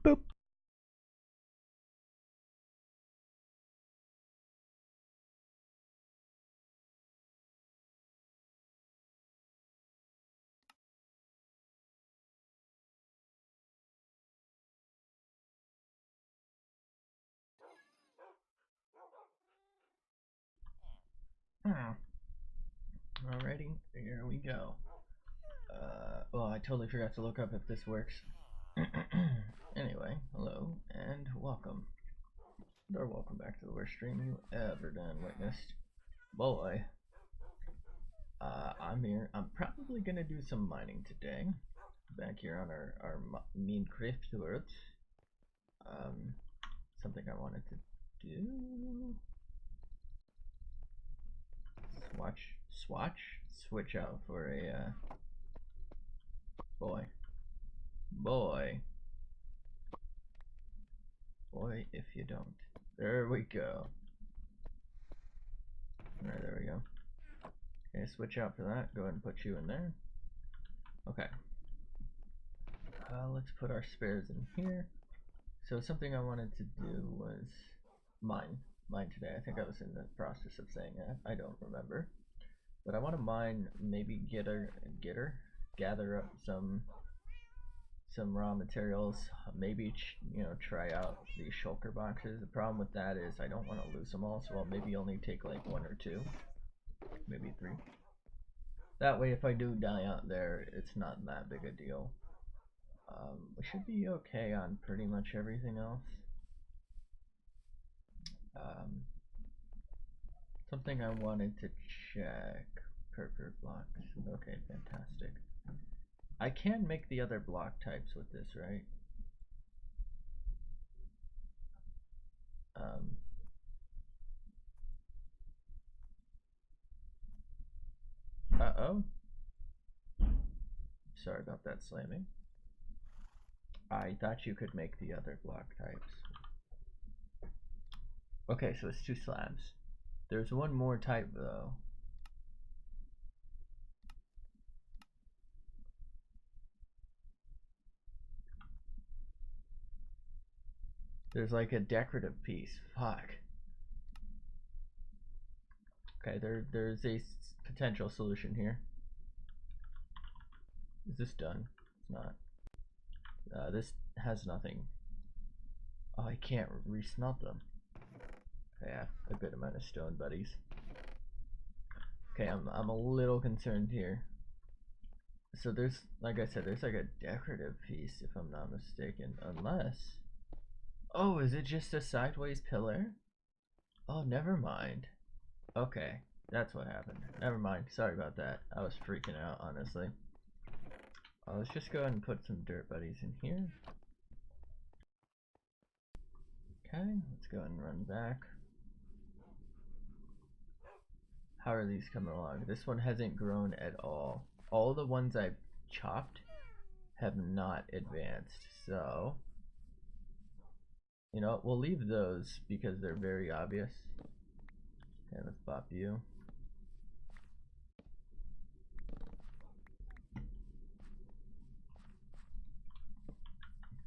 Boop. Alrighty, here we go. Well, I totally forgot to look up if this works. Anyway, hello and welcome. Or welcome back to the worst stream you ever done witnessed. Boy, I'm here. I'm probably gonna do some mining today. Back here on our Minecraft world. Something I wanted to do. Switch out for a boy if you don't. There we go. Alright, there we go. Okay, switch out for that. Go ahead and put you in there. Okay. Let's put our spares in here. So something I wanted to do was mine today. I think I was in the process of saying that. I don't remember. But I want to mine, maybe gather up some raw materials, maybe try out these shulker boxes. The problem with that is I don't want to lose them all, so I'll maybe only take like 1 or 2, maybe 3. That way if I do die out there, it's not that big a deal. We should be okay on pretty much everything else. Something I wanted to check. Purple blocks. Okay, fantastic. I can make the other block types with this, right? Uh-oh. Sorry about that slamming. I thought you could make the other block types. Okay, so it's 2 slabs. There's one more type though. There's like a decorative piece. Fuck. Okay, there's a potential solution here. Is this done? It's not. This has nothing. Oh, I can't resmelt them. Okay, I have a good amount of stone buddies. Okay, I'm a little concerned here. So there's, like I said, there's like a decorative piece if I'm not mistaken, unless. Oh, is it just a sideways pillar? Oh, never mind. Okay, that's what happened. Never mind. Sorry about that. I was freaking out, honestly. Let's just go ahead and put some dirt buddies in here. Okay, let's go ahead and run back. How are these coming along? This one hasn't grown at all. All the ones I've chopped have not advanced, so you know, we'll leave those because they're very obvious. Okay, let's bop you.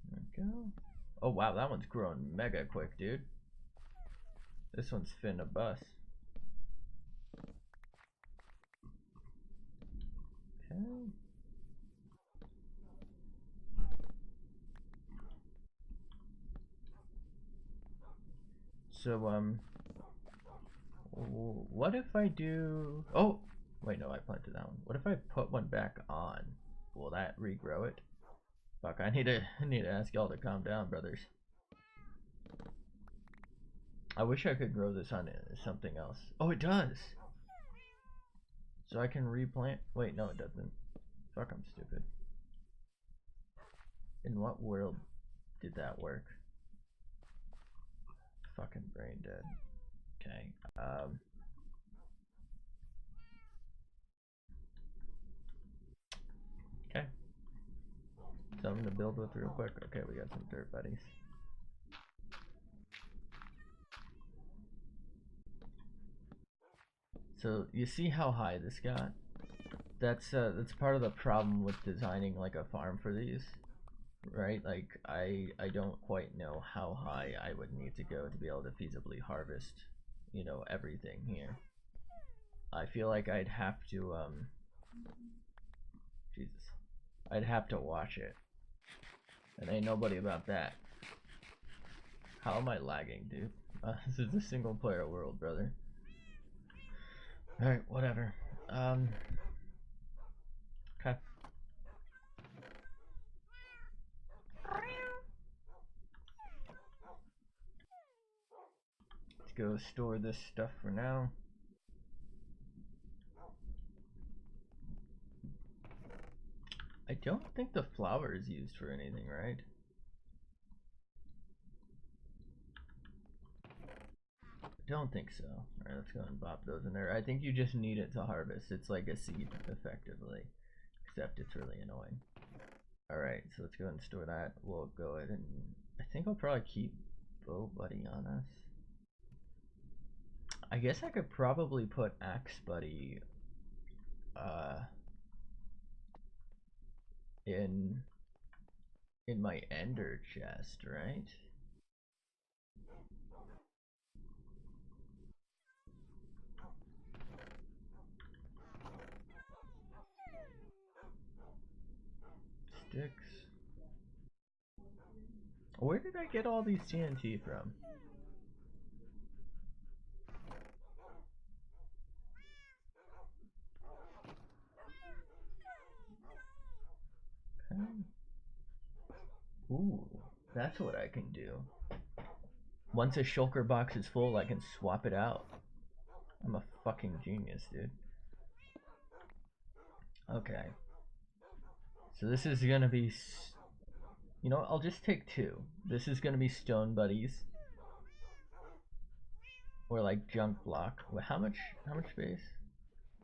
There we go. Oh wow, that one's growing mega quick, dude. This one's finna bust. Okay. So what if I do? Oh wait, no, I planted that one. What if I put one back on? Will that regrow it? Fuck, I need to ask y'all to calm down, brothers. I wish I could grow this on something else. Oh, it does. So I can replant. Wait, no, it doesn't. Fuck, I'm stupid. In what world did that work? Fucking brain dead. Okay. Okay. Something to build with real quick. Okay, we got some dirt buddies. So you see how high this got? That's part of the problem with designing like a farm for these. right? Like I don't quite know how high I would need to go to be able to feasibly harvest, you know, everything here. I feel like I'd have to Jesus. I'd have to watch it. And ain't nobody about that. How am I lagging, dude? This is a single player world, brother. Alright, whatever. Okay. Let's go store this stuff for now. I don't think the flour is used for anything, right? I don't think so. Alright, let's go and pop those in there. I think you just need it to harvest. It's like a seed, effectively. Except it's really annoying. Alright, so let's go ahead and store that. We'll go ahead and... I think I'll probably keep Bow Buddy on us. I guess I could probably put Axe Buddy in my ender chest, right? Sticks. Where did I get all these TNT from? Okay. Ooh, that's what I can do. Once a shulker box is full, I can swap it out. I'm a fucking genius, dude. Okay. So this is gonna be... You know what? I'll just take two. This is gonna be stone buddies. Or like junk block. How much space?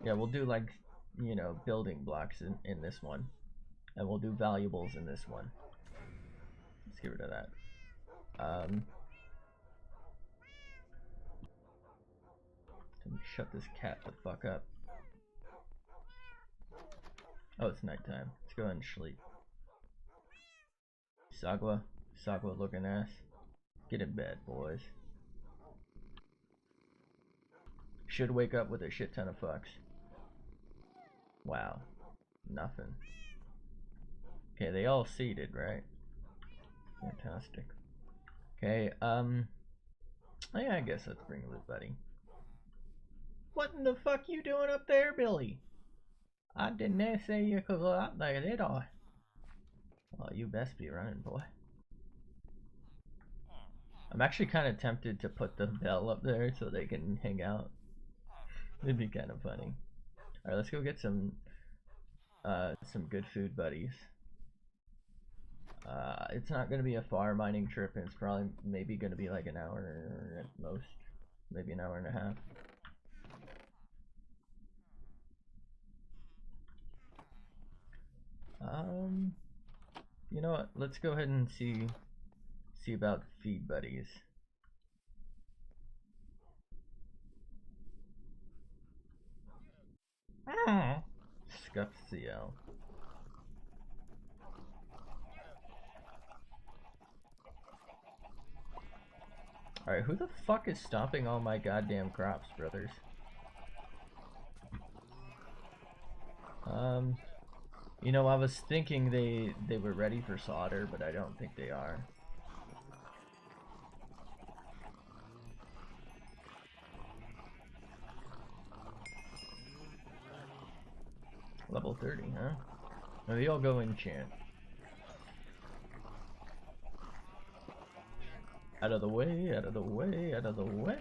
Yeah, we'll do like, you know, building blocks in this one. And we'll do valuables in this one. Let's get rid of that. Shut this cat the fuck up. Oh, it's nighttime. Let's go ahead and sleep. Sagwa looking ass. Get in bed, boys. Should wake up with a shit ton of fucks. Wow. Nothing. Okay, they all seated, right? Fantastic. Okay, oh yeah, I guess let's bring Loot Buddy. What in the fuck you doing up there, Billy? I didn't say you could go up there, did I? Well, you best be running, boy. I'm actually kind of tempted to put the bell up there so they can hang out. It'd be kind of funny. Alright, let's go get some good food buddies. It's not going to be a far mining trip, and it's probably maybe going to be like an hour at most. Maybe an hour and a half. You know what? Let's go ahead and see about feed buddies. Scuffed CL. Alright, who the fuck is stomping all my goddamn crops, brothers? You know, I was thinking they were ready for solder, but I don't think they are. Level 30, huh? No, they all go enchant. Out of the way, out of the way, out of the way.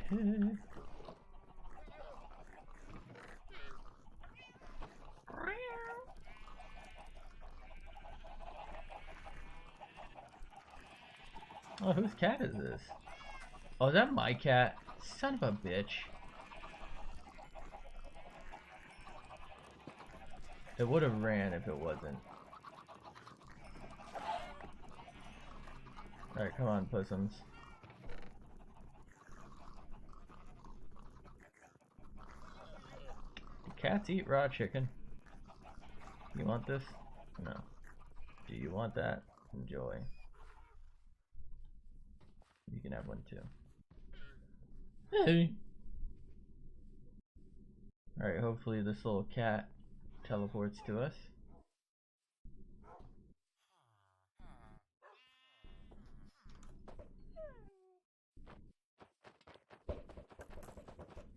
Oh, whose cat is this? Oh, is that my cat? Son of a bitch. It would have ran if it wasn't. Alright, come on, pussums. Do cats eat raw chicken? You want this? No. Do you want that? Enjoy. You can have one too. Hey! Alright, hopefully this little cat teleports to us.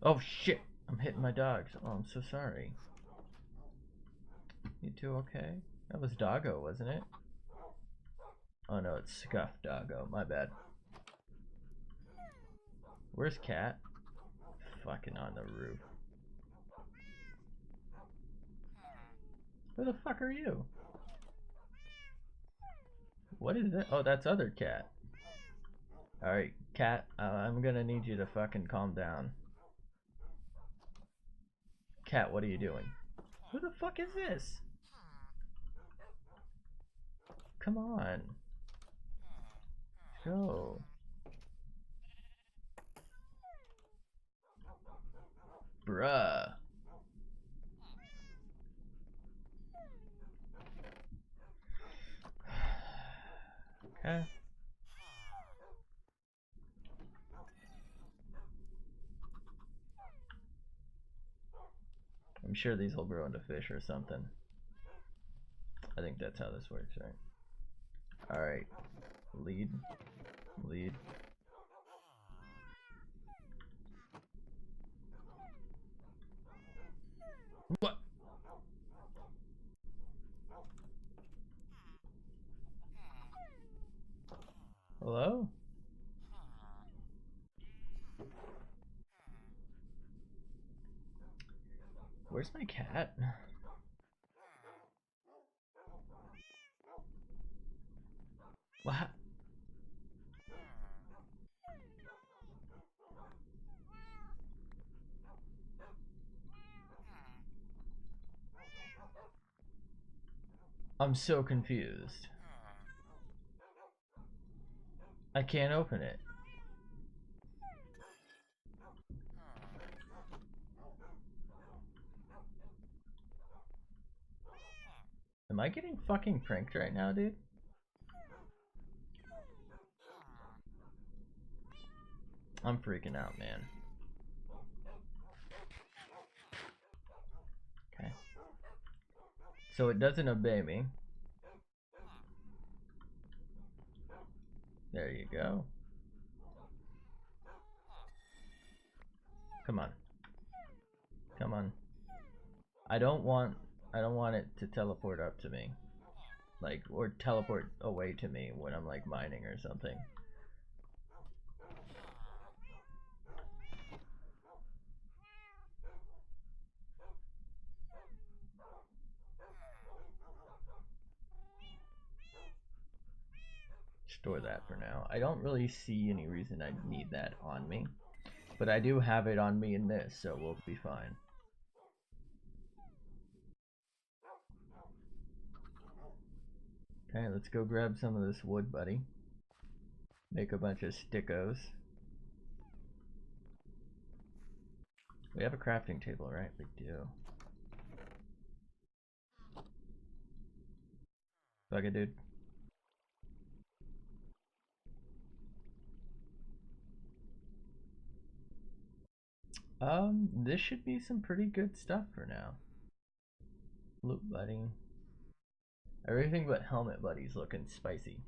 Oh shit! I'm hitting my dogs. Oh, I'm so sorry. You two okay? That was Doggo, wasn't it? Oh no, it's Scuff Doggo. My bad. Where's Cat? Fucking on the roof. Who the fuck are you? What is that? Oh, that's other Cat. Alright, Cat, I'm gonna need you to fucking calm down. Cat, what are you doing? Who the fuck is this? Come on. Go. Bruh. Okay. I'm sure these will grow into fish or something. I think that's how this works, right? Alright. Lead. Lead. What? Hello? Where's my cat? What? I'm so confused. I can't open it. Am I getting fucking pranked right now, dude? I'm freaking out, man. Okay. So it doesn't obey me. There you go. Come on. Come on. I don't want it to teleport up to me. Like, or teleport away to me when I'm like mining or something. Store that for now. I don't really see any reason I need that on me. But I do have it on me in this, so we'll be fine. Okay, let's go grab some of this wood, buddy. Make a bunch of stickos. We have a crafting table, right? We do. Fuck it, dude. This should be some pretty good stuff for now. Loot buddy. Everything but helmet buddy's looking spicy.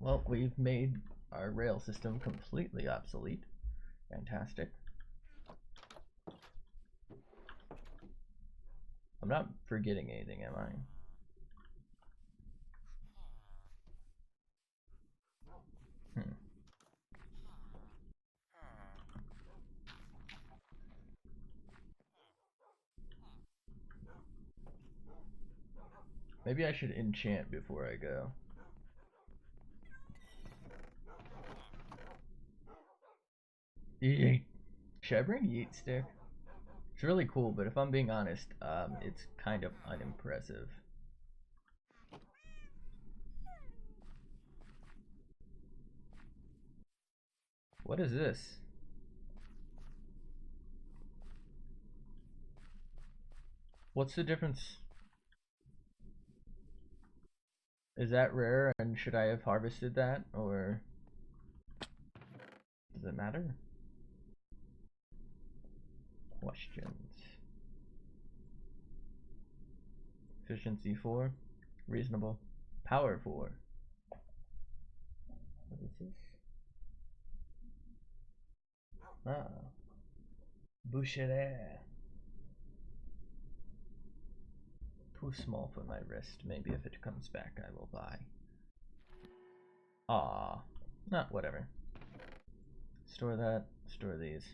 Well, we've made our rail system completely obsolete. Fantastic. I'm not forgetting anything, am I? Maybe I should enchant before I go. Yeet. Should I bring Yeet Stick? It's really cool, but if I'm being honest, it's kind of unimpressive. What is this? What's the difference? Is that rare, and should I have harvested that, or does it matter? Questions. Efficiency 4, reasonable. Power 4. What is this? Ah, Boucherie. Too small for my wrist. Maybe if it comes back, I will buy. Ah, whatever. Store that. Store these.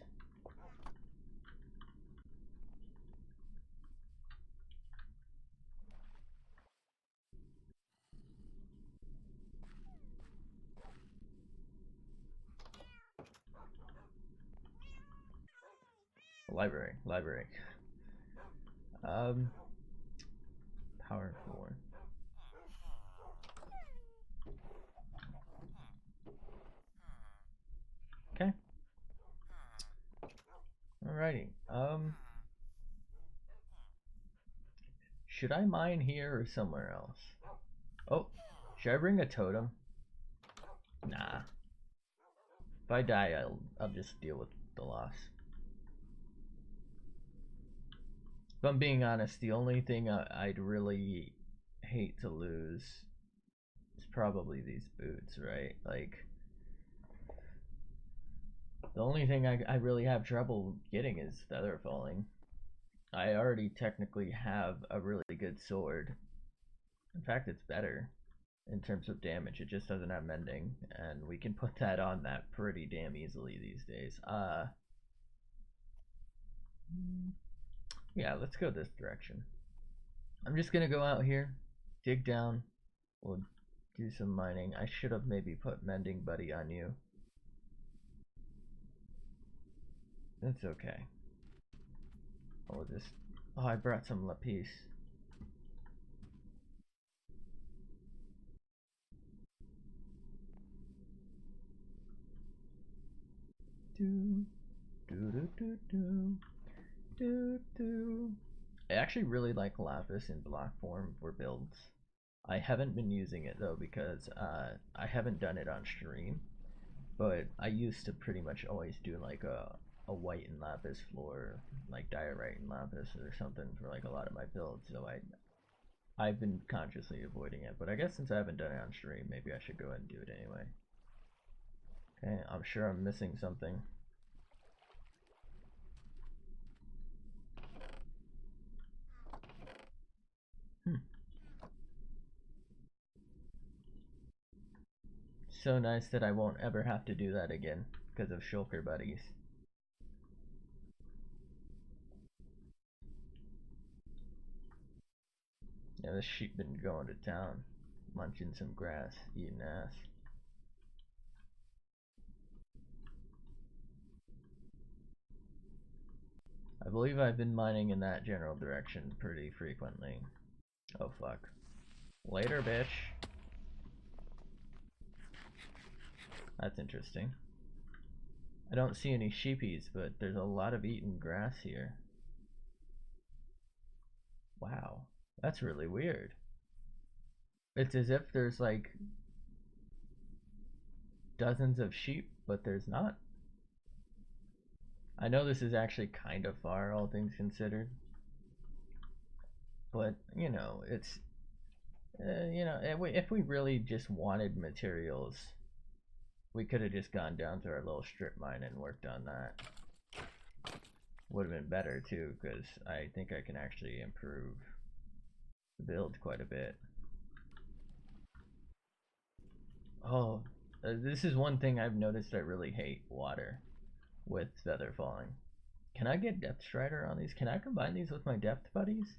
Library. Power 4. Okay. Alrighty. Should I mine here or somewhere else? Oh, should I bring a totem? Nah. If I die, I'll just deal with the loss. If I'm being honest, the only thing I'd really hate to lose is probably these boots, right? Like, the only thing I really have trouble getting is feather falling. I already technically have a really good sword. In fact, it's better in terms of damage. It just doesn't have mending, and we can put that on that pretty damn easily these days. Yeah, let's go this direction. I'm just gonna go out here, dig down, we'll do some mining. I should have maybe put mending buddy on you. That's okay. I'll just, oh, I brought some lapis. Do do do do do do do. I actually really like lapis in block form for builds. I haven't been using it though because I haven't done it on stream, but I used to pretty much always do like a white and lapis floor, like diorite and lapis or something for like a lot of my builds. So I've been consciously avoiding it, but I guess since I haven't done it on stream, maybe I should go ahead and do it anyway. Okay, I'm sure I'm missing something. So nice that I won't ever have to do that again because of shulker buddies. Yeah, this sheep been going to town, munching some grass, eating ass. I believe I've been mining in that general direction pretty frequently. Oh fuck. Later, bitch. That's interesting. I don't see any sheepies, but there's a lot of eaten grass here. Wow, that's really weird. It's as if there's like dozens of sheep, but there's not. I know this is actually kind of far, all things considered. But, you know, it's, you know, if we really just wanted materials, we could have just gone down to our little strip mine and worked on that. Would have been better too, because I think I can actually improve the build quite a bit. Oh, this is one thing I've noticed I really hate: water with feather falling. Can I get Depth Strider on these? Can I combine these with my Depth buddies?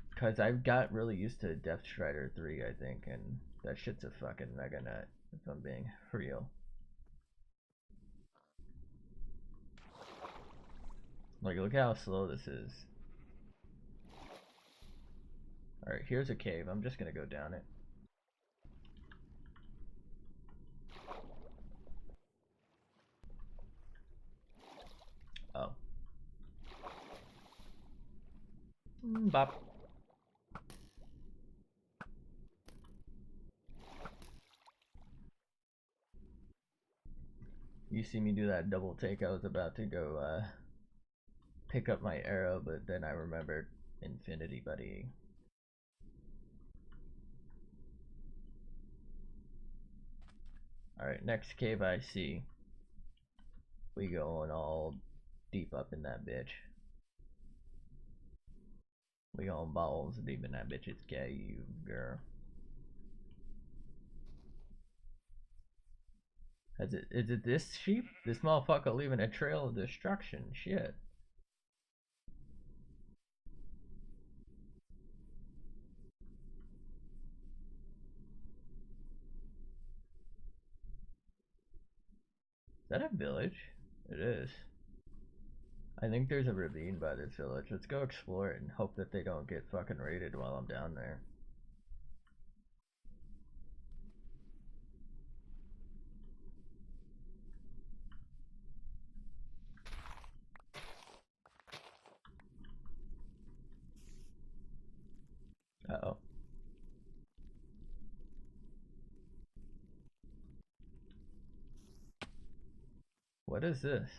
Because I've got really used to Depth Strider 3, I think, and that shit's a fucking mega nut, if I'm being real. Like, look how slow this is. Alright, here's a cave. I'm just gonna go down it. Oh. Bop. You see me do that double take. I was about to go pick up my arrow, but then I remembered infinity, buddy. Alright, next cave I see. We going all deep up in that bitch. We going balls deep in that bitch's cave, girl. Is it this sheep? This motherfucker leaving a trail of destruction. Shit. Is that a village? It is. I think there's a ravine by this village. Let's go explore it and hope that they don't get fucking raided while I'm down there. Uh-oh. What is this?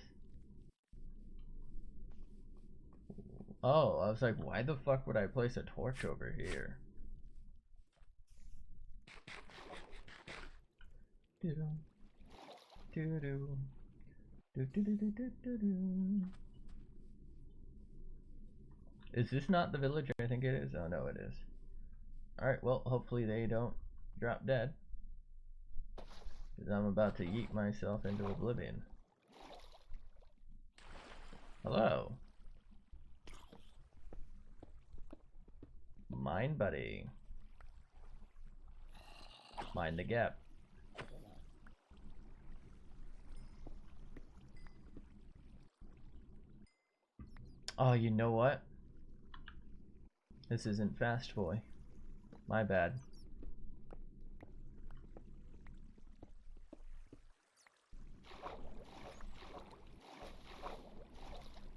Oh, I was like, why the fuck would I place a torch over here? Is this not the village I think it is? Oh no, it is. Alright, well, hopefully they don't drop dead. Because I'm about to yeet myself into oblivion. Hello. Mine buddy. Mind the gap. Oh, you know what? This isn't Fast Boy. My bad.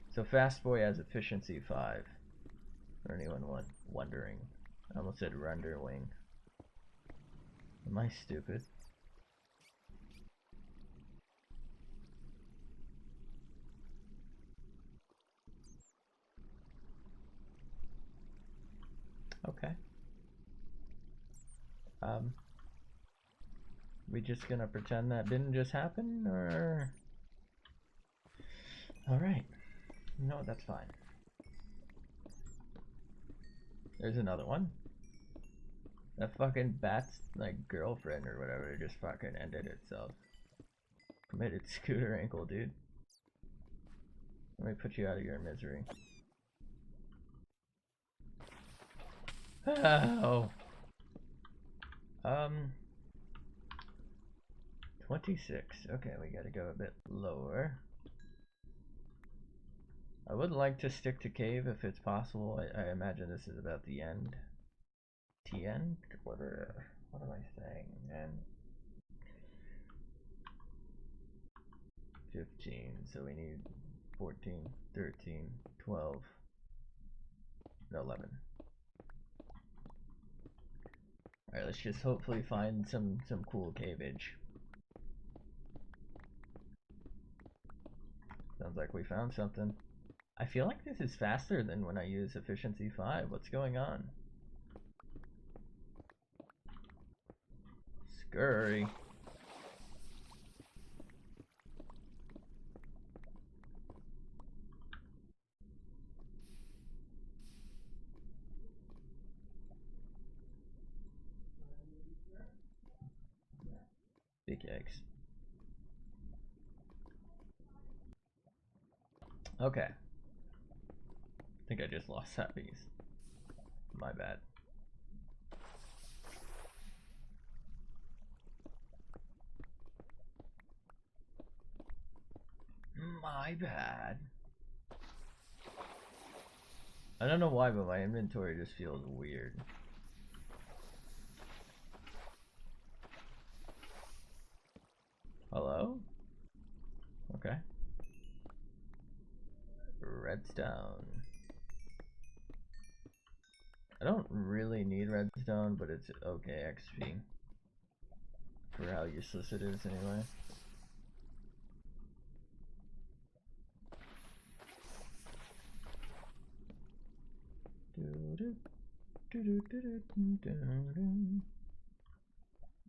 So Fast Boy has efficiency 5. For anyone wondering. I almost said Renderwing. Am I stupid? Okay. We just gonna pretend that didn't just happen, or? Alright. No, that's fine. There's another one. That fucking bat's like girlfriend or whatever just fucking ended itself. Committed scooter ankle, dude. Let me put you out of your misery. Oh. 26. Okay, we gotta go a bit lower. I would like to stick to cave if it's possible. I imagine this is about the end. TN? What am I saying, man? 15, so we need 14, 13, 12, 11. Alright, let's just hopefully find some cool caveage. Sounds like we found something. I feel like this is faster than when I use efficiency 5. What's going on? Scurry. Big eggs. Okay. I think I just lost that piece. My bad. My bad. I don't know why, but my inventory just feels weird. Hello? Okay. Redstone. I don't really need redstone, but it's okay XP for how useless it is anyway.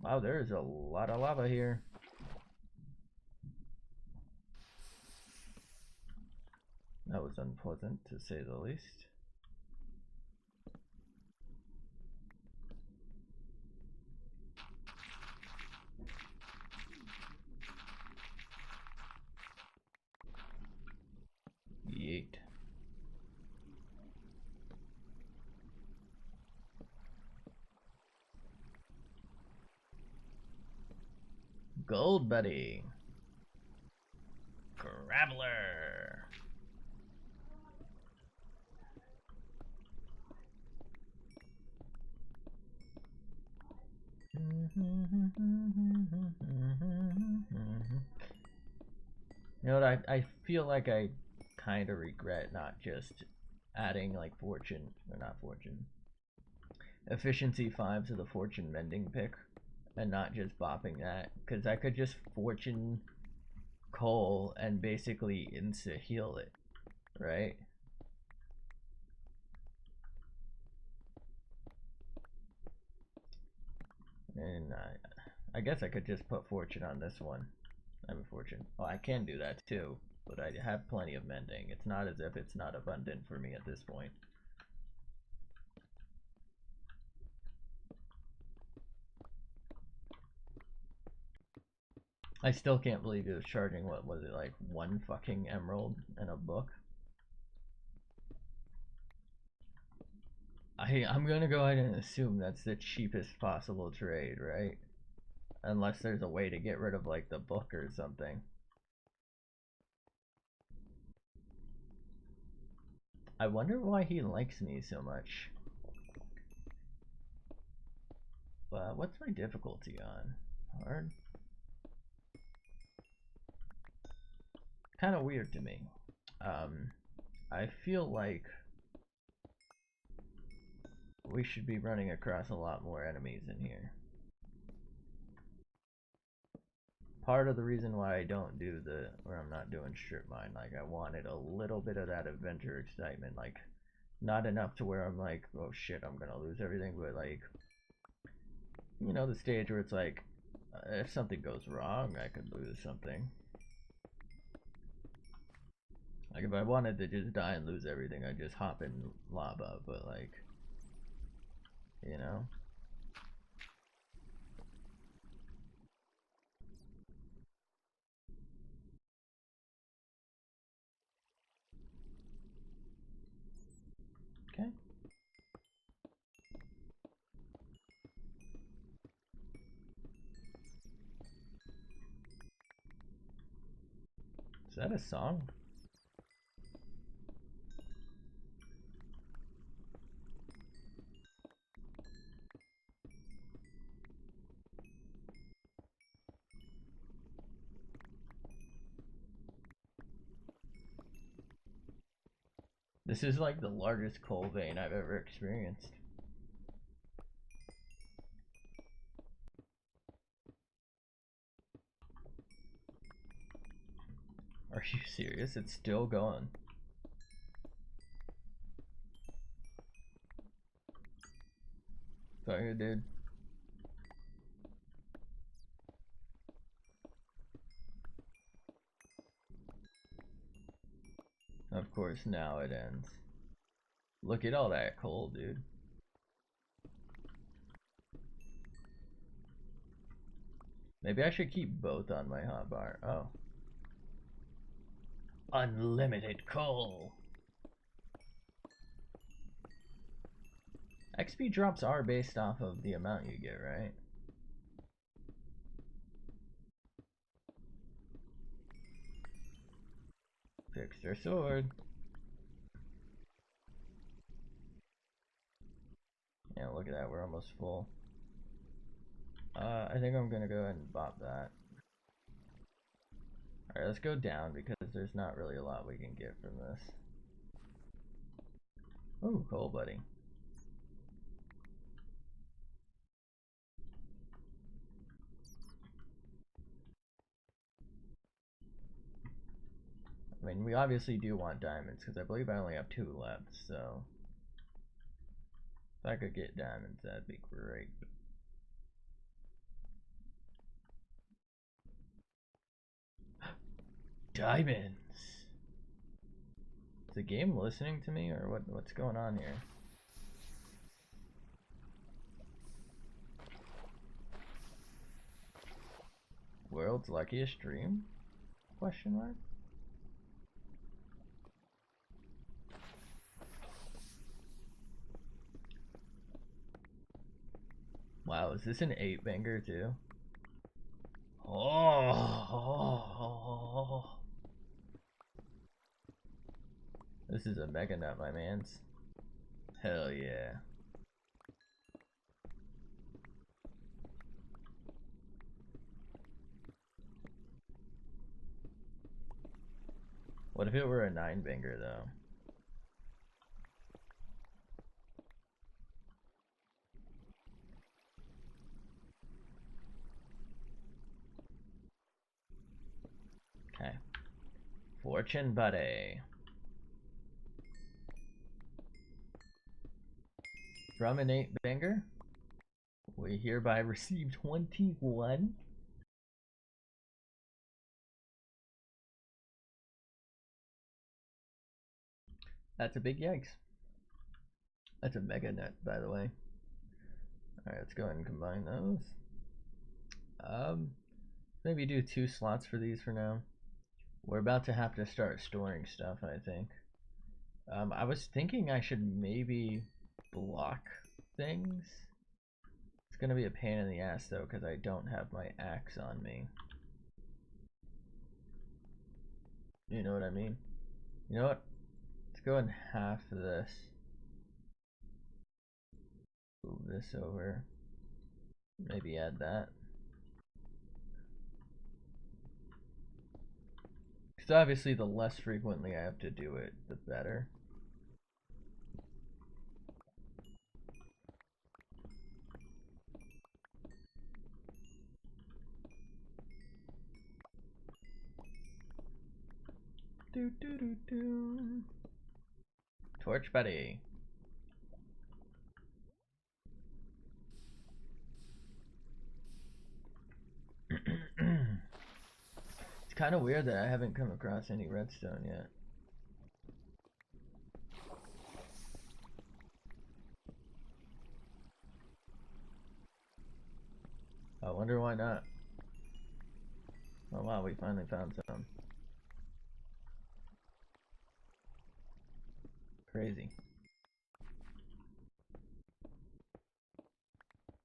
Wow, there's a lot of lava here. That was unpleasant, to say the least. Yeet. Gold buddy. Graveler. You know what, I feel like I kind of regret not just adding like fortune, or not fortune, efficiency 5 to the fortune mending pick and not just bopping that, because I could just fortune coal and basically insta heal it, right? And I guess I could just put fortune on this one. I mean fortune. Oh, I can do that too, but I have plenty of mending. It's not as if it's not abundant for me at this point. I still can't believe it was charging, what was it, like 1 fucking emerald and a book? I'm gonna go ahead and assume that's the cheapest possible trade, right? Unless there's a way to get rid of like the book or something. I wonder why he likes me so much. But what's my difficulty on? Hard? Kind of weird to me. I feel like we should be running across a lot more enemies in here. Part of the reason why I don't do or I'm not doing strip mine, like I wanted a little bit of that adventure excitement, like not enough to where I'm like, oh shit, I'm gonna lose everything, but like, you know, the stage where it's like, if something goes wrong, I could lose something. Like if I wanted to just die and lose everything, I'd just hop in lava, but like, you know? Okay. Is that a song? This is like the largest coal vein I've ever experienced. Are you serious? It's still going. Sorry, dude. Of course, now it ends. Look at all that coal, dude. Maybe I should keep both on my hotbar. Oh. Unlimited coal. XP drops are based off of the amount you get, right? Fix their sword. Yeah, look at that, we're almost full. I think I'm gonna go ahead and bop that. Alright, let's go down because there's not really a lot we can get from this. Oh, coal buddy. we obviously do want diamonds, because I believe I only have 2 left, so if I could get diamonds, that'd be great. Diamonds! Is the game listening to me, or what's going on here? World's luckiest dream? Question mark? Wow, is this an 8-banger too? Oh, this is a mega nut, my mans. Hell yeah. What if it were a 9-banger though? Okay. Fortune buddy. From an 8-banger, we hereby receive 21. That's a big yikes. That's a mega nut, by the way. Alright, let's go ahead and combine those. Maybe do 2 slots for these for now. We're about to have to start storing stuff, I think. I was thinking I should maybe block things. It's gonna be a pain in the ass though, because I don't have my axe on me. You know what I mean? You know what? Let's go and half this. Move this over. Maybe add that. Because obviously the less frequently I have to do it, the better. Do do do do. Torch buddy. It's kind of weird that I haven't come across any redstone yet. I wonder why not. Oh wow, we finally found some. Crazy.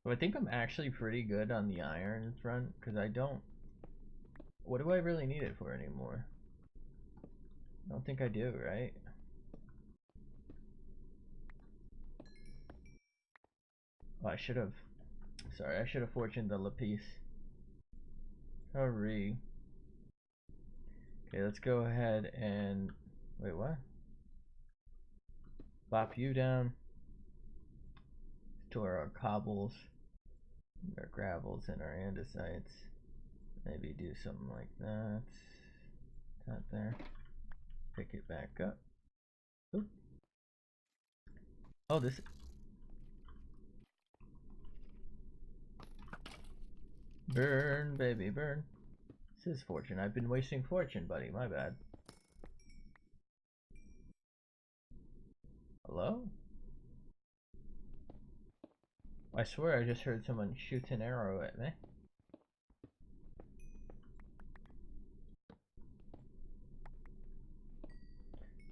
So I think I'm actually pretty good on the iron front, because I don't... What do I really need it for anymore? I don't think I do, right? Oh, I should have... Sorry, I should have fortuned the lapis. Sorry. Okay, let's go ahead and... Wait, what? Bop you down. Store our cobbles, our gravels, and our andesites. Maybe do something like that. Not there. Pick it back up. Oop. Oh, this. Burn, baby, burn. This is fortune. I've been wasting fortune, buddy. My bad. Hello? I swear I just heard someone shoot an arrow at me.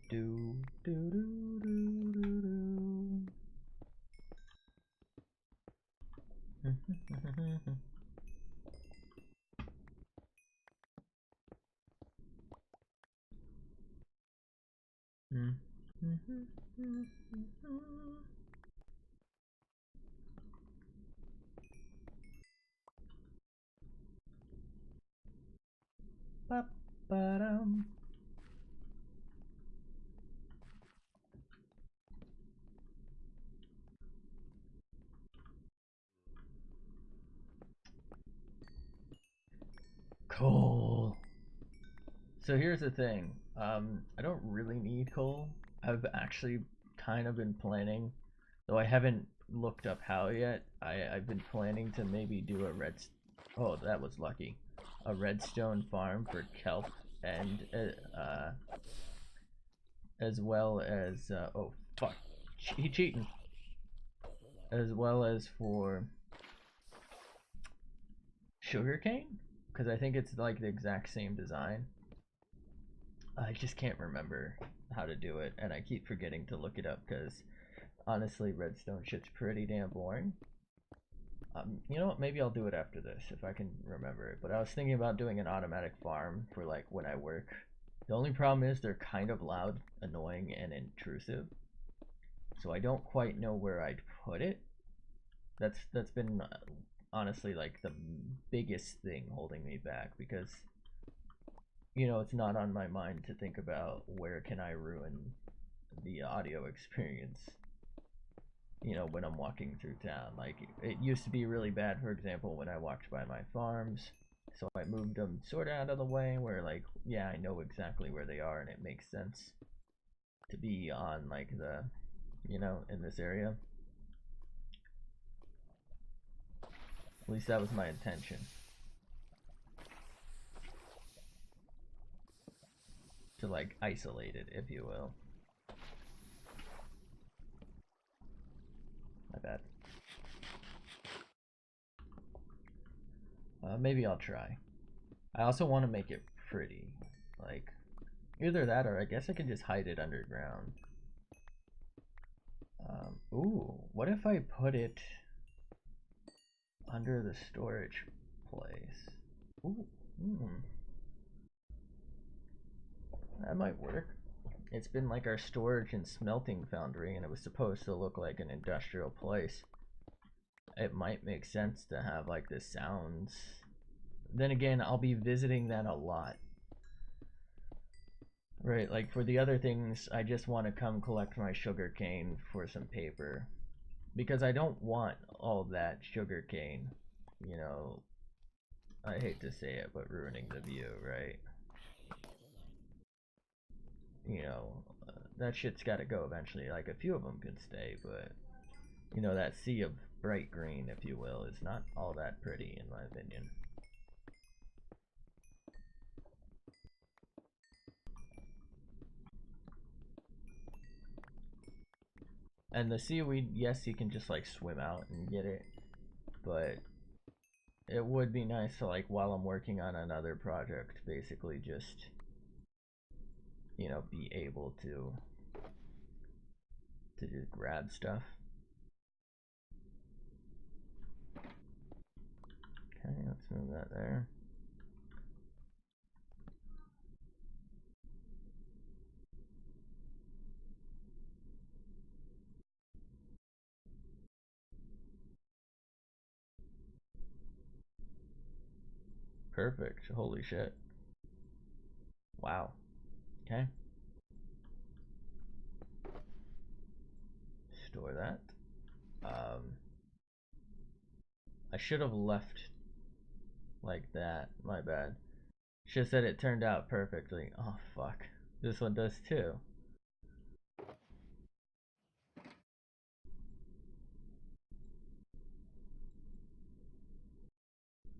Do do do do do do. Ba-ba-dum. Cool. So here's the thing. I don't really need coal. I've actually kind of been planning, though I haven't looked up how yet. I've been planning to maybe do a oh, that was lucky. A redstone farm for kelp and as well as oh fuck, he cheating. As well as for sugarcane, because I think it's like the exact same design. I just can't remember how to do it, and I keep forgetting to look it up because honestly, redstone shit's pretty damn boring. You know what? Maybe I'll do it after this if I can remember it. But I was thinking about doing an automatic farm for like when I work. The only problem is they're kind of loud, annoying, and intrusive. So I don't quite know where I'd put it. That's been honestly like the biggest thing holding me back because it's not on my mind to think about where can I ruin the audio experience when I'm walking through town. Like, it used to be really bad, for example, when I walked by my farms. So I moved them sort of out of the way where, like, yeah, I know exactly where they are and it makes sense to be on, like, in this area. At least that was my intention. To, like, isolate it, if you will. My bad. Maybe I'll try. I also want to make it pretty. Like, either that or I guess I can just hide it underground. Ooh, what if I put it under the storage place? Ooh, that might work. It's been like our storage and smelting foundry, and it was supposed to look like an industrial place. It might make sense to have like the sounds. Then again, I'll be visiting that a lot. Right, like for the other things, I just want to come collect my sugar cane for some paper. Because I don't want all that sugar cane, I hate to say it, but ruining the view, right? That shit's gotta go eventually. Like, a few of them can stay, but, that sea of bright green, if you will, is not all that pretty, in my opinion. And the seaweed, yes, you can just like swim out and get it, but it would be nice to, like, while I'm working on another project, basically just be able to just grab stuff. Okay, let's move that there. Perfect. Holy shit. Wow. Okay. Store that. I should have left like that. My bad. Should have said it turned out perfectly. Oh, fuck. This one does too.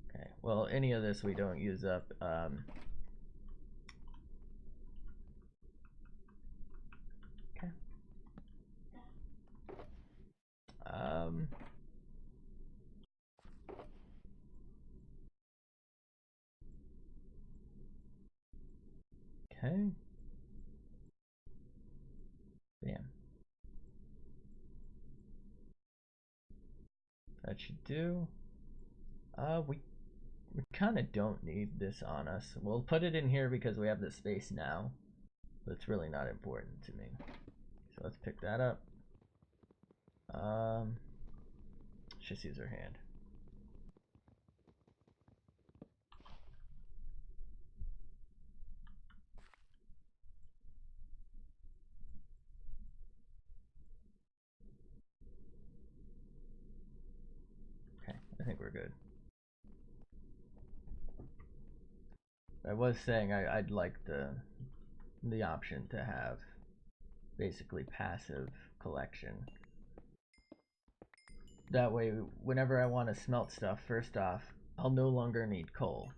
Okay. Well, any of this we don't use up. Okay. Okay. Bam. That should do. We kind of don't need this on us. We'll put it in here because we have the space now. But it's really not important to me. So let's pick that up. Let's just use our hand. Okay, I think we're good. I was saying I'd like the the option to have basically passive collection. That way, whenever I want to smelt stuff, first off, I'll no longer need coal.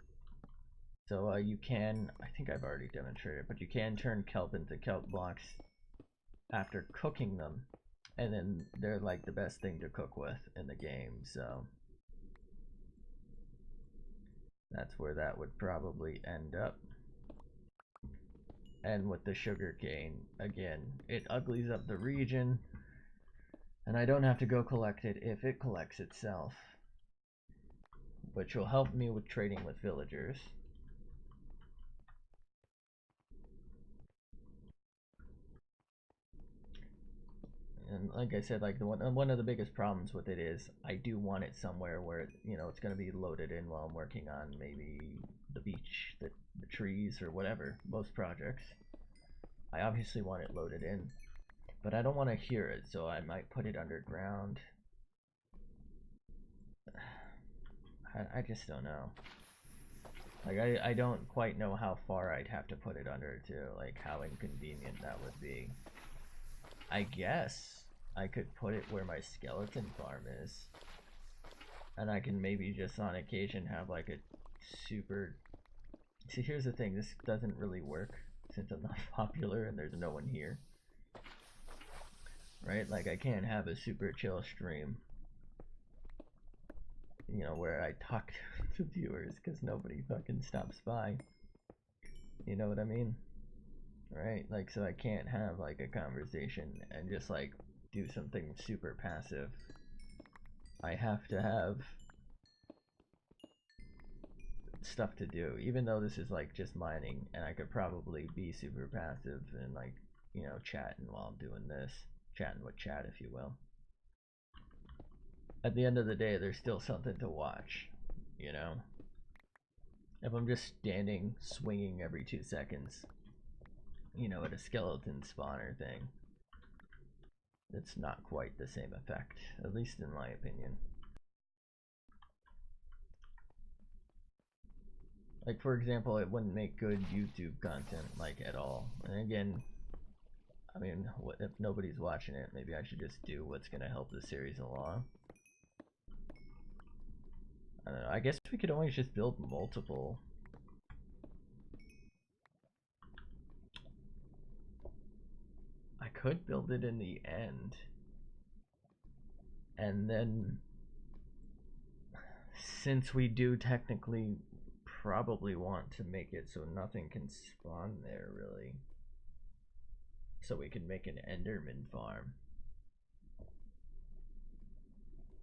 So you can, I think I've already demonstrated, but you can turn kelp into kelp blocks after cooking them, and then they're like the best thing to cook with in the game, so that's where that would probably end up. And with the sugar cane, again, it uglies up the region, and I don't have to go collect it if it collects itself, which will help me with trading with villagers. And like I said, like one of the biggest problems with it is I do want it somewhere where, you know, it's going to be loaded in while I'm working on maybe the beach, the trees, or whatever. Most projects, I obviously want it loaded in, but I don't want to hear it, so I might put it underground. I just don't know. Like I don't quite know how far I'd have to put it under to, like how inconvenient that would be. I guess I could put it where my skeleton farm is, and I can maybe just on occasion have like a super... See, here's the thing, this doesn't really work since I'm not popular and there's no one here. Right? Like I can't have a super chill stream, you know, where I talk to viewers because nobody fucking stops by. You know what I mean? Right? Like, so I can't have like a conversation and just like do something super passive. I have to have stuff to do, even though this is like just mining, and I could probably be super passive and like, you know, chatting while I'm doing this, chatting with chat, if you will. At the end of the day, there's still something to watch, you know? If I'm just standing, swinging every 2 seconds, you know, at a skeleton spawner thing, it's not quite the same effect, at least in my opinion. Like, for example, it wouldn't make good YouTube content, like, at all. And again, I mean, what if nobody's watching it? Maybe I should just do what's gonna help the series along. I don't know, I guess we could always just build multiple. I could build it in the end, and then since we do technically probably want to make it so nothing can spawn there really, so we can make an Enderman farm,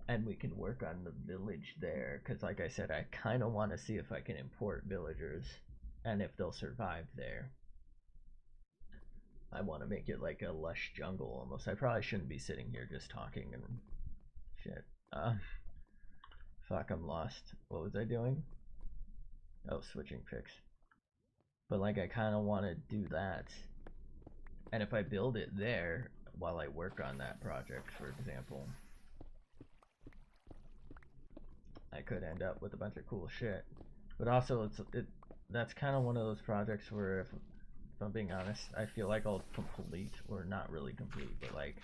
and we can work on the village there, because like I said, I kind of want to see if I can import villagers and if they'll survive there. I want to make it like a lush jungle almost. I probably shouldn't be sitting here just talking and shit. Fuck, I'm lost. What was I doing? Oh, switching pics. But like I kind of want to do that, and if I build it there while I work on that project, for example, I could end up with a bunch of cool shit. But also, that's kind of one of those projects where if I'm being honest, I feel like I'll complete, or not really complete, but like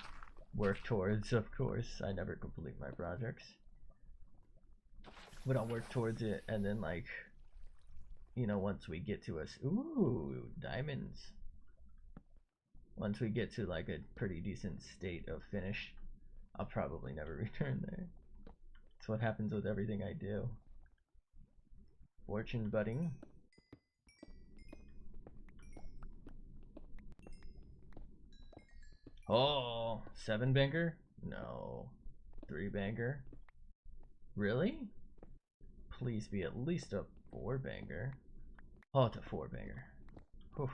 work towards, of course. I never complete my projects, but I'll work towards it, and then like, you know, once we get to us, ooh, diamonds. Once we get to like a pretty decent state of finish, I'll probably never return there. That's what happens with everything I do. Fortune budding. Oh, 7 banger? No. 3 banger? Really? Please be at least a 4 banger. Oh, it's a 4 banger. Whew.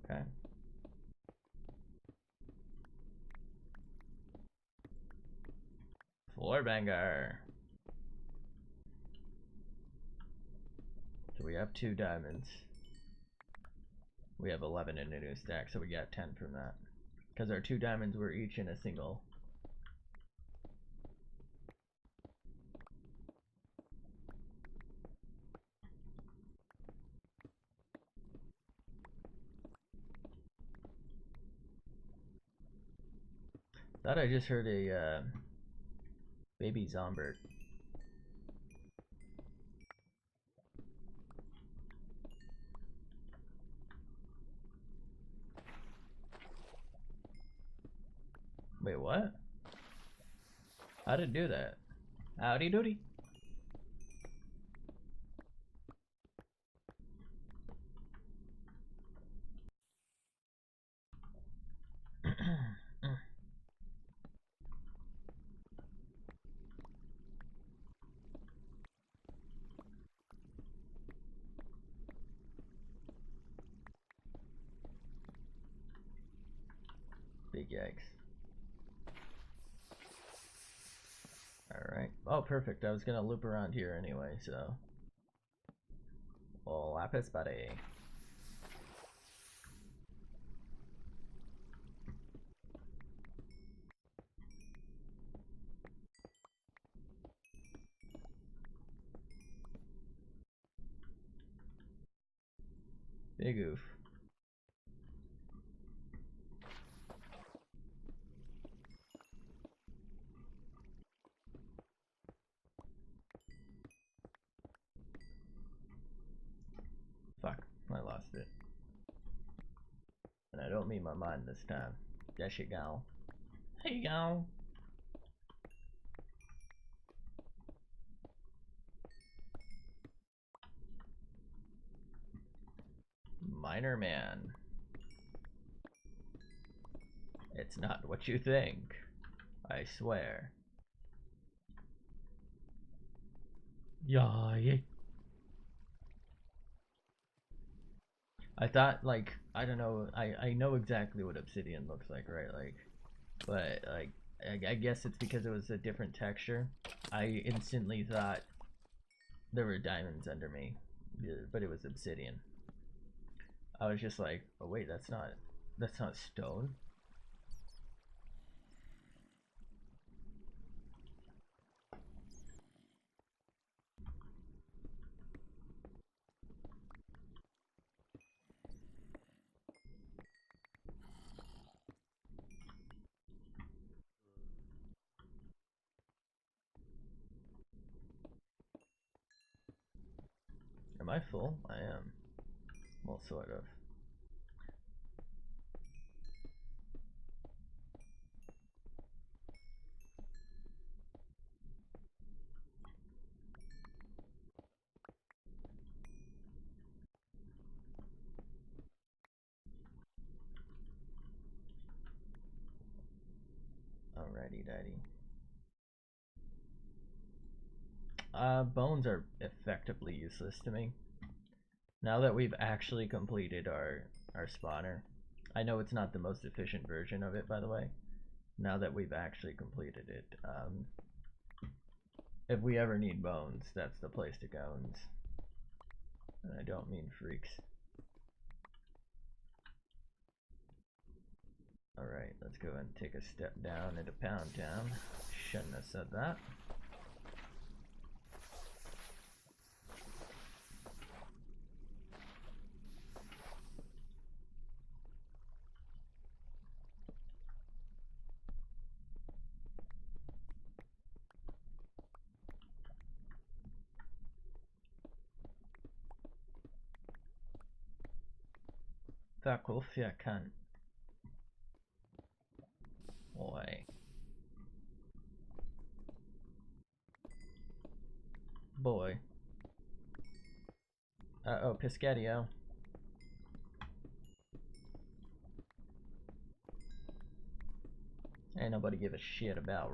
Okay. Four banger. So we have 2 diamonds. We have 11 in a new stack, so we got 10 from that. Because our 2 diamonds were each in a single. Thought I just heard a baby zombie. Wait, what? How did it do that? Howdy doody. Big yikes. Alright. Oh, perfect. I was gonna loop around here anyway, so. Oh, lapis buddy. Big oof. Fuck, I lost it. And I don't mean my mind this time. There you go. There you go. Miner man. It's not what you think. I swear. Yeah. I thought, like, I don't know, I know exactly what obsidian looks like, right? Like, but, like, I guess it's because it was a different texture. I instantly thought there were diamonds under me, but it was obsidian. I was just like, oh wait, that's not stone. Am I full? I am. Well, sort of. Alrighty, daddy. Bones are effectively useless to me. Now that we've actually completed our spawner. I know it's not the most efficient version of it, by the way. Now that we've actually completed it, if we ever need bones, that's the place to go. And I don't mean freaks. Alright, let's go and take a step down into Pound Town. Shouldn't have said that. Fuck off, you cunt. Boy. Boy. Oh, Piscatio. Ain't nobody give a shit about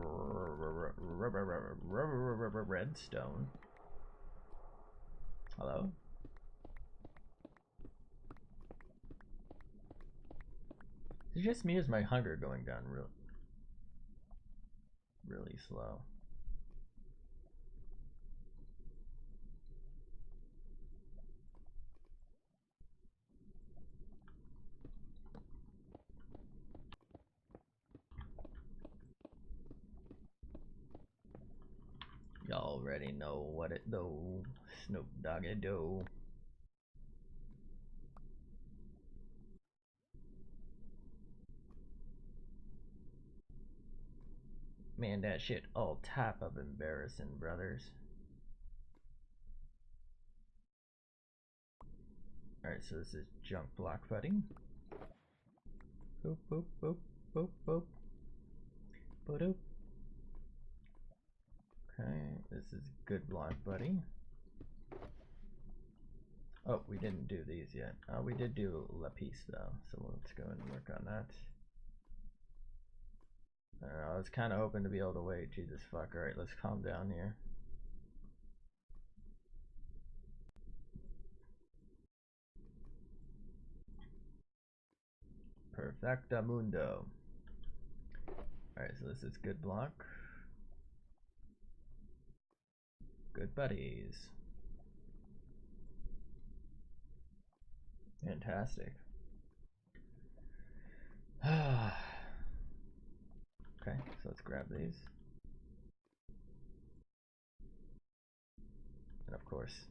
redstone. Hello? Is it just me or is my hunger going down really slow? Y'all already know what it do. Snoop Doggy do. Man, that shit all type of embarrassing, brothers. Alright, so this is junk block buddy. Boop, boop, boop, boop, boop. Boop. Okay, this is good block buddy. Oh, we didn't do these yet. We did do lapis though, so let's go and work on that. I was kind of hoping to be able to wait. Jesus fuck. Alright, let's calm down here. Perfectamundo. Alright, so this is good block. Good buddies. Fantastic. Okay, so let's grab these. And of course,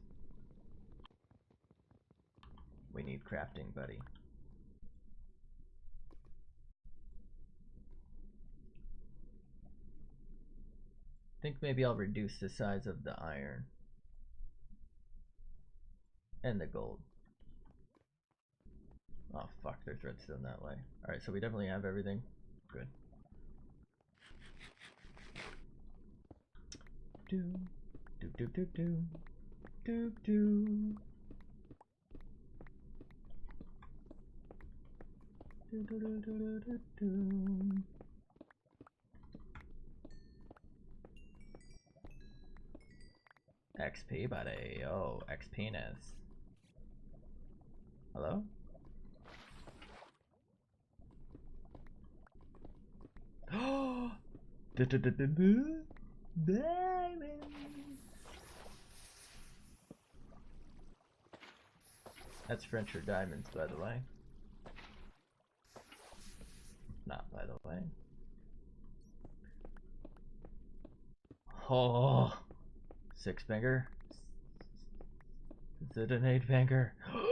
we need crafting buddy. I think maybe I'll reduce the size of the iron and the gold. Oh fuck, there's redstone that way. Alright, so we definitely have everything. Good. Do do do do do do do do do do do do do. XP buddy. Oh, XPness. Hello? Oh! Diamond! That's French for diamonds, by the way. Not by the way. Oh! 6-finger? Is it an 8-finger? I'm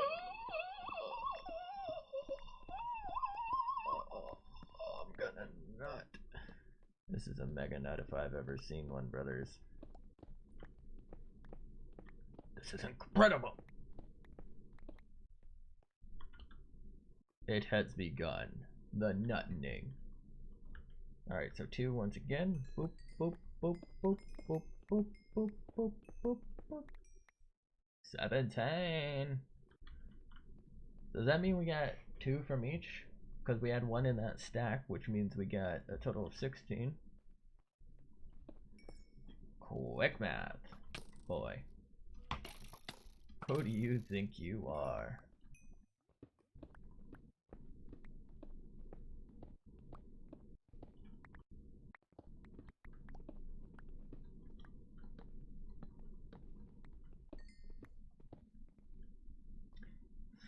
gonna nut. This is a mega nut if I've ever seen one, brothers. This is incredible! It has begun. The nutting. Alright, so 2 once again. Boop, boop, boop, boop, boop, boop, boop, boop, boop, boop. 17. Does that mean we got 2 from each? Because we had 1 in that stack, which means we got a total of 16. Quick math, boy. Who do you think you are?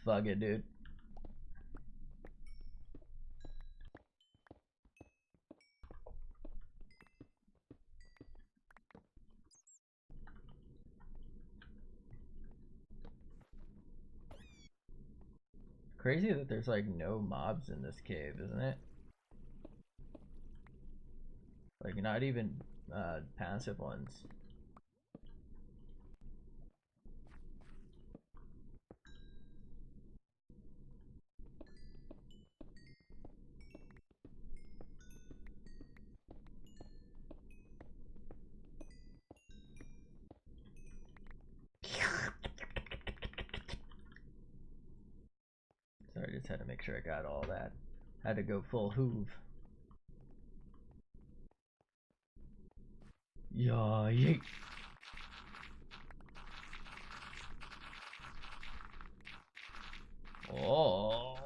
Fuck it, dude. Crazy that there's like no mobs in this cave, isn't it? Like not even passive ones. Sorry, I just had to make sure I got all that. Had to go full hoove. Yeah, yeet. Oh.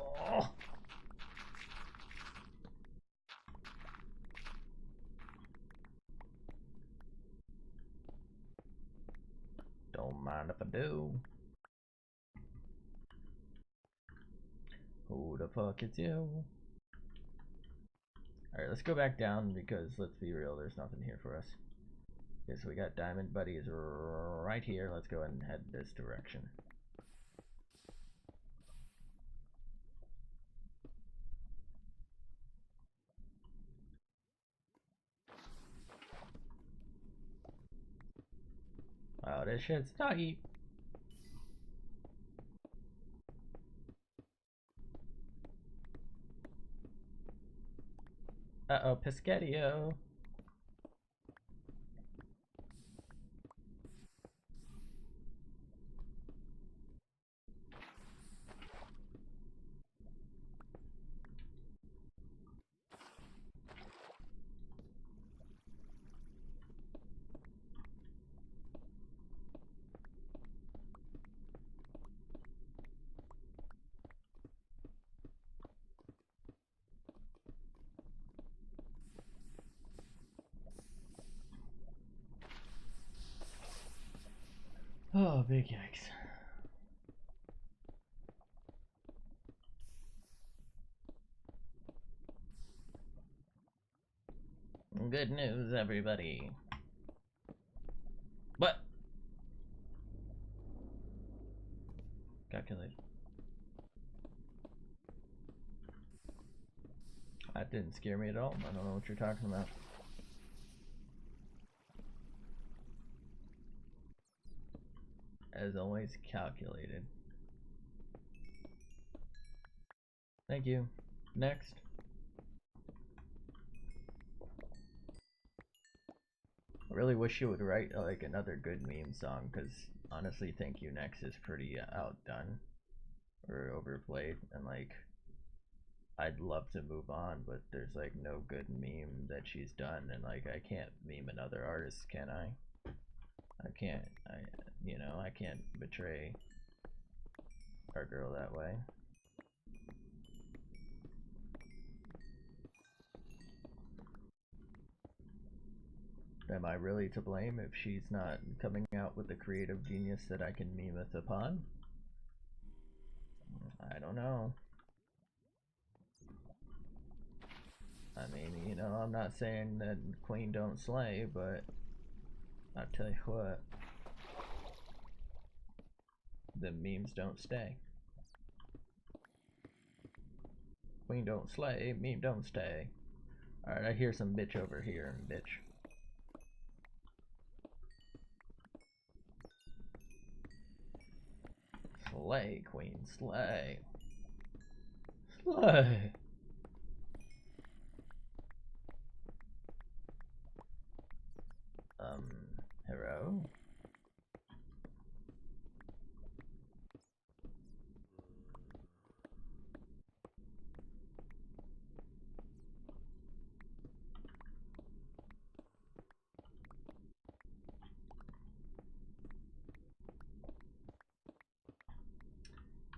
Don't mind if I do. Who the fuck is you? Alright, let's go back down because let's be real, there's nothing here for us. Okay, so we got diamond buddies right here. Let's go ahead and head this direction. Oh, this shit's tight. Uh-oh, Piscatio. Oh, big yikes. Good news, everybody. What? Calculate. That didn't scare me at all. I don't know what you're talking about. As always, calculated. Thank you. Next. I really wish you would write like another good meme song, because honestly, Thank You Next is pretty outdone or overplayed, and like I'd love to move on, but there's like no good meme that she's done, and like I can't meme another artist, can I? I can't. I can't betray our girl that way. Am I really to blame if she's not coming out with the creative genius that I can memeth upon? I don't know. I mean, I'm not saying that Queen don't slay, but I'll tell you what, the memes don't stay. Queen don't slay, meme don't stay. Alright, I hear some bitch over here, bitch. Slay, Queen, slay. Slay. Hello?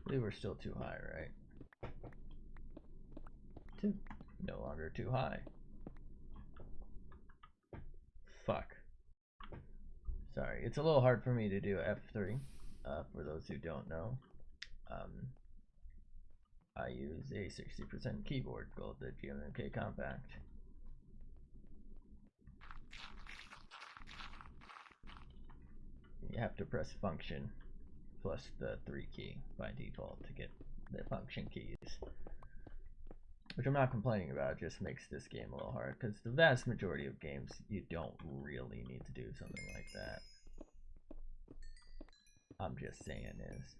We were still too high, right? No longer too high. Fuck. Sorry, it's a little hard for me to do F3. For those who don't know, I use a 60% keyboard called the GMK Compact. You have to press function plus the 3 key by default to get the function keys. Which I'm not complaining about, it just makes this game a little hard, because the vast majority of games you don't really need to do something like that. I'm just saying is.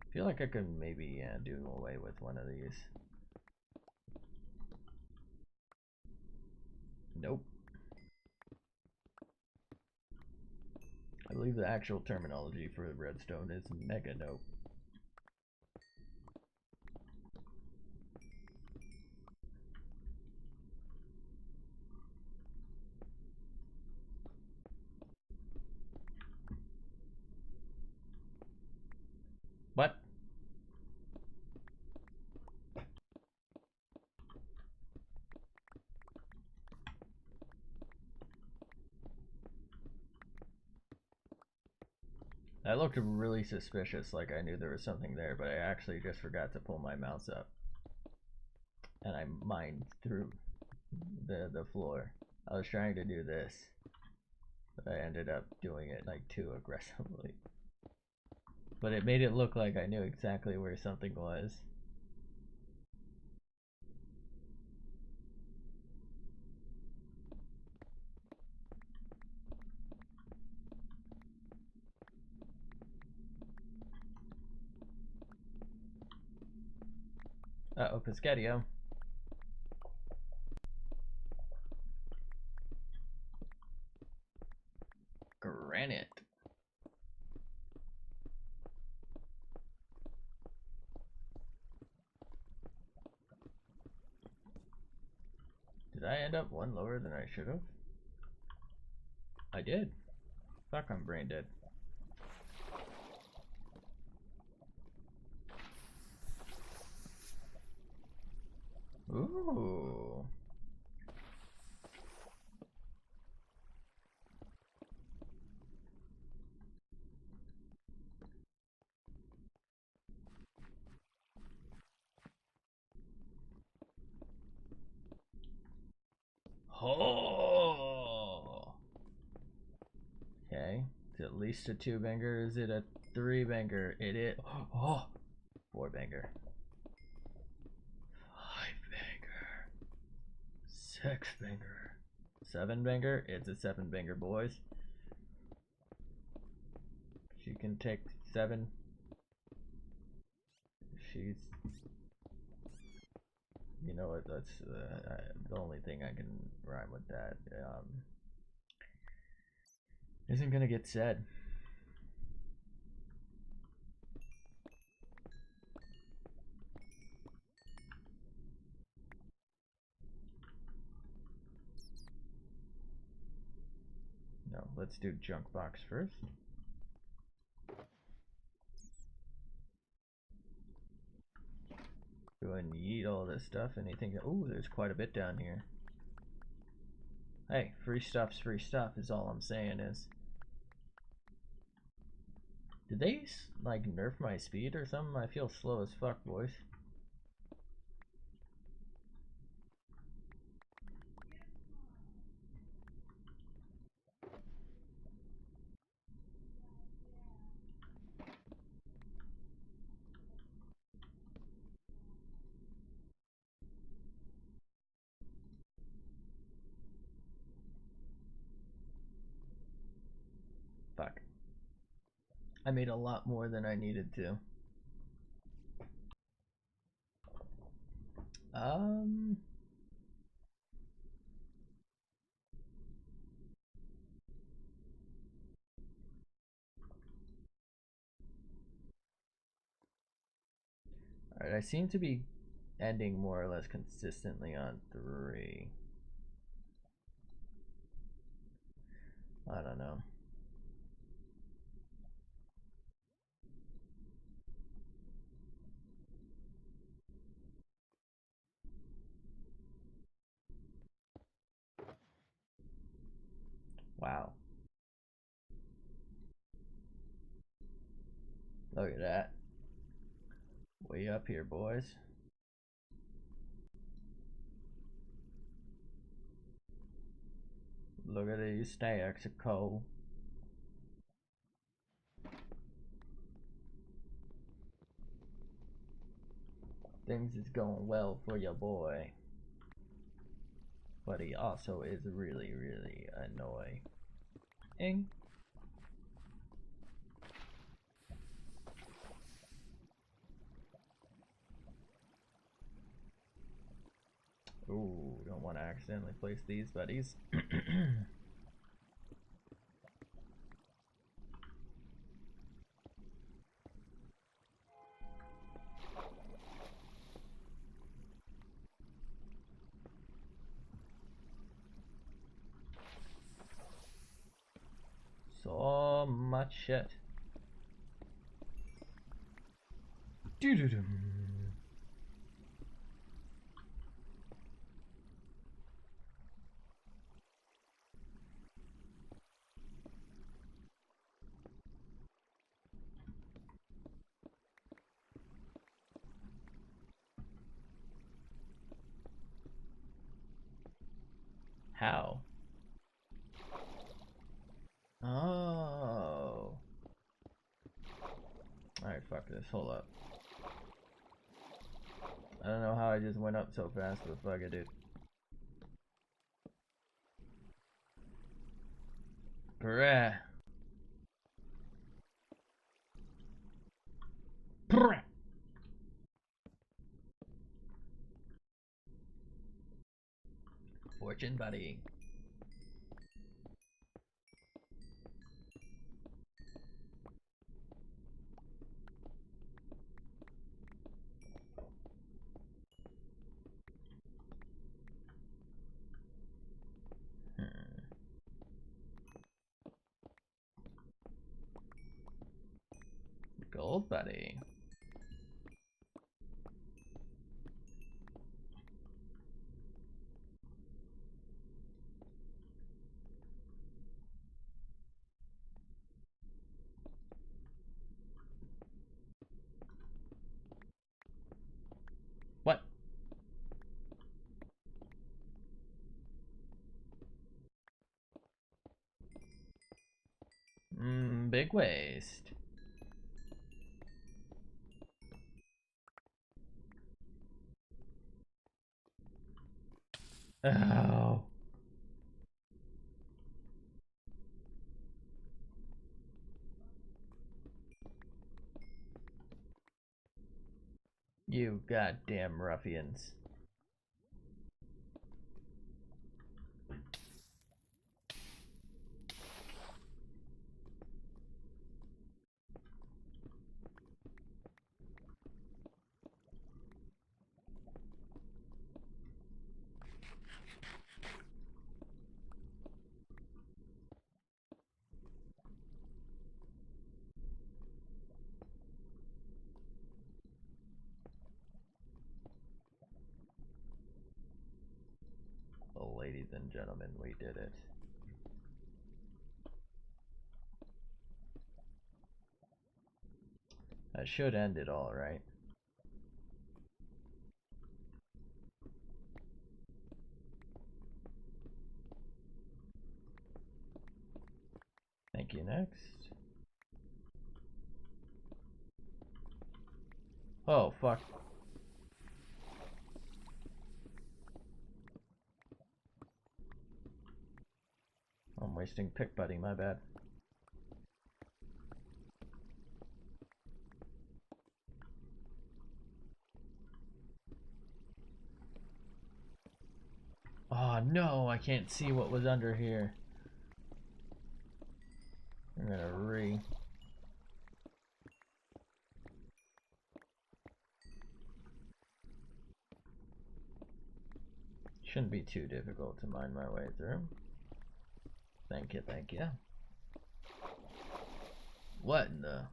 I feel like I could maybe do away with one of these. Nope. I believe the actual terminology for redstone is mega nope. What? That looked really suspicious, like I knew there was something there, but I actually just forgot to pull my mouse up. And I mined through the floor. I was trying to do this, but I ended up doing it like too aggressively. But it made it look like I knew exactly where something was. Uh-oh, Piscatio. Granite. Did I end up one lower than I should have? I did. Fuck, I'm brain dead. Ooh. Oh. Okay. It's at least a 2-banger. Is it a 3-banger? It is. Oh. 4-banger. 5-banger. 6-banger. 7-banger? It's a 7-banger, boys. She can take 7. She's. You know what? That's the only thing I can rhyme with that. Isn't gonna get said. No, let's do junk box first. Go ahead and eat all this stuff. Anything that, ooh, there's quite a bit down here. Hey, free stuff's free stuff is all I'm saying is. Did they like nerf my speed or something? I feel slow as fuck, boys. Fuck. I made a lot more than I needed to. Alright, I seem to be ending more or less consistently on 3. I don't know. Wow. Look at that. Way up here, boys. Look at these stacks of coal. Things is going well for your boy. But he also is really, really annoying. Ooh, don't want to accidentally place these buddies. So much shit. Doo-doo-doo. How? Oh. Alright, fuck this. Hold up. I don't know how I just went up so fast, but fuck it, dude. Bruh. Bruh. Fortune, buddy. Gold, buddy. What? Big waste. Oh. You goddamn ruffians. Well, ladies and gentlemen, we did it. That should end it all, right? Thank you, next. Oh, fuck. I'm wasting pick buddy, my bad. Oh no, I can't see what was under here. I'm gonna Shouldn't be too difficult to mine my way through. Thank you, thank you. What in the...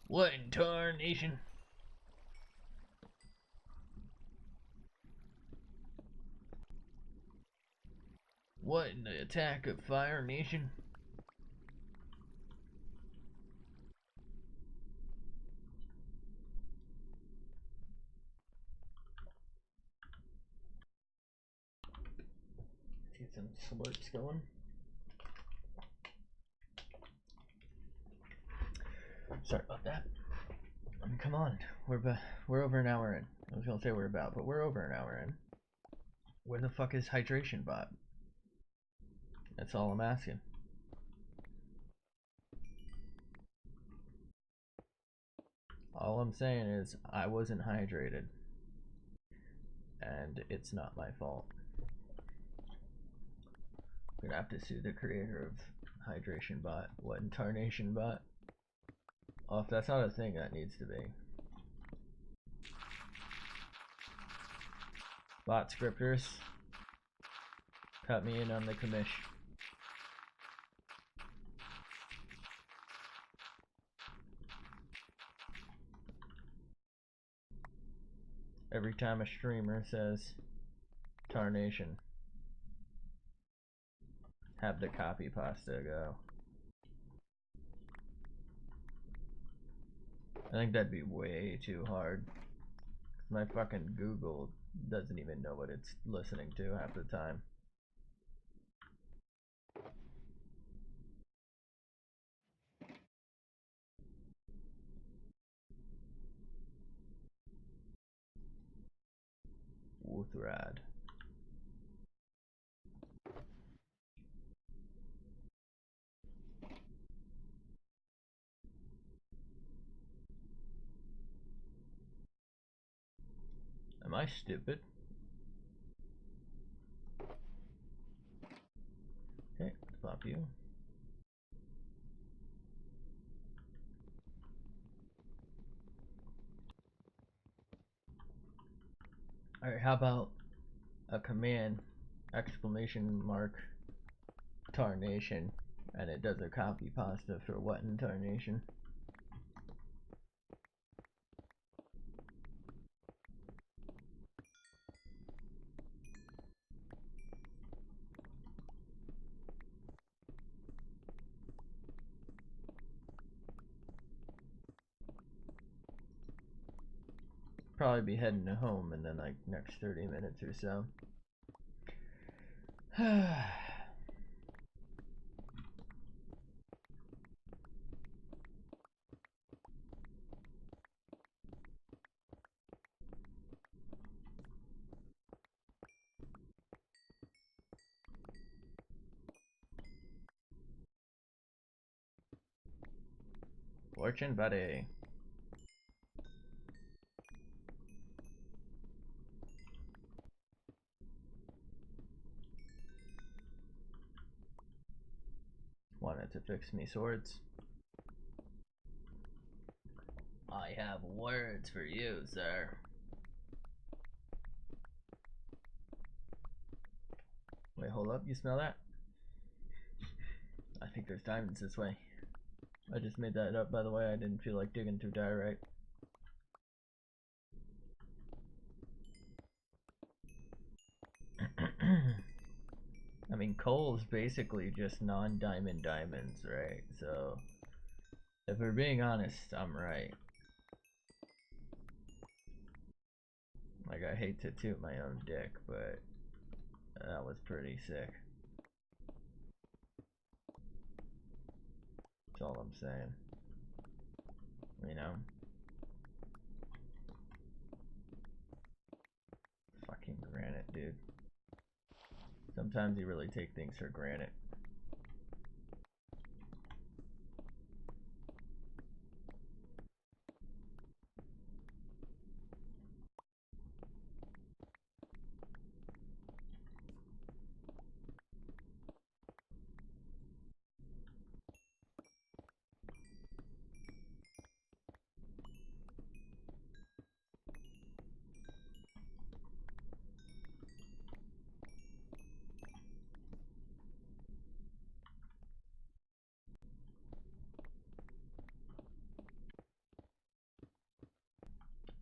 What in tarnation? What in the attack of Fire Nation? Get some slurps going. Sorry about that. I mean, come on, we're over an hour in. I was gonna say we're about, but we're over an hour in. Where the fuck is hydration bot? That's all I'm asking. All I'm saying is I wasn't hydrated, and it's not my fault. I'm gonna have to sue the creator of hydration bot. What in tarnation bot? Oh, if that's not a thing, that needs to be. Bot scripters, cut me in on the commish. Every time a streamer says tarnation, have the copy pasta go. I think that'd be way too hard. My fucking Google doesn't even know what it's listening to half the time. Wuthrad. Am I Hi, stupid. Okay, let's pop you. Alright, how about a command exclamation mark tarnation, and it does a copy pasta for what in tarnation? Probably be heading home in the like next 30 minutes or so. Fortune buddy. Wanted to fix me swords. I have words for you, sir. Wait, hold up, you smell that? I think there's diamonds this way. I just made that up, by the way. I didn't feel like digging through diorite. I mean, coal is basically just non-diamond diamonds, right? So, if we're being honest, I'm right. Like, I hate to toot my own dick, but that was pretty sick. That's all I'm saying. You know? Fucking granite, dude. Sometimes you really take things for granted.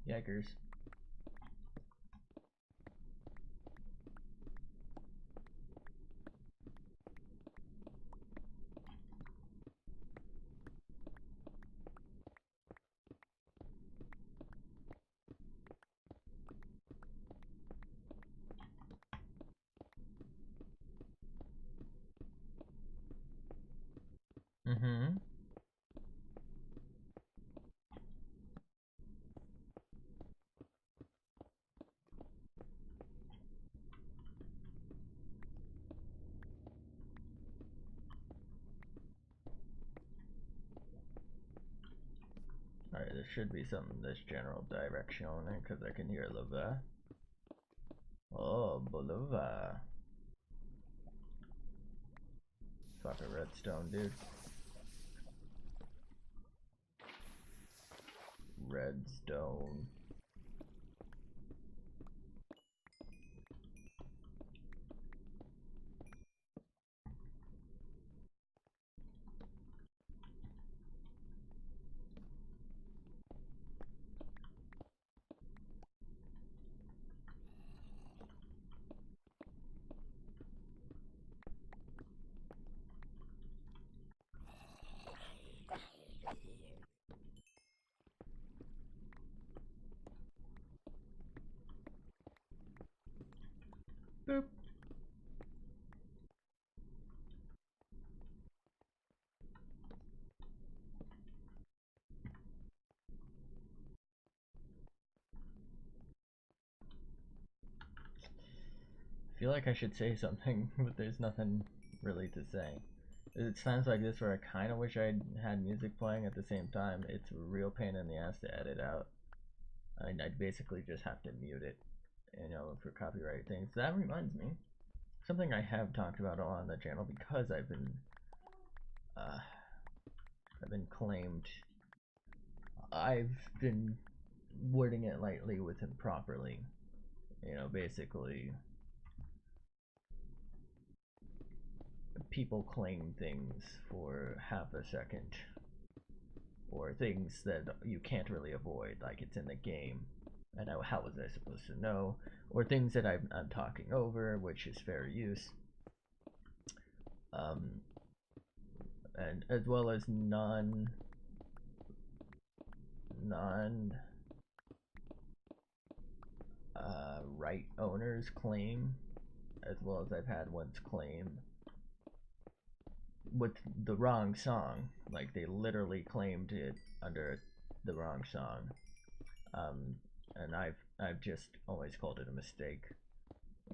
Yikers. Mm-hmm. Alright, there should be something this general direction on it, because I can hear lava. Oh, Bolivar. Fuck a redstone, dude. Redstone. Boop. I feel like I should say something, but there's nothing really to say. It's times like this where I kind of wish I had music playing at the same time. It's a real pain in the ass to edit out. I mean, I'd basically just have to mute it. you know, for copyright things. That reminds me, something I have talked about a lot on the channel because I've been claimed. I've been wording it lightly with him properly. You know, basically, people claim things for half a second, or things that you can't really avoid, like it's in the game, and how was I supposed to know? Or things that I'm talking over, which is fair use, and as well as non right owners claim, as well as I've had ones claim with the wrong song, like they literally claimed it under the wrong song, and I've just always called it a mistake.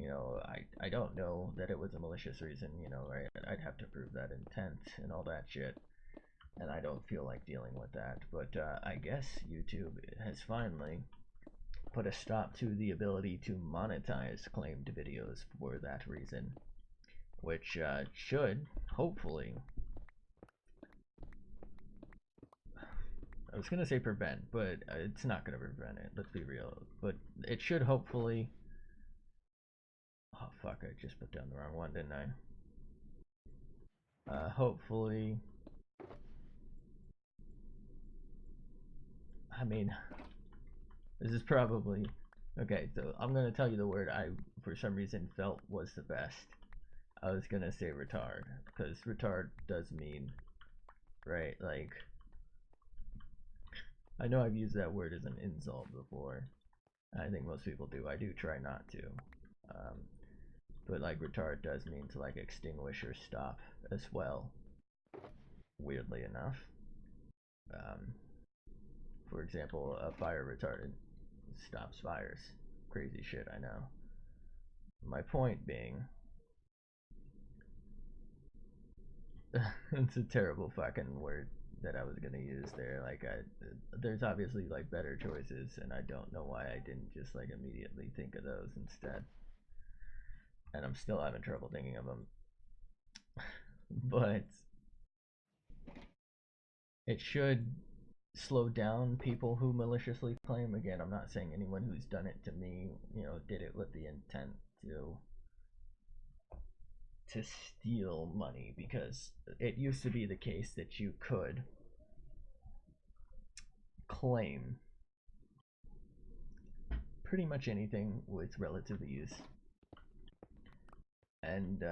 You know, I don't know that it was a malicious reason. You know, right? I'd have to prove that intent and all that shit, and I don't feel like dealing with that. But I guess YouTube has finally put a stop to the ability to monetize claimed videos for that reason, which should hopefully, I was gonna say prevent, but it's not gonna prevent it, let's be real, but it should hopefully, oh fuck, I just put down the wrong one, didn't I? Hopefully, I mean, this is probably, okay, so I'm gonna tell you the word I for some reason felt was the best. I was gonna say retard, because retard does mean, right, like, I know I've used that word as an insult before. I think most people do. I do try not to. But like retard does mean to like extinguish or stop as well. Weirdly enough. For example, a fire retardant stops fires. Crazy shit, I know. My point being, it's a terrible fucking word that I was gonna use there. Like, there's obviously like better choices, and I don't know why I didn't just like immediately think of those instead. And I'm still having trouble thinking of them. But it should slow down people who maliciously claim. Again, I'm not saying anyone who's done it to me, you know, did it with the intent to steal money, because it used to be the case that you could claim pretty much anything with relative ease, and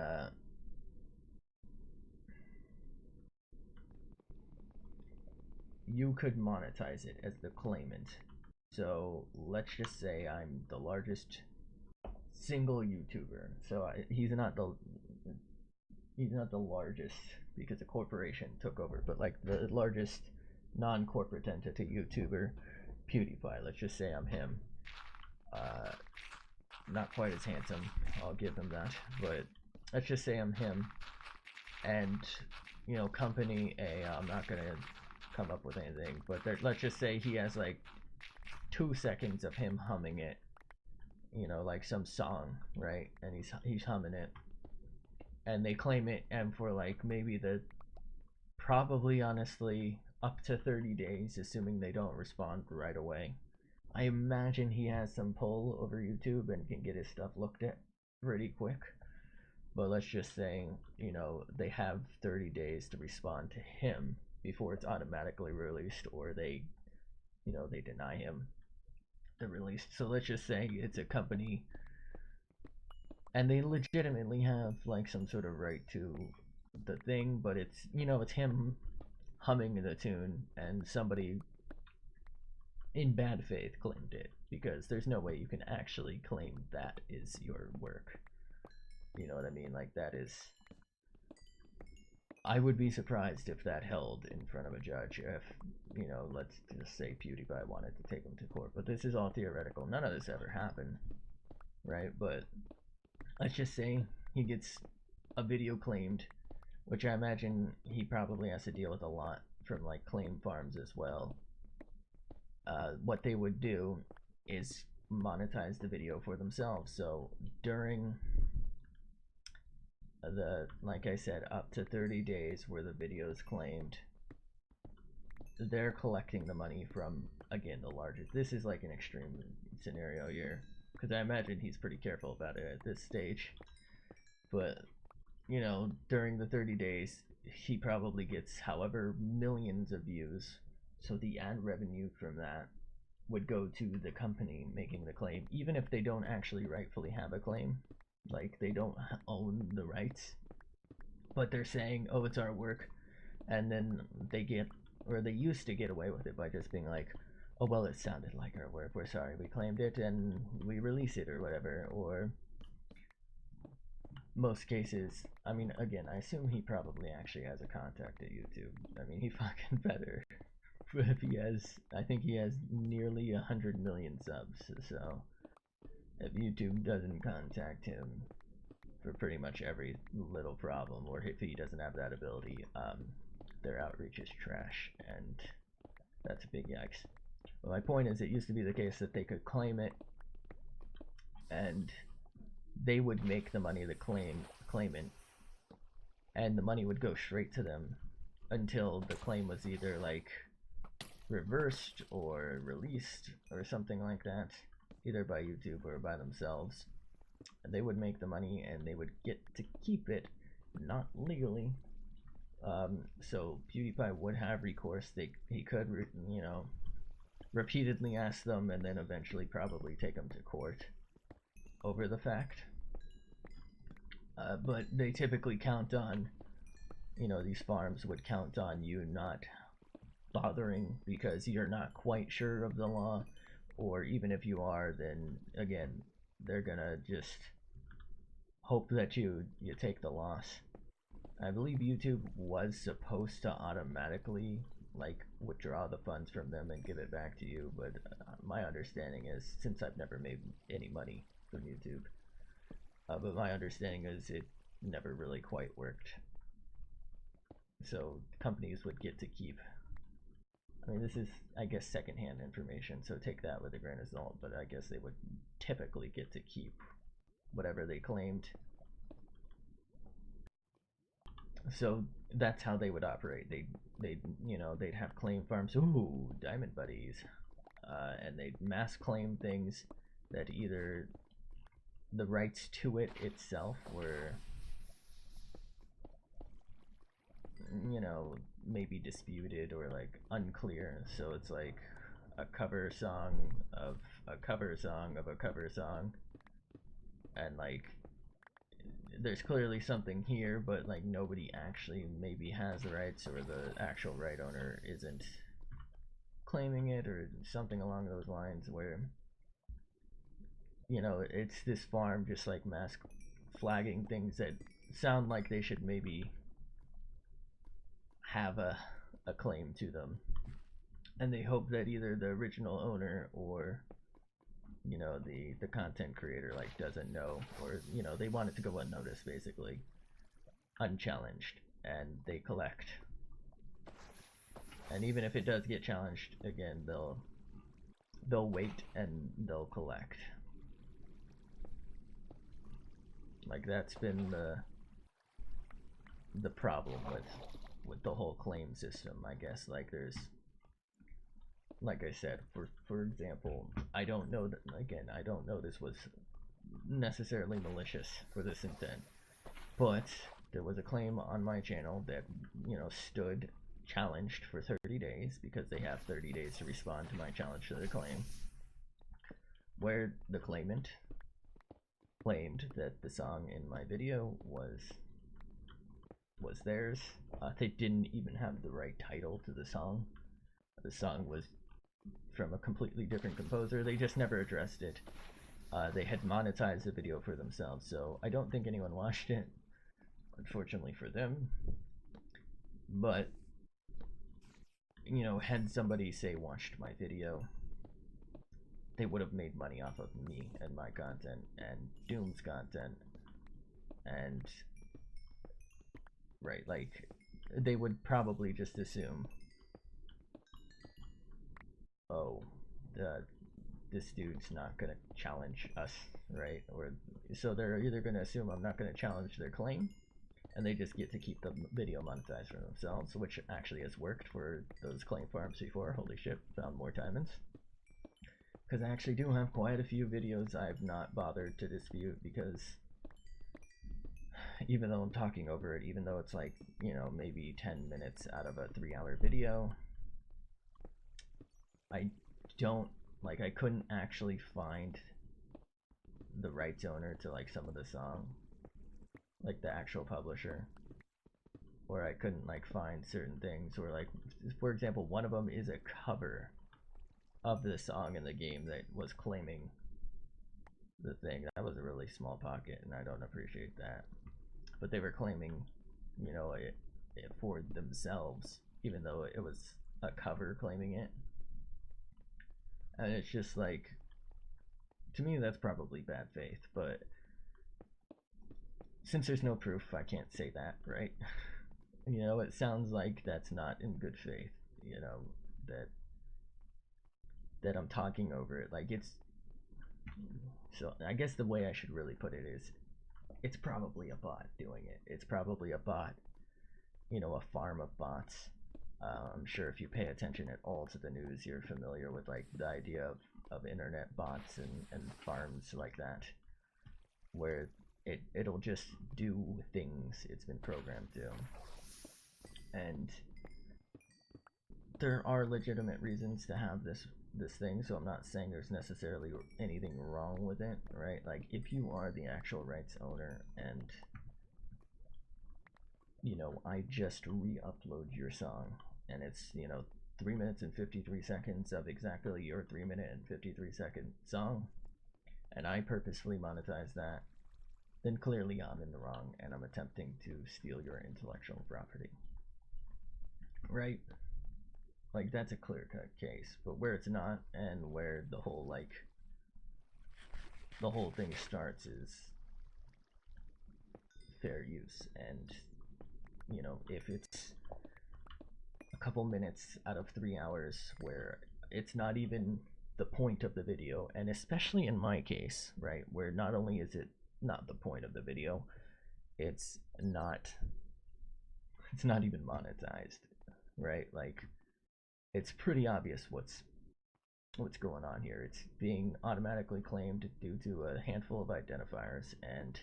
you could monetize it as the claimant. So let's just say I'm the largest single YouTuber. So he's not the largest because a corporation took over, but like the largest non-corporate entity YouTuber, PewDiePie. Let's just say I'm him. Not quite as handsome, I'll give him that, but let's just say I'm him, and you know, company A, I'm not gonna come up with anything, but let's just say he has like 2 seconds of him humming it, you know, like some song, right? And he's humming it, and they claim it, and for like maybe the probably honestly up to 30 days, assuming they don't respond right away. I imagine he has some pull over YouTube and can get his stuff looked at pretty quick. But let's just say, you know, they have 30 days to respond to him before it's automatically released, or they, you know, they deny him the release. So let's just say it's a company and they legitimately have like some sort of right to the thing, but it's, you know, it's him humming the tune and somebody in bad faith claimed it, because there's no way you can actually claim that is your work. You know what I mean? Like, that is, I would be surprised if that held in front of a judge, if, you know, let's just say PewDiePie wanted to take him to court. But this is all theoretical. None of this ever happened, right? But let's just say he gets a video claimed, which I imagine he probably has to deal with a lot from like claim farms as well. What they would do is monetize the video for themselves. So during like I said, up to 30 days where the video is claimed, they're collecting the money from, again, the largest. This is like an extreme scenario here, because I imagine he's pretty careful about it at this stage. But, you know, during the 30 days, he probably gets however millions of views. So the ad revenue from that would go to the company making the claim, even if they don't actually rightfully have a claim. Like, they don't own the rights, but they're saying, oh, it's our work. And then they get, or they used to get away with it by just being like, oh, well, it sounded like our work, we're sorry, we claimed it, and we release it, or whatever. Or most cases, I mean, again, I assume he probably actually has a contact at YouTube. I mean, he fucking better. If he has, I think he has nearly 100 million subs, so if YouTube doesn't contact him for pretty much every little problem, or if he doesn't have that ability, their outreach is trash, and that's a big yikes. Well, my point is, it used to be the case that they could claim it, and they would make the money the claimant, and the money would go straight to them until the claim was either like reversed or released or something like that, either by YouTube or by themselves. And they would make the money and they would get to keep it, not legally. So PewDiePie would have recourse. He could, you know, repeatedly ask them, and then eventually probably take them to court over the fact. But they typically count on, you know, these farms would count on you not bothering because you're not quite sure of the law, or even if you are, then again, they're gonna just hope that you take the loss. I believe YouTube was supposed to automatically like withdraw the funds from them and give it back to you, but my understanding is, since I've never made any money from YouTube, but my understanding is it never really quite worked. So companies would get to keep, I mean, this is, I guess, secondhand information, so take that with a grain of salt, but I guess they would typically get to keep whatever they claimed. So that's how they would operate. They'd you know, they'd have claim farms, ooh, diamond buddies, and they'd mass claim things that either the rights to it itself were, you know, maybe disputed or like unclear. So it's like a cover song of a cover song of a cover song, and like there's clearly something here, but like nobody actually maybe has the rights, or the actual right owner isn't claiming it, or something along those lines, where, you know, it's this farm just like mass flagging things that sound like they should maybe have a claim to them, and they hope that either the original owner or, you know, the content creator like doesn't know, or, you know, they want it to go unnoticed, basically, unchallenged, and they collect. And even if it does get challenged again, they'll wait and they'll collect. Like, that's been the problem with the whole claim system, I guess. Like, there's, like I said, for example, I don't know that, again, I don't know this was necessarily malicious for this intent, but there was a claim on my channel that, you know, stood challenged for 30 days, because they have 30 days to respond to my challenge to their claim, where the claimant claimed that the song in my video was theirs. They didn't even have the right title to the song. The song was from a completely different composer. They just never addressed it. They had monetized the video for themselves, so I don't think anyone watched it, unfortunately for them. But, you know, had somebody, say, watched my video, they would have made money off of me and my content and Doom's content, and right, like, they would probably just assume, oh, this dude's not gonna challenge us, right? Or so they're either gonna assume I'm not gonna challenge their claim, and they just get to keep the video monetized for themselves, which actually has worked for those claim farms before. Holy shit, found more diamonds. Because I actually do have quite a few videos I've not bothered to dispute, because even though I'm talking over it, even though it's like, you know, maybe 10 minutes out of a 3-hour video, I don't, like, I couldn't actually find the rights owner to like some of the song, like the actual publisher, or I couldn't like find certain things, or like, for example, one of them is a cover of the song in the game that was claiming the thing. That was a really small pocket, and I don't appreciate that. But they were claiming, you know, it for themselves, even though it was a cover claiming it. And it's just like, to me, that's probably bad faith. But since there's no proof, I can't say that, right? You know, it sounds like that's not in good faith. You know, that I'm talking over it. Like, it's, so I guess the way I should really put it is, it's probably a bot doing it. It's probably a bot, you know, a farm of bots. I'm sure if you pay attention at all to the news, you're familiar with like the idea of internet bots and farms like that, where it'll just do things it's been programmed to. And there are legitimate reasons to have this thing, so I'm not saying there's necessarily anything wrong with it, right? Like, if you are the actual rights owner and, you know, I just re-upload your song and it's, you know, 3 minutes and 53 seconds of exactly your 3-minute and 53-second song, and I purposefully monetize that, then clearly I'm in the wrong and I'm attempting to steal your intellectual property, right? Like, that's a clear-cut case. But where it's not, and where the whole, like, the whole thing starts is fair use. And, you know, if it's a couple minutes out of 3 hours where it's not even the point of the video, and especially in my case, right, where not only is it not the point of the video, it's not even monetized, right? Like, it's pretty obvious what's going on here. It's being automatically claimed due to a handful of identifiers, and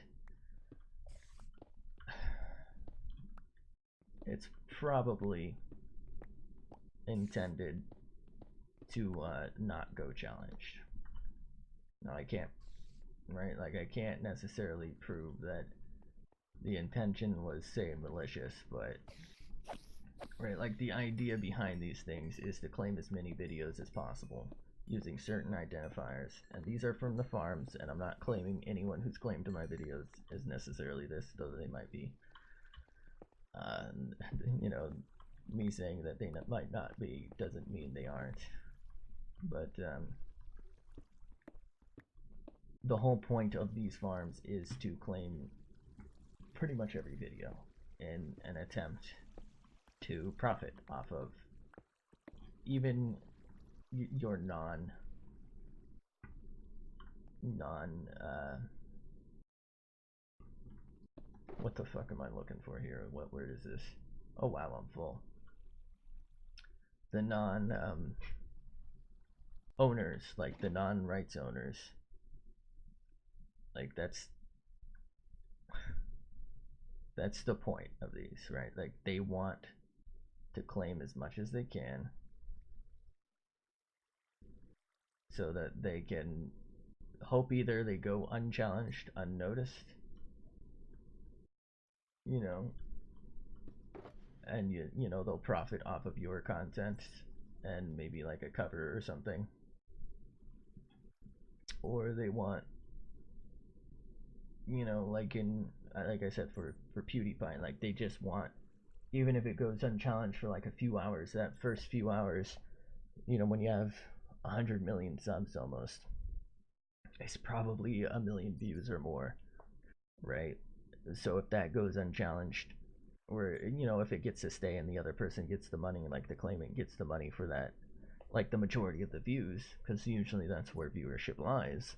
it's probably intended to not go challenged. Now, I can't, right? Like, I can't necessarily prove that the intention was, say, malicious, but, right, like, the idea behind these things is to claim as many videos as possible using certain identifiers, and these are from the farms, and I'm not claiming anyone who's claimed to my videos is necessarily this, though they might be. You know, me saying that they might not be doesn't mean they aren't. But the whole point of these farms is to claim pretty much every video in an attempt to profit off of even your non what the fuck am I looking for here? What word is this? Oh wow, I'm full. The non owners, like the non-rights owners, like that's the point of these, right? Like, they want to claim as much as they can so that they can hope either they go unchallenged, unnoticed, you know, and you know, they'll profit off of your content and maybe like a cover or something, or they want, you know, like I said, for PewDiePie, like, they just want, even if it goes unchallenged for like a few hours, that first few hours, you know, when you have 100 million subs almost, it's probably 1 million views or more, right? So if that goes unchallenged, or, you know, if it gets to stay and the other person gets the money, like the claimant gets the money for that like the majority of the views, because usually that's where viewership lies.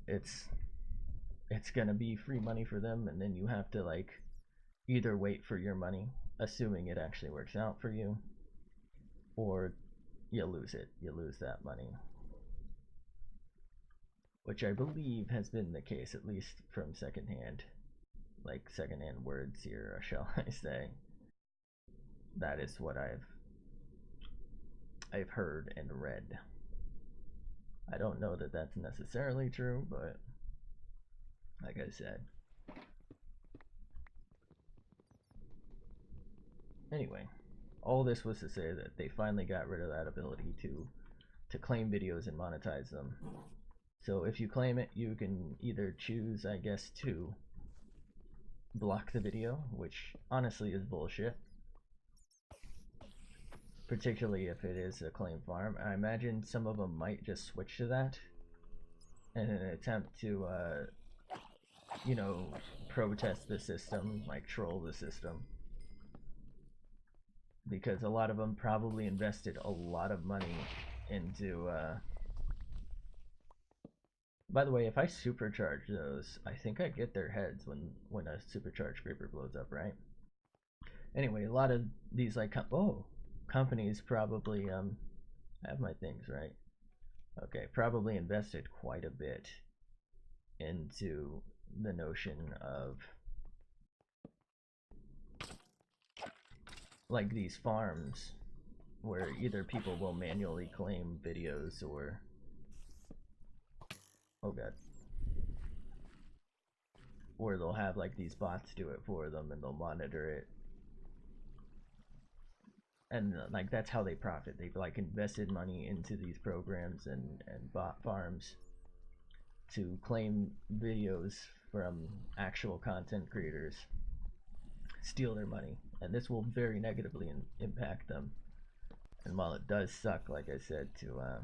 It's gonna be free money for them, and then you have to like either wait for your money, assuming it actually works out for you, or you lose it. You lose that money, which I believe has been the case, at least from secondhand words here, shall I say. That is what I've heard and read. I don't know that that's necessarily true, but like I said. Anyway, all this was to say that they finally got rid of that ability to claim videos and monetize them. So if you claim it, you can either choose, I guess, to block the video, which honestly is bullshit. Particularly if it is a claim farm. I imagine some of them might just switch to that in an attempt to, you know, protest the system, like troll the system. Because a lot of them probably invested a lot of money into, by the way, if I supercharge those, I think I get their heads when a supercharged creeper blows up, right? Anyway, a lot of these like companies probably I have my things right. Okay, probably invested quite a bit into the notion of like these farms where either people will manually claim videos or oh god, or they'll have like these bots do it for them and they'll monitor it, and like that's how they profit. They've like invested money into these programs and bot farms to claim videos from actual content creators, steal their money, and this will very negatively impact them. And while it does suck, like I said, to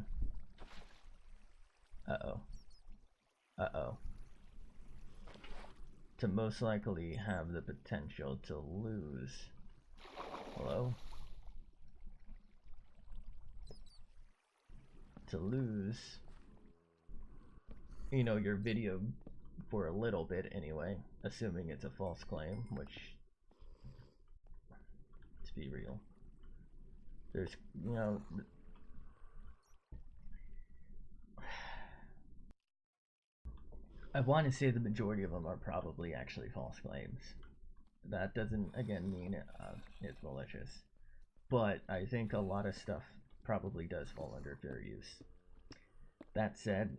to most likely have the potential to lose. Hello? To lose, you know, your video for a little bit anyway, assuming it's a false claim, which, let's be real, there's, you know, I want to say the majority of them are probably actually false claims. That doesn't, again, mean it's malicious, but I think a lot of stuff probably does fall under fair use. That said,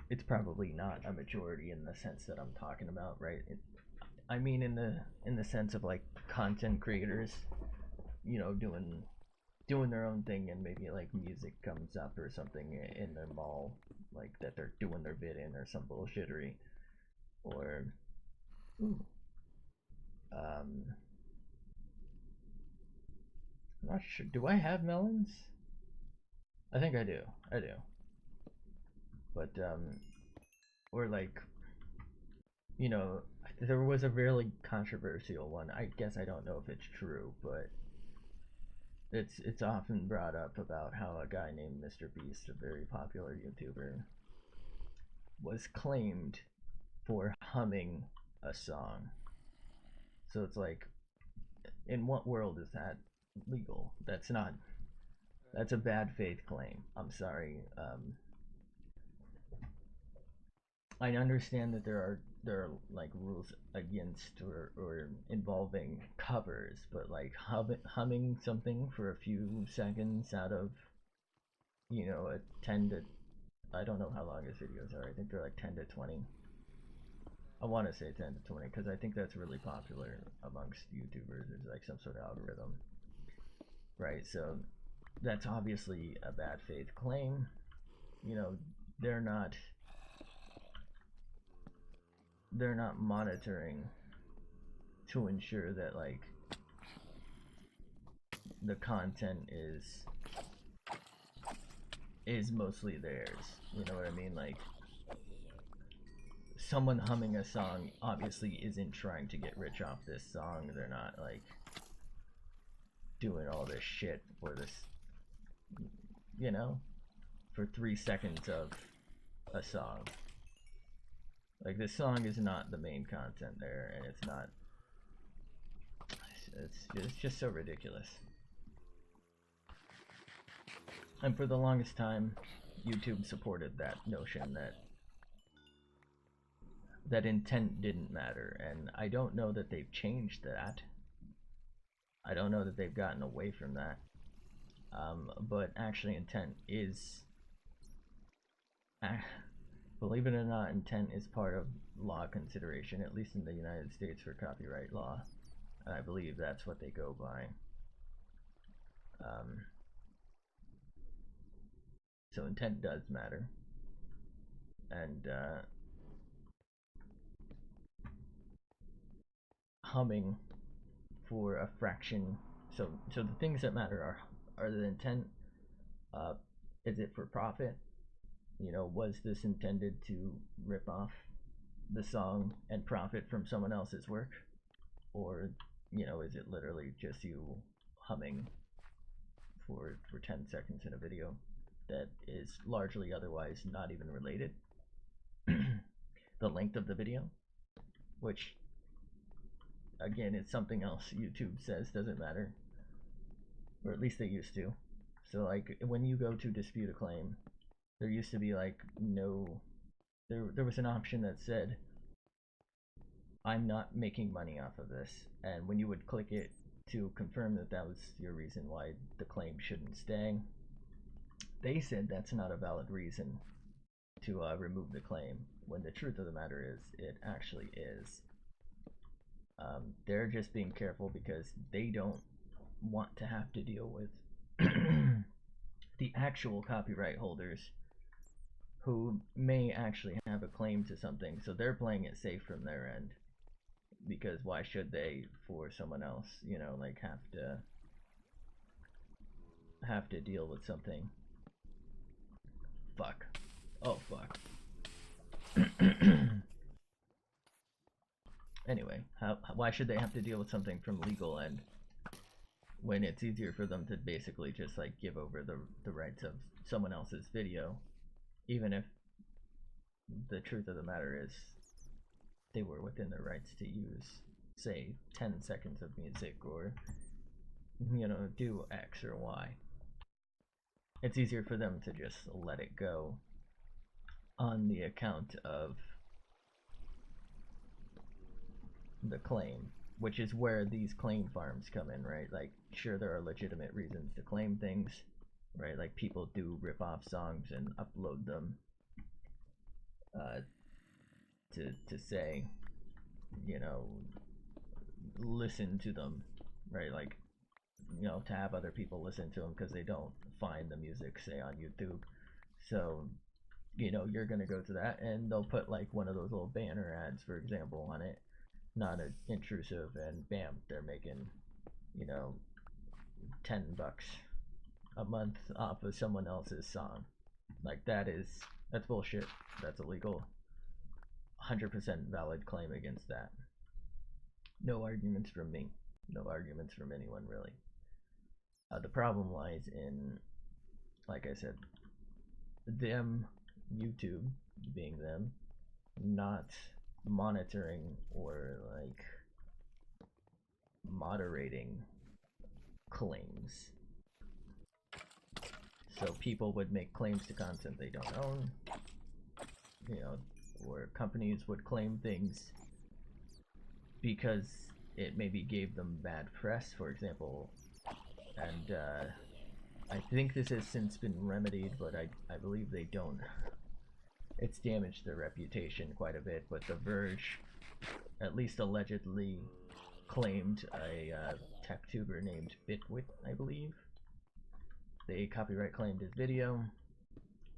it's probably not a majority in the sense that I'm talking about, right? I mean in the sense of like content creators, you know, doing their own thing, and maybe like music comes up or something in their mall, like that they're doing their bit in or some bullshittery, or I'm not sure. Do I have melons? I think I do. I do. But or like, you know, there was a really controversial one. I guess I don't know if it's true, but it's often brought up about how a guy named Mr. Beast, a very popular YouTuber, was claimed for humming a song. So it's like, in what world is that legal? That's not. That's a bad faith claim. I'm sorry. I understand that there are like rules against or involving covers, but like humming something for a few seconds out of, you know, a 10 to, I don't know how long his videos are. I think they're like 10 to 20. I want to say 10 to 20 because I think that's really popular amongst YouTubers. It's like some sort of algorithm, right? So that's obviously a bad faith claim. You know, they're not monitoring to ensure that like the content is mostly theirs. You know what I mean? Like, someone humming a song obviously isn't trying to get rich off this song. They're not like doing all this shit for this you know, for 3 seconds of a song. Like, this song is not the main content there, and it's not. It's just so ridiculous. And for the longest time, YouTube supported that notion that intent didn't matter, and I don't know that they've changed that. I don't know that they've gotten away from that. But actually, intent is, believe it or not, intent is part of law consideration, at least in the United States for copyright law. And I believe that's what they go by. So intent does matter. And humming for a fraction. So the things that matter are the intent. Is it for profit? You know, was this intended to rip off the song and profit from someone else's work? Or, you know, is it literally just you humming for 10 seconds in a video that is largely otherwise not even related? The length of the video, which again is something else YouTube says doesn't matter, or at least they used to. So like when you go to dispute a claim, there used to be like there was an option that said, I'm not making money off of this, and when you would click it to confirm that that was your reason why the claim shouldn't stay, they said that's not a valid reason to remove the claim, when the truth of the matter is it actually is. They're just being careful because they don't want to have to deal with the actual copyright holders who may actually have a claim to something, so they're playing it safe from their end, because why should they for someone else, you know, like have to deal with something. Fuck. Oh fuck. Anyway, why should they have to deal with something from legal end when it's easier for them to basically just like give over the rights of someone else's video, even if the truth of the matter is they were within their rights to use, say, 10 seconds of music, or, you know, do X or Y. It's easier for them to just let it go on the account of the claim, which is where these claim farms come in, right? Like, sure, there are legitimate reasons to claim things, right? Like, people do rip off songs and upload them to say, you know, listen to them, right? Like, you know, to have other people listen to them because they don't find the music, say, on YouTube. So, you know, you're gonna go to that and they'll put like one of those little banner ads, for example, on it, not intrusive, and bam, they're making, you know, $10 a month off of someone else's song. Like, that's bullshit. That's illegal. 100% valid claim against that. No arguments from me. No arguments from anyone, really. The problem lies in, like I said, them, YouTube being them, not monitoring or like moderating claims. So people would make claims to content they don't own, you know, or companies would claim things because it maybe gave them bad press, for example. And I think this has since been remedied, but I believe they don't. It's damaged their reputation quite a bit, but The Verge, at least allegedly, claimed a tech tuber named Bitwit, I believe. They copyright claimed his video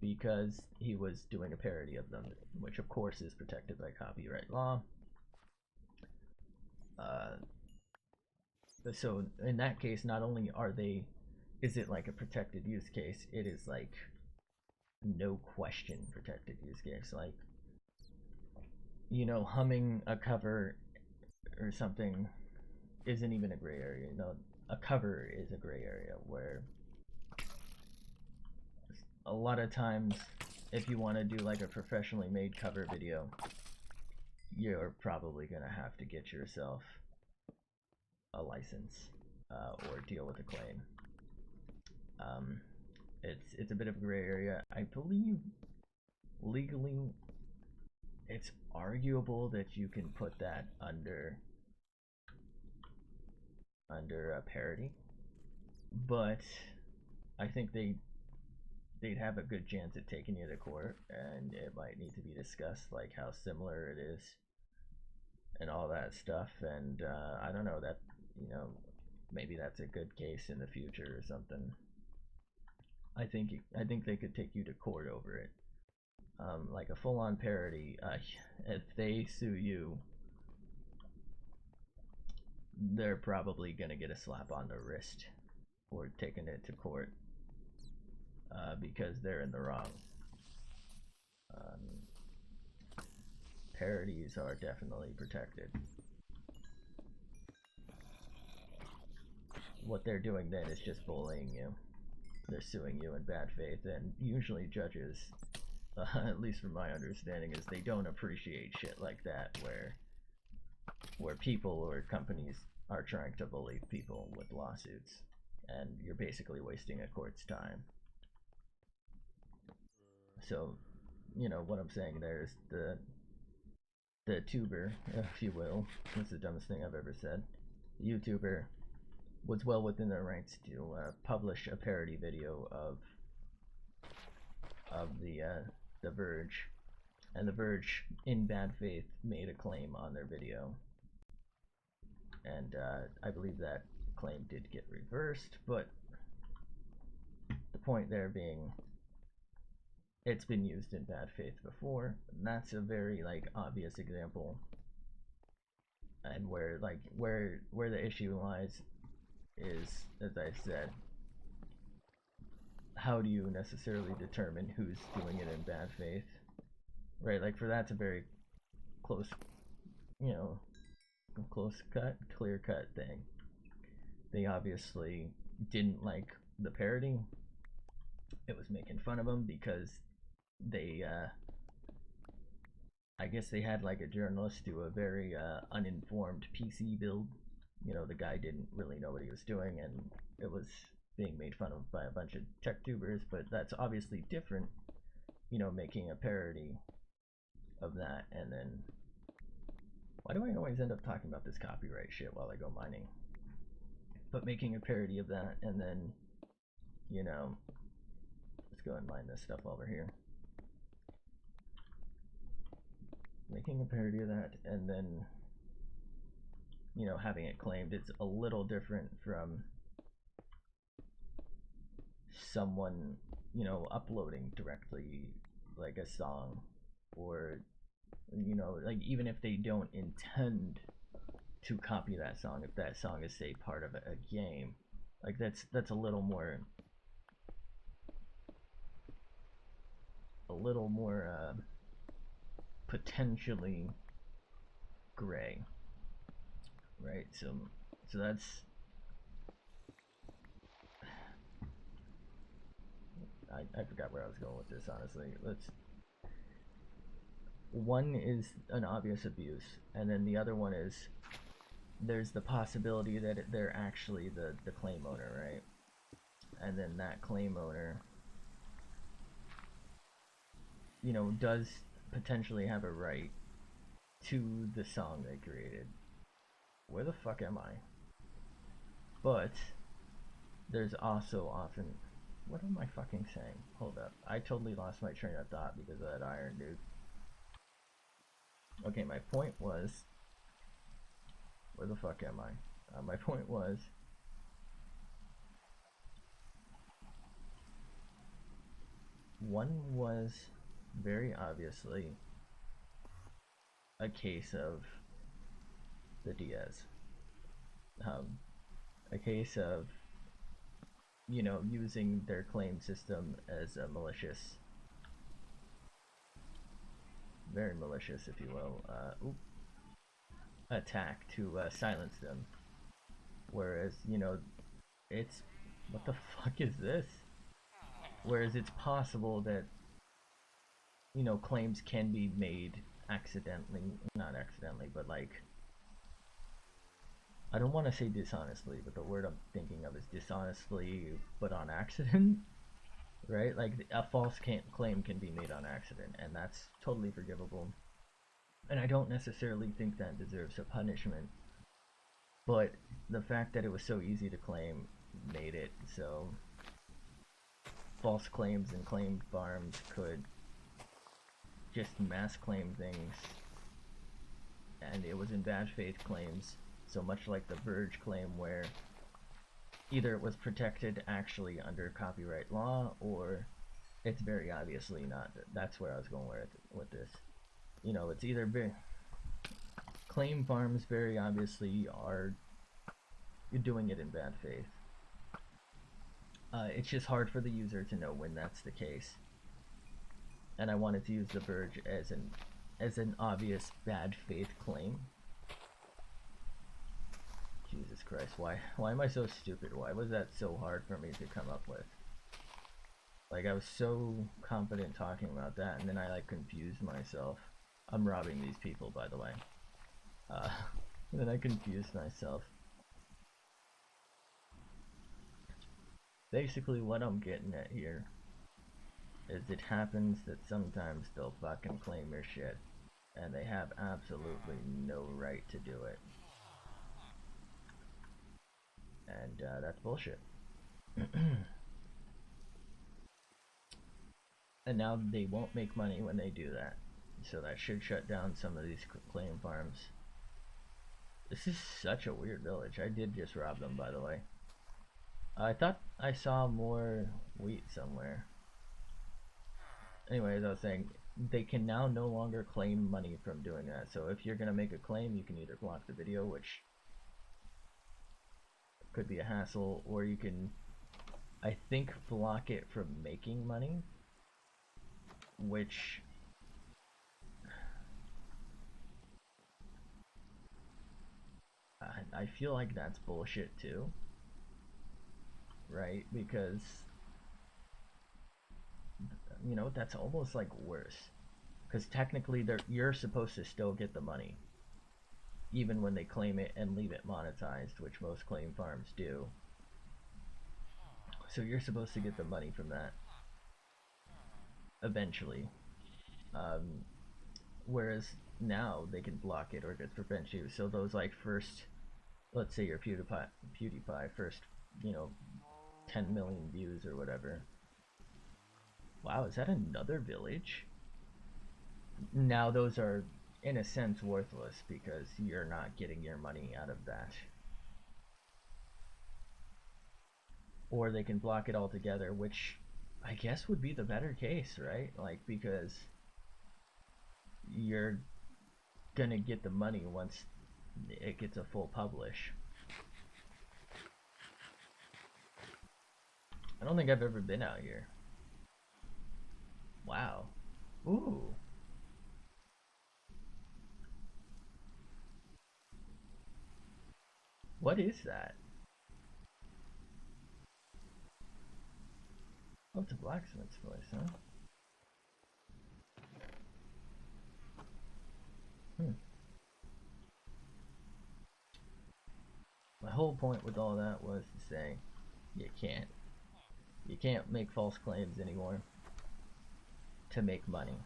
because he was doing a parody of them, which of course is protected by copyright law. So in that case, not only is it like a protected use case, it is like no question protected use case. Like, you know, humming a cover or something isn't even a gray area. You know, a cover is a gray area where a lot of times, if you want to do like a professionally made cover video, you're probably gonna have to get yourself a license or deal with a claim. It's a bit of a gray area. I believe legally, it's arguable that you can put that under a parody, but I think they'd have a good chance at taking you to court, and it might need to be discussed, like how similar it is and all that stuff. And I don't know, that, you know, maybe that's a good case in the future or something. I think they could take you to court over it. Like a full-on parody. If they sue you, they're probably gonna get a slap on the wrist for taking it to court because they're in the wrong. Parodies are definitely protected. What they're doing then is just bullying you. They're suing you in bad faith, and usually judges, at least from my understanding, is they don't appreciate shit like that, where people or companies are trying to bully people with lawsuits, and you're basically wasting a court's time. So, you know, what I'm saying there is the tuber, if you will, it's the dumbest thing I've ever said, the YouTuber was well within their rights to publish a parody video of the Verge, and the Verge, in bad faith, made a claim on their video, and I believe that claim did get reversed, but the point there being, it's been used in bad faith before, and that's a very like obvious example, and where the issue lies is, as I said, how do you necessarily determine who's doing it in bad faith, right? Like, for that's a very close, you know, clear cut thing. They obviously didn't like the parody. It was making fun of them because they I guess they had like a journalist do a very uninformed PC build. You know, the guy didn't really know what he was doing, and it was being made fun of by a bunch of tech tubers, but that's obviously different, you know, making a parody of that. And then, why do I always end up talking about this copyright shit while I go mining? But making a parody of that, and then, you know, let's go and mine this stuff while we're here. Making a parody of that, and then, you know, having it claimed, it's a little different from someone, you know, uploading directly like a song, or, you know, like, even if they don't intend to copy that song, if that song is, say, part of a game, like, that's a little more potentially gray, right? So that's, I forgot where I was going with this, honestly. One is an obvious abuse, and then the other one is there's the possibility that they're actually the claim owner, right? And then that claim owner, you know, does potentially have a right to the song they created. Where the fuck am I? But there's also often, what am I fucking saying? Hold up, I totally lost my train of thought because of that iron, dude. Okay, my point was, where the fuck am I? My point was, one was very obviously a case of the Diaz. A case of, you know, using their claim system as a malicious, very malicious, if you will, attack to silence them. Whereas, you know, it's, what the fuck is this? Whereas it's possible that, you know, claims can be made accidentally, not accidentally, but like, I don't want to say dishonestly, but the word I'm thinking of is dishonestly, but on accident, right? Like a false claim can be made on accident, and that's totally forgivable. And I don't necessarily think that deserves a punishment, but the fact that it was so easy to claim made it so false claims and claim farms could just mass claim things, and it was in bad faith claims. So much like the Verge claim, where either it was protected actually under copyright law, or it's very obviously not. That's where I was going with this. You know, it's either claim farms very obviously are doing it in bad faith. It's just hard for the user to know when that's the case. And I wanted to use the Verge as an obvious bad faith claim. Jesus Christ, why am I so stupid? Why was that so hard for me to come up with? Like, I was so confident talking about that, and then I like confused myself. I'm robbing these people, by the way. And then I confused myself. Basically what I'm getting at here is it happens that sometimes they'll fucking claim your shit, and they have absolutely no right to do it. And that's bullshit. And now they won't make money when they do that, so that should shut down some of these claim farms. This is such a weird village. I did just rob them, by the way. I thought I saw more wheat somewhere. Anyways, I was saying, they can now no longer claim money from doing that. So if you're gonna make a claim, you can either block the video, which could be a hassle, or you can, I think, block it from making money, which I feel like that's bullshit too, right? Because, you know, that's almost like worse, because technically you're supposed to still get the money even when they claim it and leave it monetized, which most claim farms do. So you're supposed to get the money from that eventually. Whereas now they can block it or just prevent you. So those like first, let's say your PewDiePie first, you know, 10 million views or whatever. Wow, is that another village? Now those are in a sense worthless because you're not getting your money out of that. Or they can block it altogether, which I guess would be the better case, right? Like, because you're gonna get the money once it gets a full publish. I don't think I've ever been out here. Wow. Ooh. What is that? Oh, it's a blacksmith's place, huh? My whole point with all that was to say you can't make false claims anymore to make money,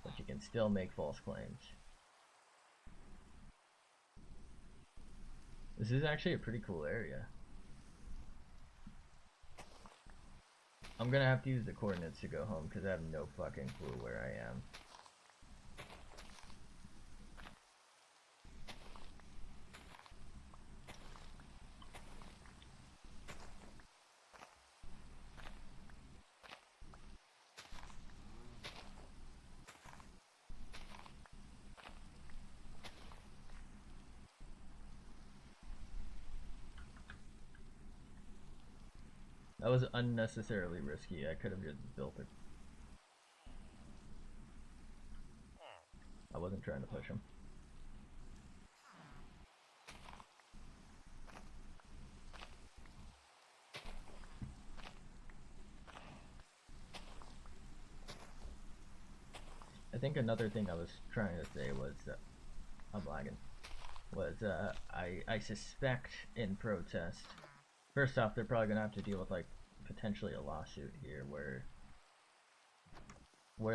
but you can still make false claims. This is actually a pretty cool area. I'm gonna have to use the coordinates to go home because I have no fucking clue where I am. That was unnecessarily risky. I could have just built it. I wasn't trying to push him. think another thing I was trying to say was, I'm lagging, was I suspect in protest, first off, they're probably gonna have to deal with like potentially a lawsuit here where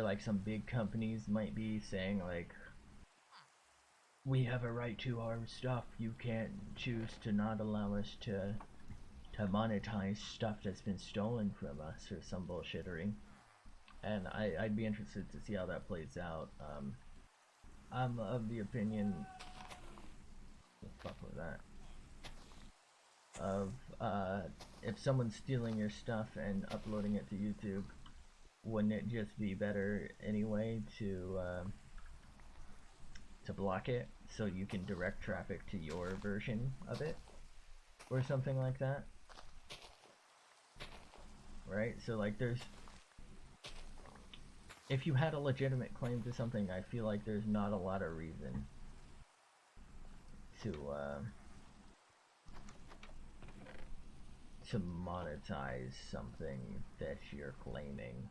like some big companies might be saying like, we have a right to our stuff, you can't choose to not allow us to monetize stuff that's been stolen from us or some bullshittery. And I'd be interested to see how that plays out. I'm of the opinion, what the fuck was that? Of if someone's stealing your stuff and uploading it to YouTube, wouldn't it just be better anyway to block it so you can direct traffic to your version of it or something like that? Right? So like if you had a legitimate claim to something, I feel like there's not a lot of reason to monetize something that you're claiming,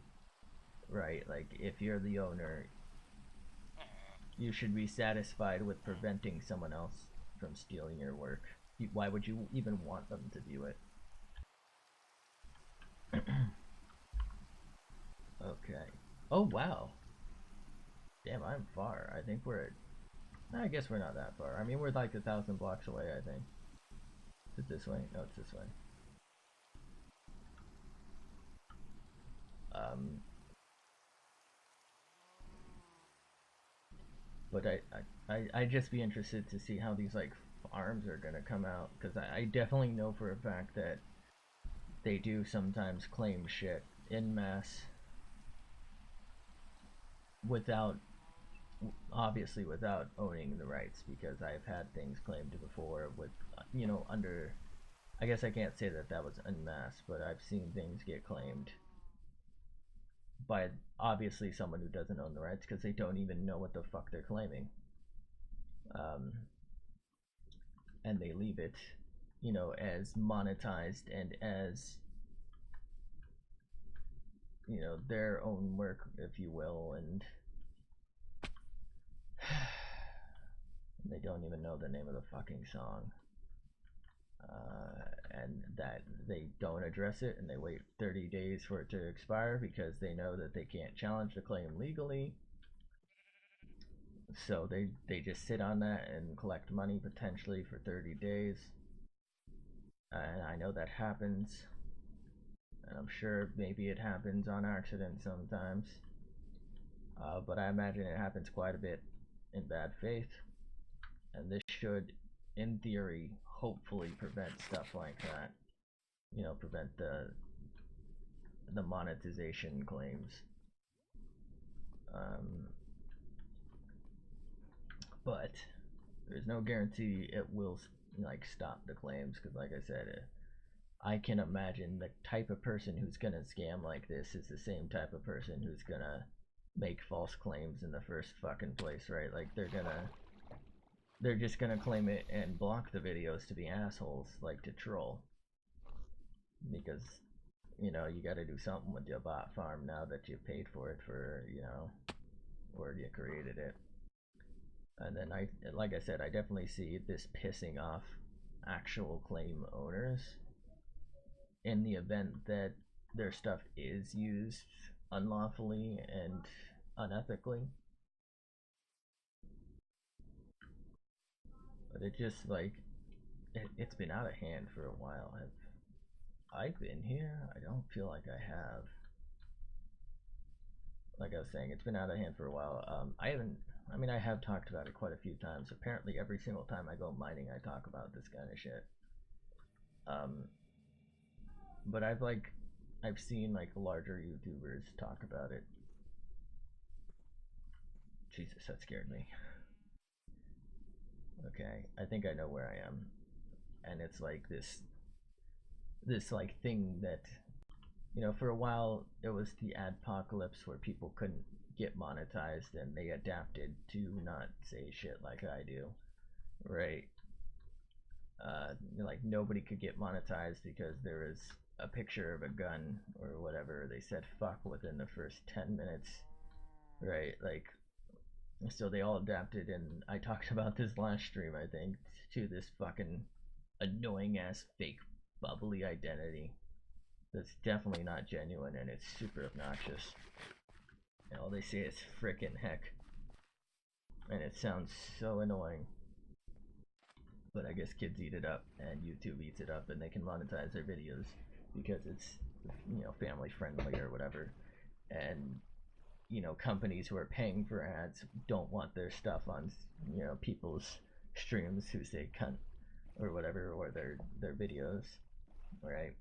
right? Like if you're the owner, you should be satisfied with preventing someone else from stealing your work. Why would you even want them to view it? Okay. Oh wow. Damn, I'm far. I think we're at, I guess we're not that far. I mean, we're like 1,000 blocks away, I think. Is it this way? No, it's this way. But I'd just be interested to see how these like farms are gonna come out, because I definitely know for a fact that they do sometimes claim shit in mass without, obviously without owning the rights, because I've had things claimed before with, you know, under, I guess I can't say that that was en masse, but I've seen things get claimed by obviously someone who doesn't own the rights because they don't even know what the fuck they're claiming. And they leave it, you know, as monetized and as, you know, their own work, if you will, and they don't even know the name of the fucking song. And that they don't address it, and they wait 30 days for it to expire because they know that they can't challenge the claim legally. So they just sit on that and collect money potentially for 30 days. And I know that happens. And I'm sure maybe it happens on accident sometimes. But I imagine it happens quite a bit in bad faith. And this should, in theory, hopefully prevent stuff like that. You know, prevent the monetization claims. But there's no guarantee it will like stop the claims, because like I said, I can imagine the type of person who's gonna scam like this is the same type of person who's gonna make false claims in the first fucking place, right? Like they're just gonna claim it and block the videos to be assholes, like to troll, because you know you got to do something with your bot farm now that you paid for it, for, you know, or you created it. And then like I said, I definitely see this pissing off actual claim owners in the event that their stuff is used unlawfully and unethically. But it just like it's been out of hand for a while. Have I been here? I don't feel like I have. Like I was saying, it's been out of hand for a while. I haven't. I mean, I have talked about it quite a few times. Apparently, every single time I go mining, I talk about this kind of shit. But I've seen like larger YouTubers talk about it. Jesus, that scared me. Okay, I think I know where I am, and it's like this like thing that, you know, for a while it was the adpocalypse where people couldn't get monetized and they adapted to not say shit like I do, right? Like nobody could get monetized because there was a picture of a gun or whatever. They said fuck within the first 10 minutes, right? Like So they all adapted, and I talked about this last stream, I think, to this fucking annoying ass fake bubbly identity that's definitely not genuine, and it's super obnoxious. And all they say is frickin' heck. And it sounds so annoying. But I guess kids eat it up, and YouTube eats it up, and they can monetize their videos because it's, you know, family friendly or whatever. And, you know, companies who are paying for ads don't want their stuff on, you know, people's streams who say cunt or whatever, or their videos, right?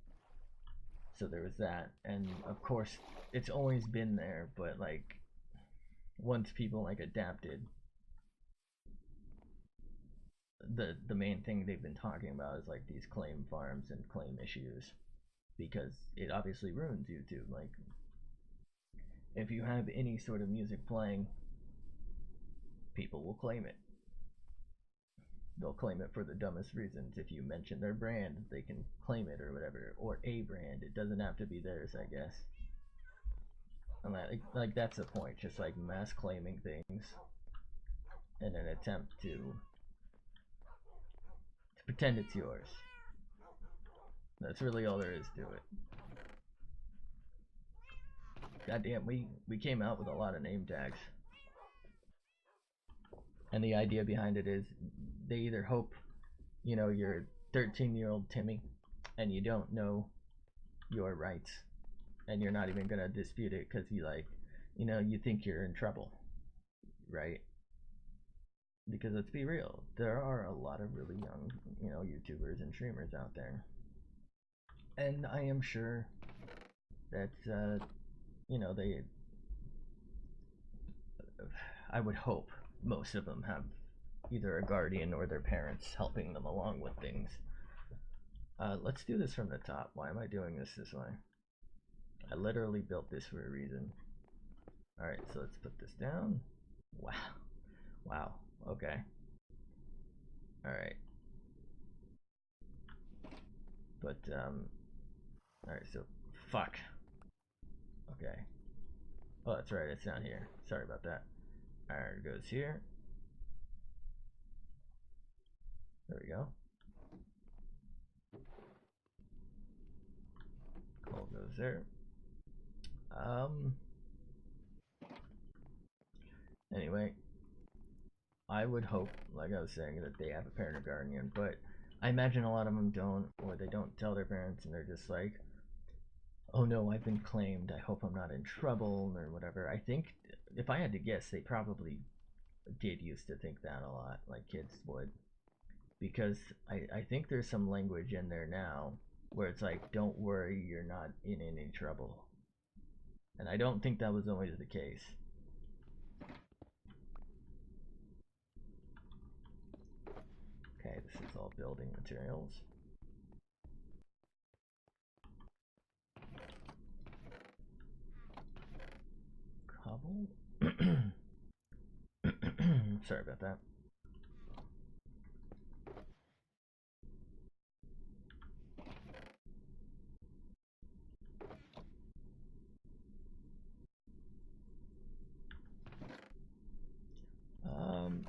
So there was that, and of course it's always been there, but like once people like adapted, the main thing they've been talking about is like these claim farms and claim issues, because it obviously ruins YouTube. Like if you have any sort of music playing, people will claim it. They'll claim it for the dumbest reasons. If you mention their brand, they can claim it or whatever, or a brand. It doesn't have to be theirs, I guess. And like that's the point, just like mass claiming things in an attempt to pretend it's yours. That's really all there is to it. Goddamn, we came out with a lot of name tags. And the idea behind it is they either hope, you know, you're 13-year-old Timmy and you don't know your rights and you're not even gonna dispute it because you like, you know, you think you're in trouble, right? Because let's be real, there are a lot of really young, you know, YouTubers and streamers out there, and I am sure that you know, I would hope most of them have either a guardian or their parents helping them along with things. Let's do this from the top. Why am I doing this way? I literally built this for a reason. Alright, so let's put this down. Wow. Wow. Okay. Alright. But, alright, so, fuck. Okay. Oh, that's right, it's down here. Sorry about that. Alright, it goes here. There we go. Coal goes there. Anyway, I would hope, like I was saying, that they have a parent or guardian, but I imagine a lot of them don't, or they don't tell their parents, and they're just like, oh no, I've been claimed, I hope I'm not in trouble, or whatever. I think, if I had to guess, they probably did used to think that a lot, like kids would. Because I think there's some language in there now where it's like, don't worry, you're not in any trouble. And I don't think that was always the case. Okay, this is all building materials. Cobble? Sorry about that.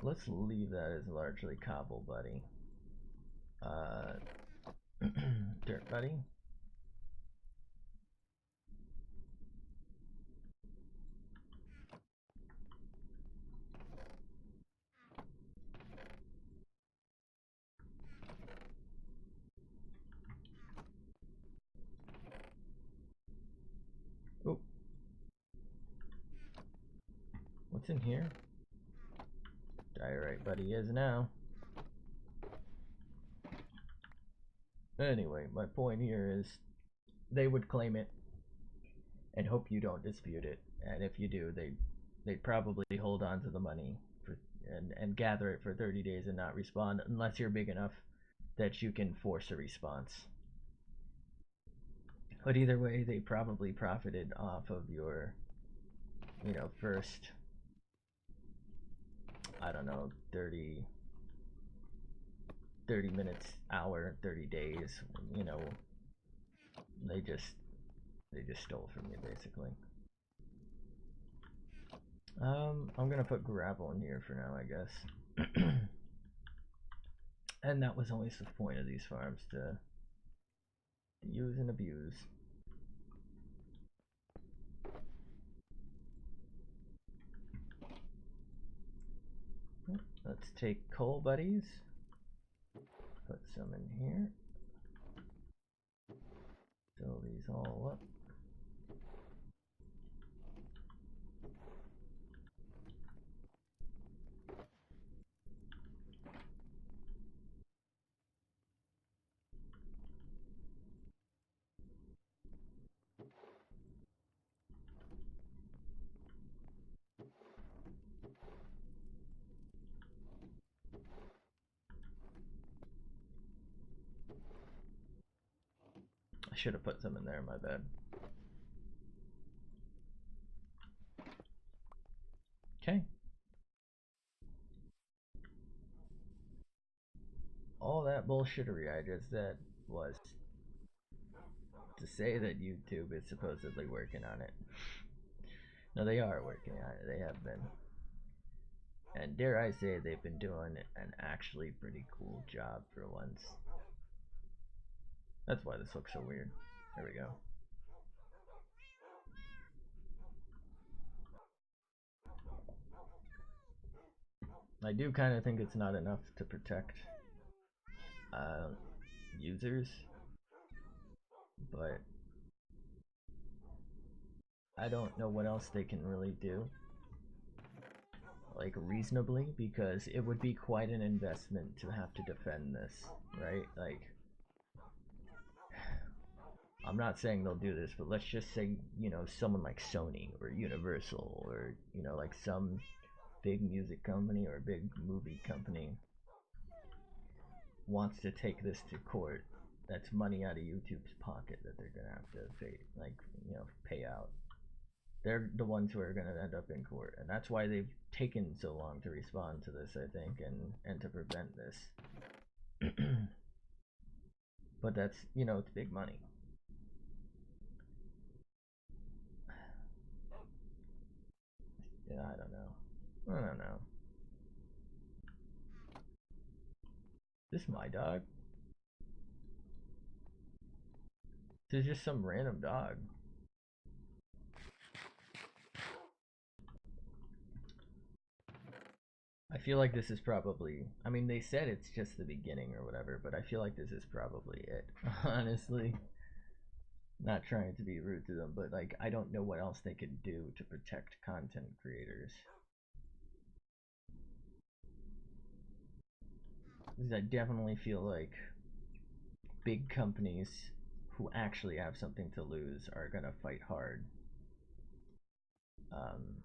Let's leave that as largely cobble, buddy. Dirt, buddy. Oh. What's in here? Diorite, buddy, is now. Anyway, my point here is they would claim it and hope you don't dispute it. And if you do, they'd probably hold on to the money for, and gather it for 30 days and not respond unless you're big enough that you can force a response. But either way, they probably profited off of your, you know, first, I don't know, 30 minutes, hour, 30 days, you know, they just stole from you basically. I'm gonna put gravel in here for now, I guess. And that was always the point of these farms, to use and abuse. Let's take coal buddies, put some in here, fill these all up. I should have put some in there, my bad. Okay. All that bullshittery I just said was to say that YouTube is supposedly working on it. No, they are working on it. They have been. And dare I say, they've been doing an actually pretty cool job for once. That's why this looks so weird. There we go. I do kind of think it's not enough to protect users, but I don't know what else they can really do, like reasonably, because it would be quite an investment to have to defend this, right? Like, I'm not saying they'll do this, but let's just say, you know, someone like Sony or Universal, or, you know, like some big music company or big movie company wants to take this to court. That's money out of YouTube's pocket that they're gonna have to pay, like, you know, pay out. They're the ones who are gonna end up in court, and that's why they've taken so long to respond to this, I think, and to prevent this. But that's, you know, it's big money. Yeah, I don't know. This is my dog. This is just some random dog. I feel like this is probably, I mean, they said it's just the beginning or whatever, but I feel like this is probably it. Honestly. Not trying to be rude to them, but like, I don't know what else they could do to protect content creators. Because I definitely feel like big companies who actually have something to lose are gonna fight hard. Um,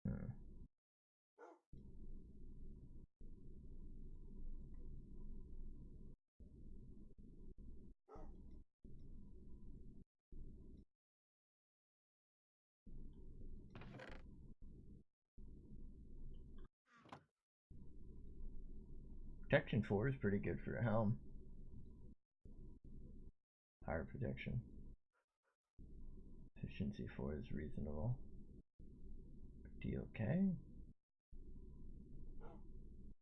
hmm. Protection 4 is pretty good for a helm. Higher protection. Efficiency 4 is reasonable. DOK.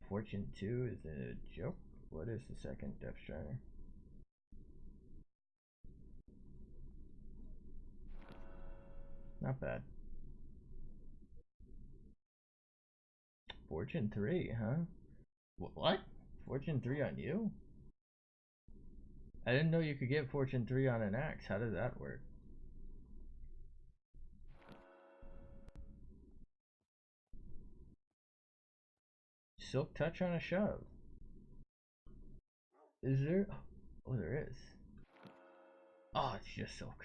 Fortune 2 is a joke. What is the second Depth Strider? Not bad. Fortune 3, huh? What? Fortune 3 on you? I didn't know you could get Fortune 3 on an axe. How does that work? Silk touch on a shove. Is there? Oh, there is. Oh, it's just silk.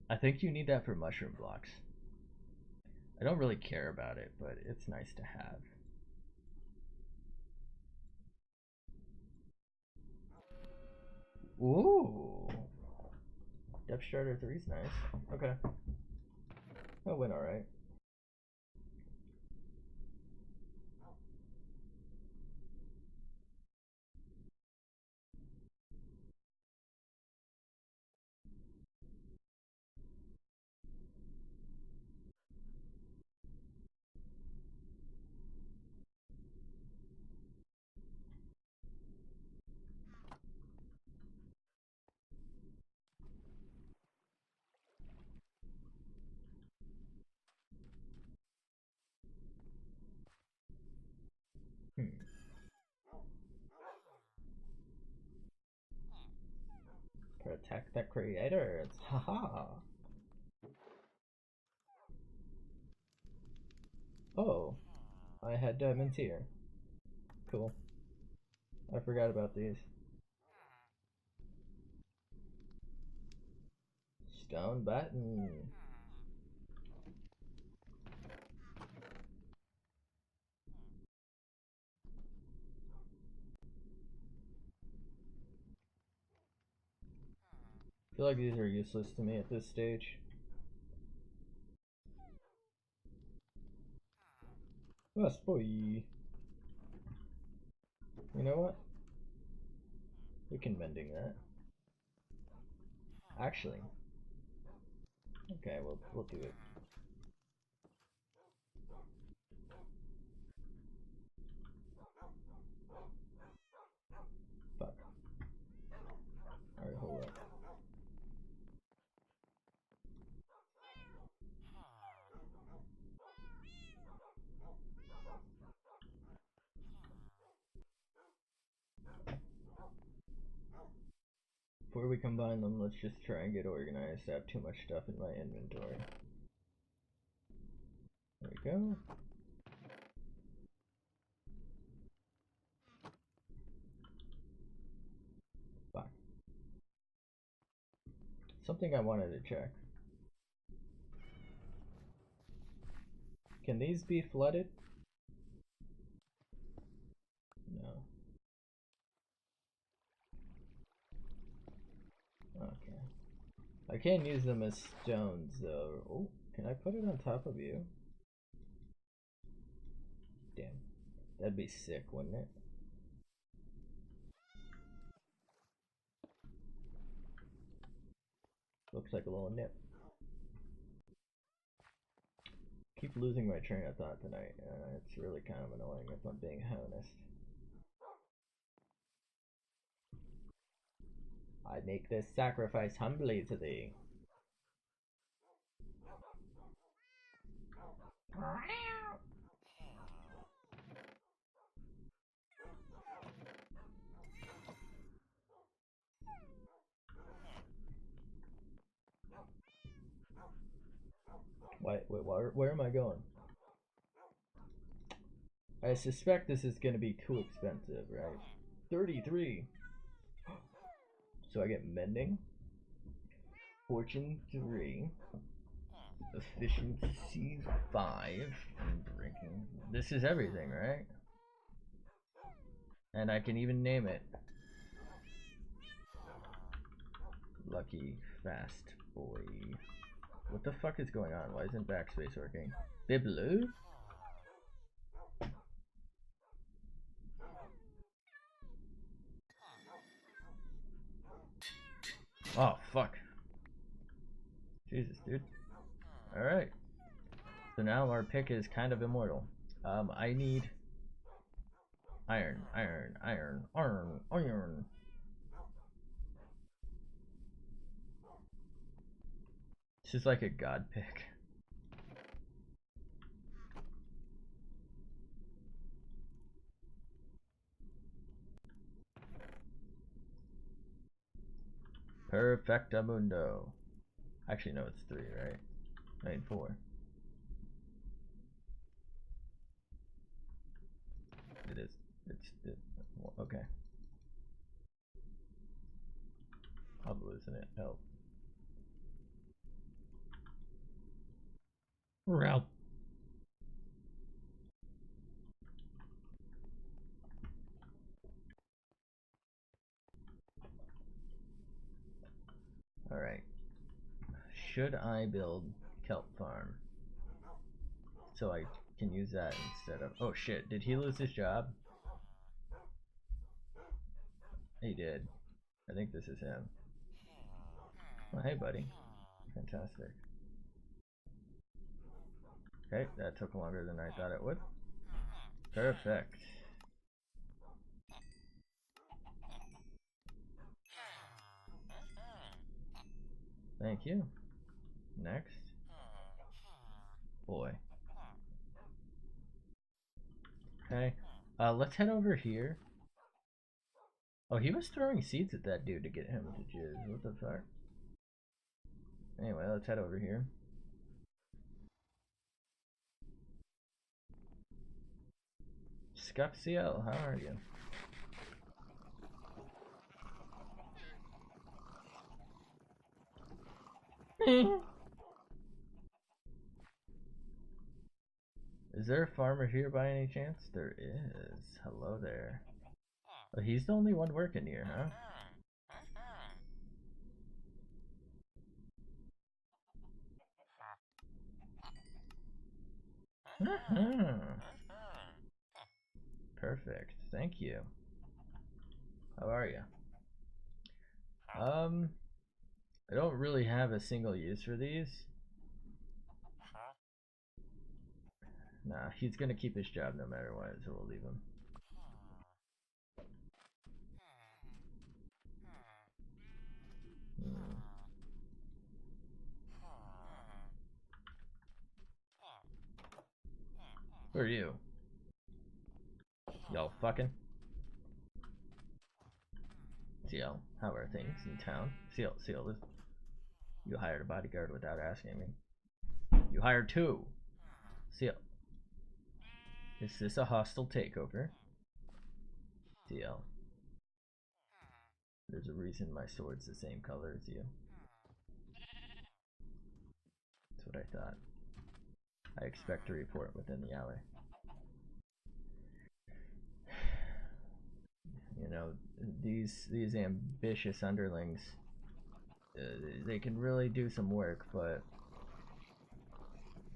I think you need that for mushroom blocks. I don't really care about it, but it's nice to have. Ooh. Depth Strider 3 is nice. Okay. That went alright. Attack the creators. Haha. Oh, I had diamonds here. Cool. I forgot about these. Stone button. I feel like these are useless to me at this stage. Yes, boy. You know what? We can mending that. Actually, okay, we'll do it. Fuck. Alright, hold up. Before we combine them, let's just try and get organized. I have too much stuff in my inventory. There we go. Fuck. Something I wanted to check. Can these be flooded? No. Okay. I can't use them as stones though. Oh, can I put it on top of you? Damn. That'd be sick, wouldn't it? Looks like a little nip. Keep losing my train of thought tonight. It's really kind of annoying if I'm being honest. I make this sacrifice humbly to thee. Wait, where am I going? I suspect this is gonna be too expensive, right? 33. So I get mending, fortune 3, efficiency 5, and drinking. This is everything, right? And I can even name it. Lucky Fast Boy. What the fuck is going on? Why isn't backspace working? Biblu? Oh, fuck. Jesus, dude. Alright. So now our pick is kind of immortal. I need iron, iron, iron, iron, iron. This is like a god pick. Perfectamundo. Actually, no, it's 3, right? I mean 4. It is. Okay. I'm losing it. Help. Help. Alright. Should I build kelp farm? So I can use that instead of... Oh shit, did he lose his job? He did. I think this is him. Oh, hey buddy. Fantastic. Okay, that took longer than I thought it would. Perfect. Thank you. Next. Boy. Okay. Let's head over here. Oh, he was throwing seeds at that dude to get him to jizz. What the fuck? Anyway, let's head over here. Scuff CL, how are you? Is there a farmer here by any chance? There is. Hello there. Oh, he's the only one working here, huh? Perfect. Thank you. How are you? I don't really have a single use for these. Nah, he's gonna keep his job no matter what, so we'll leave him. Who are you? Y'all fucking? CL, how are things in town? CL, this. You hired a bodyguard without asking me. You hired two. CL. Is this a hostile takeover? CL. There's a reason my sword's the same color as you. That's what I thought. I expect a report within the hour. You know, these ambitious underlings, they can really do some work, but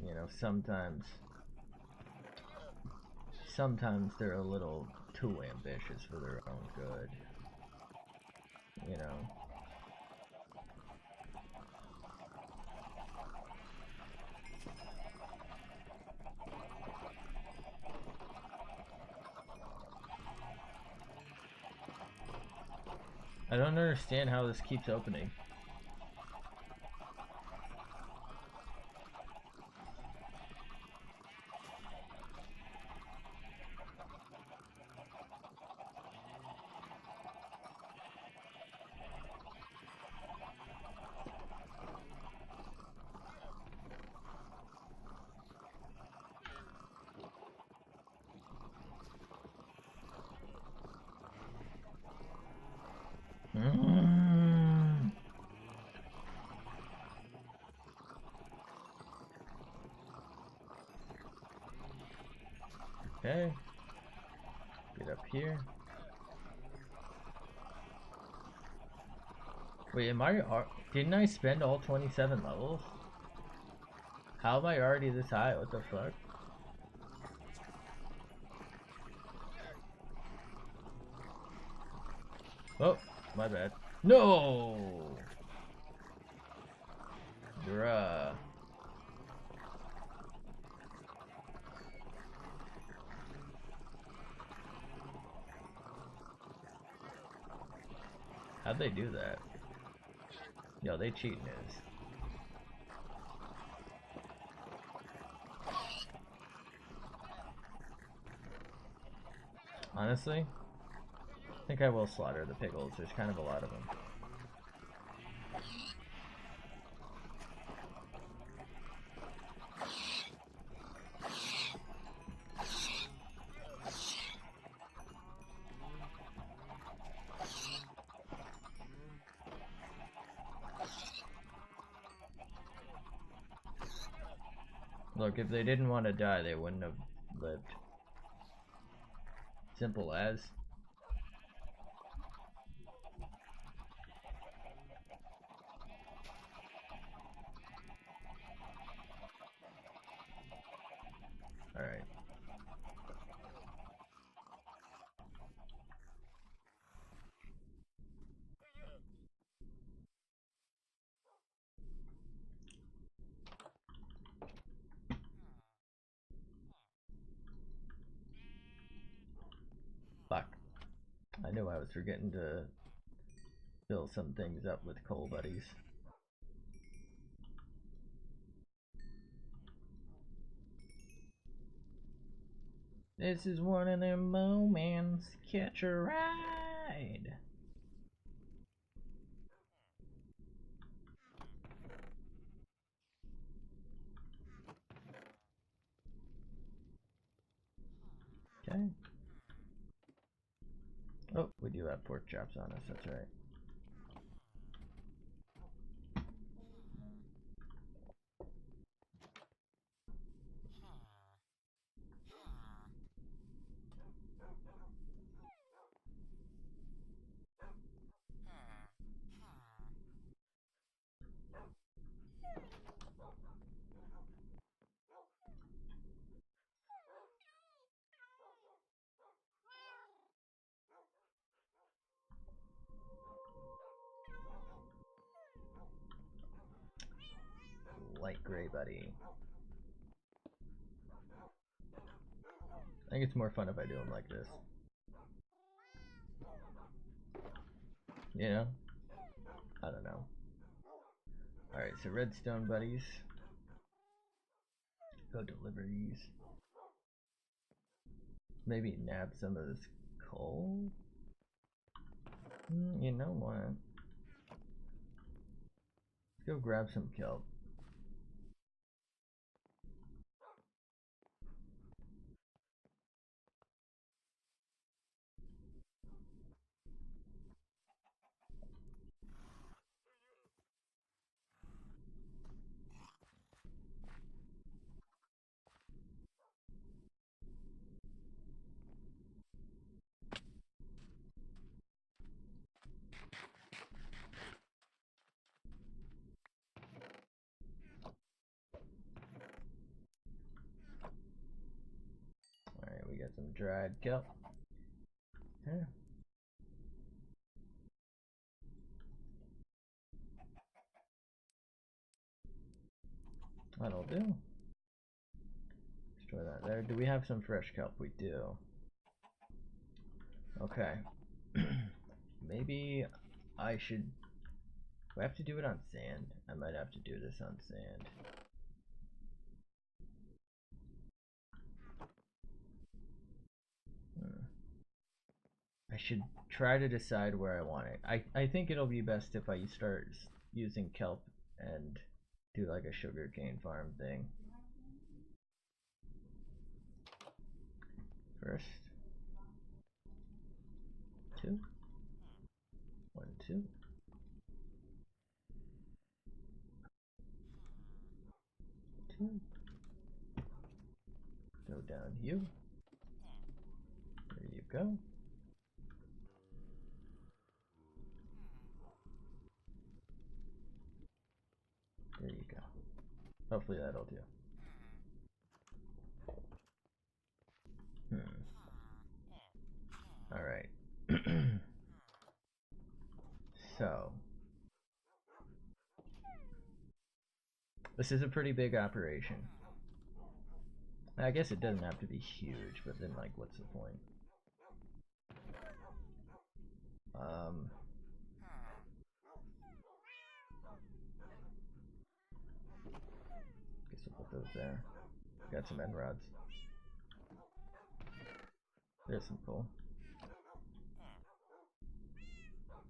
you know, sometimes they're a little too ambitious for their own good. You know. I don't understand how this keeps opening. Okay. Get up here. Wait, didn't I spend all 27 levels? How am I already this high? What the fuck? Oh, my bad. No! Bruh. How'd they do that? Yo, they cheating is. Honestly, I think I will slaughter the pickles. There's kind of a lot of them. Look, if they didn't want to die, they wouldn't have lived. Simple as. Alright. Fuck. I knew I was forgetting to fill some things up with coal buddies. This is one of them moments. Catch a ride. Alright. Okay. Oh, we do have pork chops on us, that's right. Light gray, buddy. I think it's more fun if I do them like this. You know? I don't know. Alright, so redstone buddies. Go deliver these. Maybe nab some of this coal? You know what? Let's go grab some kelp. Alright, we got some dried kelp. Okay. That'll do. Destroy that there. Do we have some fresh kelp? We do. Okay. Maybe I should... Do I have to do it on sand? I might have to do this on sand. I should try to decide where I want it. I think it'll be best if I start using kelp and do like a sugarcane farm thing. First. 2. 1, 2. 2. Go down you. There you go. There you go. Hopefully that'll do. Alright. So. This is a pretty big operation. I guess it doesn't have to be huge, but then like what's the point? Guess we'll put those there. Got some end rods. There's some coal.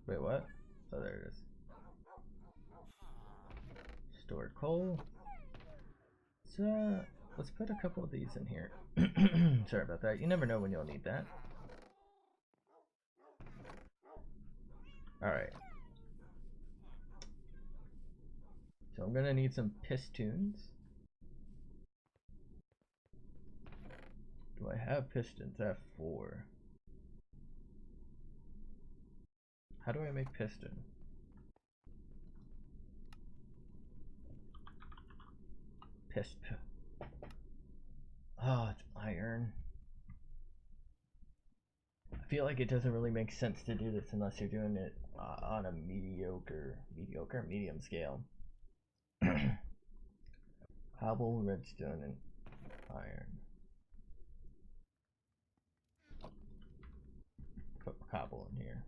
Wait, what? Oh, there it is. Store coal. So, let's put a couple of these in here. Sorry about that. You never know when you'll need that. Alright. So I'm gonna need some pistons. Do I have pistons? I have 4. How do I make piston? Oh, it's iron. I feel like it doesn't really make sense to do this unless you're doing it on a medium scale. Cobble, redstone, and iron. Put cobble in here.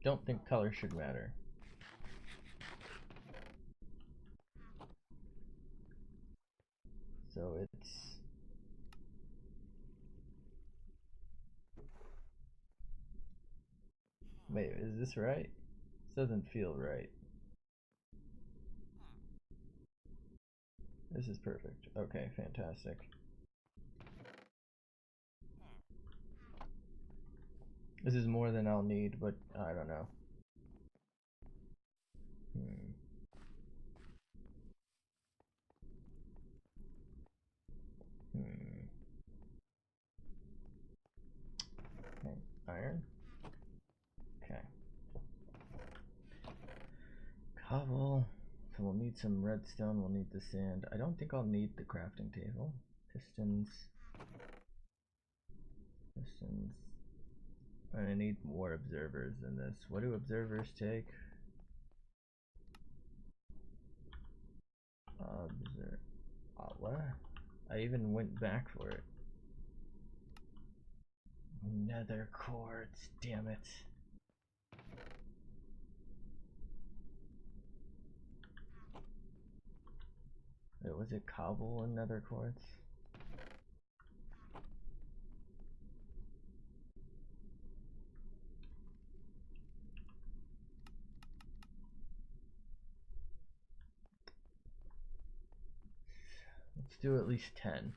don't think color should matter. So it's... Wait, is this right? This doesn't feel right. This is perfect. Okay, fantastic. This is more than I'll need, but I don't know. Okay, iron. Okay. Cobble. So we'll need some redstone, we'll need the sand. I don't think I'll need the crafting table. Pistons. Pistons. I'm gonna need more observers than this. What do observers take? What? I even went back for it. Nether quartz, damn it. Wait, was it cobble and nether quartz? Let's do at least 10.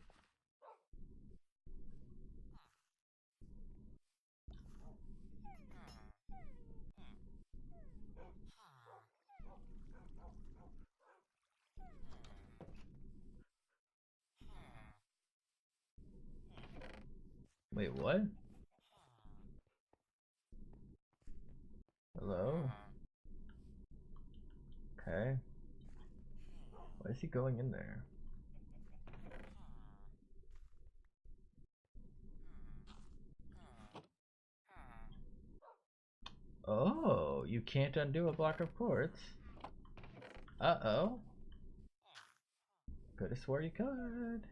Wait, what? Hello? Okay. Why is he going in there? Oh, you can't undo a block of quartz. Uh-oh. Could've swore you could.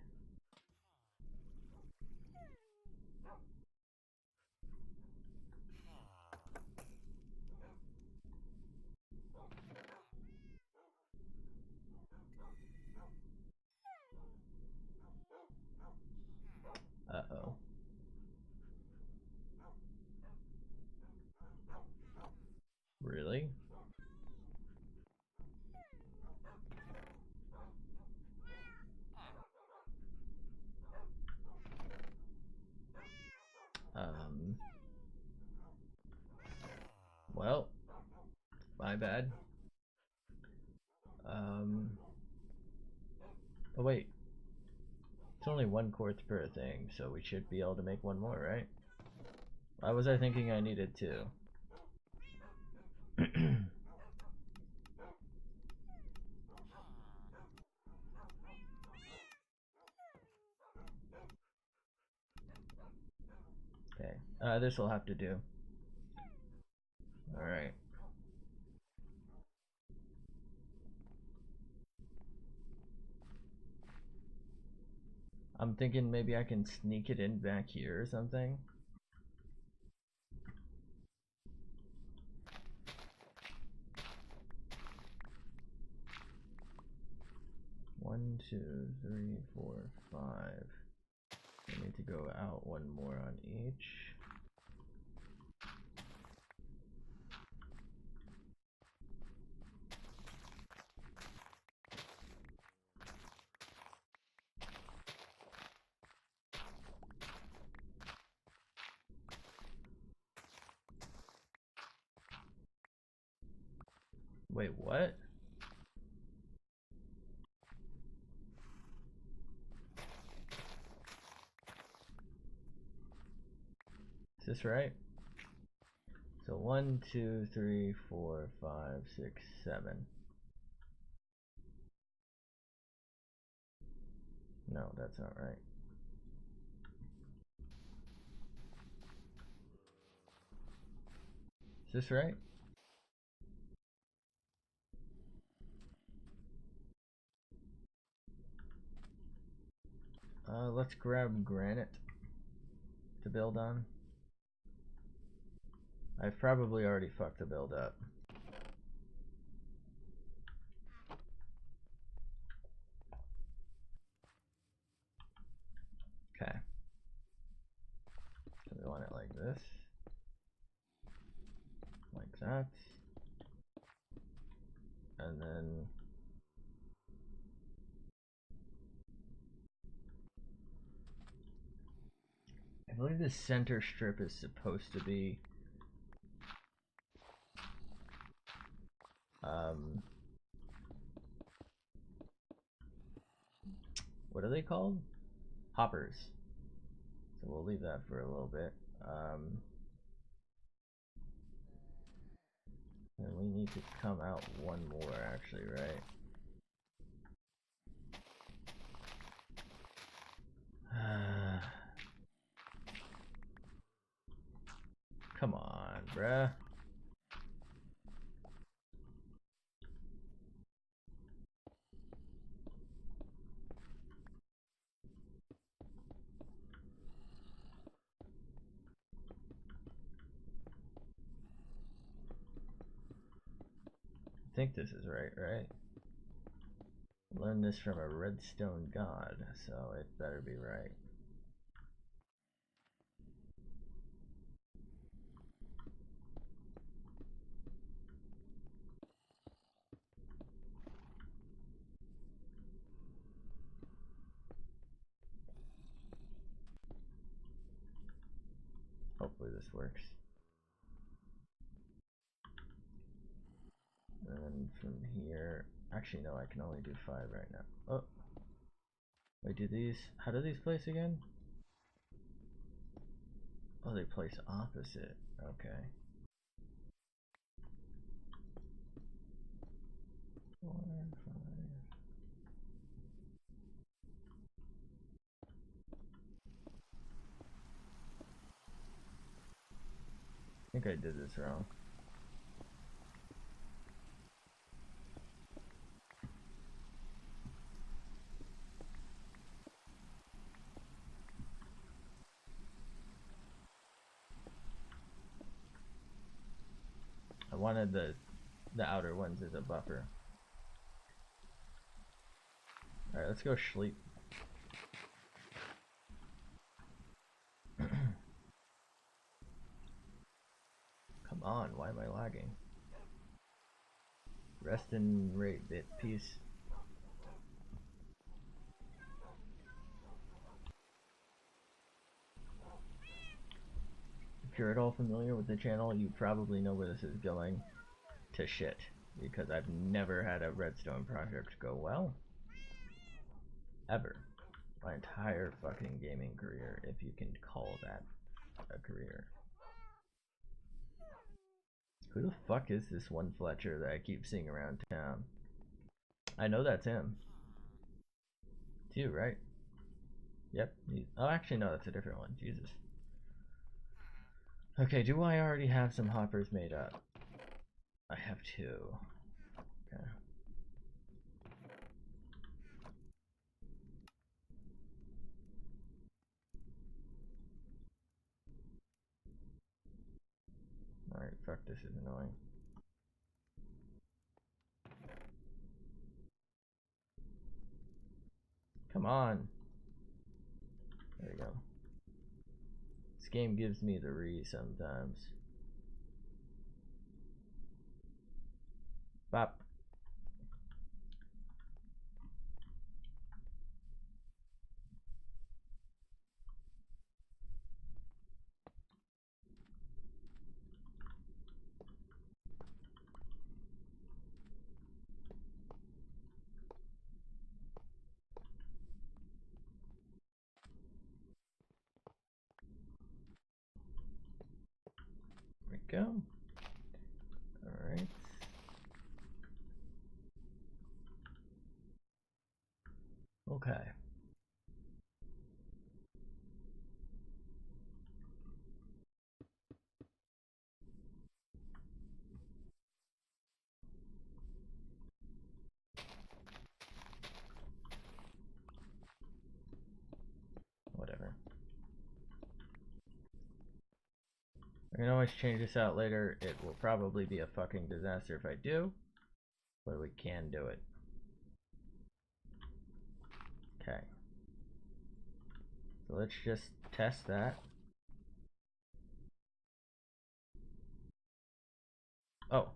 Uh-oh. Really? Well, my bad. Oh wait. It's only 1 quartz per thing, so we should be able to make 1 more, right? Why was I thinking I needed 2? Okay, this will have to do. Alright. I'm thinking maybe I can sneak it in back here or something. One, two, three, four, 5. I need to go out 1 more on each. Wait, what? Is this right? So 1, 2, 3, 4, 5, 6, 7. No, that's not right. Is this right? Let's grab granite to build on. I've probably already fucked the build up. Okay. So we want it like this. Like that. And then I believe the center strip is supposed to be what are they called? Hoppers. So we'll leave that for a little bit. And we need to come out one more actually, right? Come on, bruh. I think this is right? Learned this from a redstone god, so it better be right. Hopefully this works. And then from here, actually no, I can only do 5 right now. Oh, wait, do these, how do these place again? Oh, they place opposite, okay. 4, 5. I think I did this wrong. I wanted the outer ones as a buffer. Alright, let's go sleep. Come on, why am I lagging? Rest in rate bit, peace. If you're at all familiar with the channel, you probably know where this is going to shit, because I've never had a redstone project go well. Ever. My entire fucking gaming career, if you can call that a career. Who the fuck is this one Fletcher that I keep seeing around town? I know that's him. It's you, right? Yep. Oh, actually, no, that's a different one. Jesus. Okay, do I already have some hoppers made up? I have 2. Okay. Alright, fuck, this is annoying. Come on. There we go. This game gives me the re sometimes. Bop. There we go. Alright. Okay. Whatever. I can always change this out later. It will probably be a fucking disaster if I do, but we can do it. Okay. So let's just test that. Oh.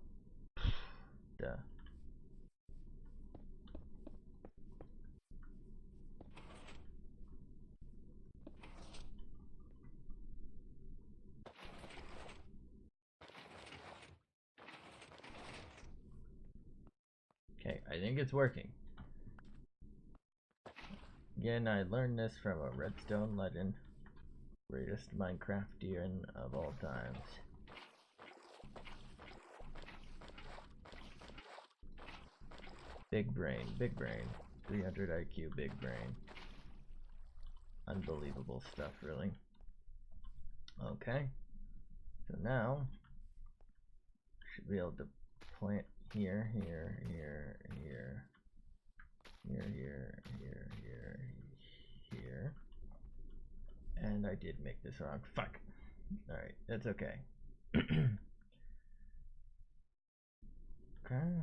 Duh. Okay, I think it's working. Again, I learned this from a Redstone legend. Greatest Minecraftian of all times. Big brain, big brain. 300 IQ, big brain. Unbelievable stuff, really. Okay. So now, should be able to plant here, here, here, here, here, here, here, here, here. And I did make this wrong. Fuck. Alright, that's okay. Okay.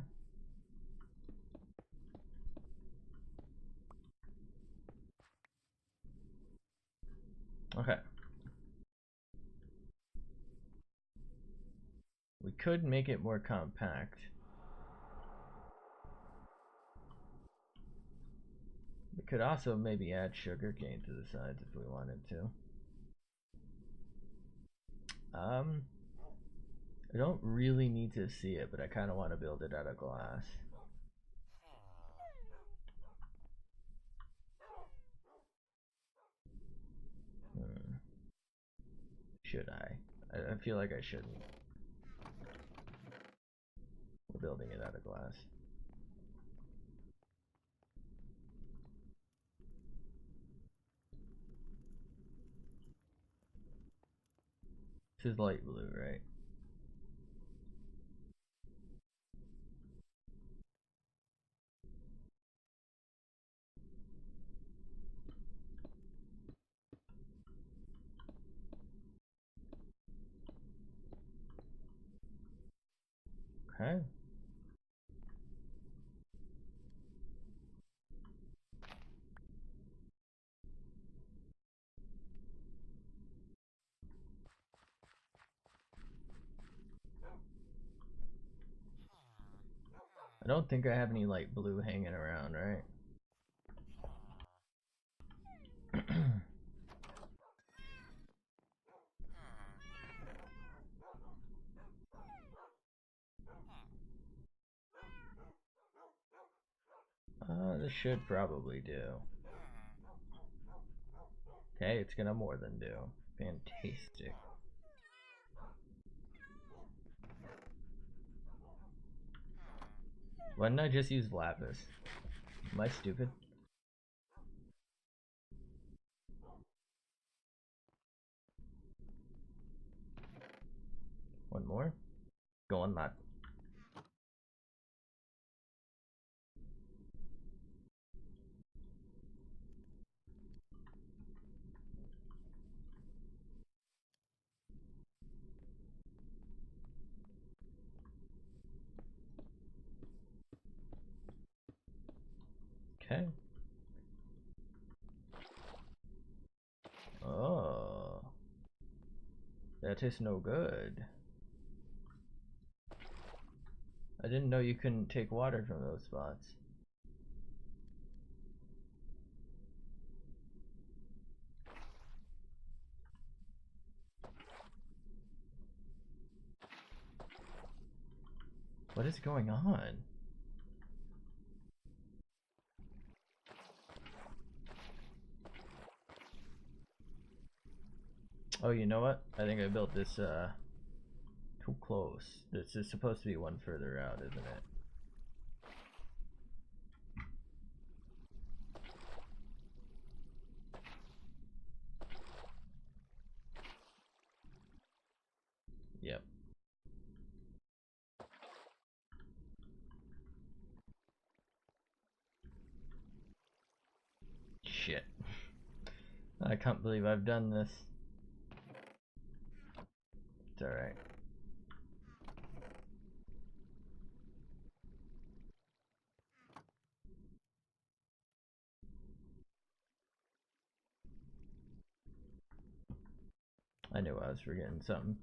Okay. We could make it more compact. We could also maybe add sugar cane to the sides if we wanted to. I don't really need to see it, but I kind of want to build it out of glass. Should I? I feel like I shouldn't. We're building it out of glass. This is light blue, right? Okay. I don't think I have any light blue hanging around, right? This should probably do. Okay, it's gonna more than do. Fantastic. Why didn't I just use lapis? Am I stupid? One more? Go on, lad. Okay. Oh. That is no good. I didn't know you couldn't take water from those spots. What is going on? Oh, you know what? I think I built this too close. This is supposed to be one further out, isn't it? Yep. Shit. I can't believe I've done this. It's alright. I knew I was forgetting something.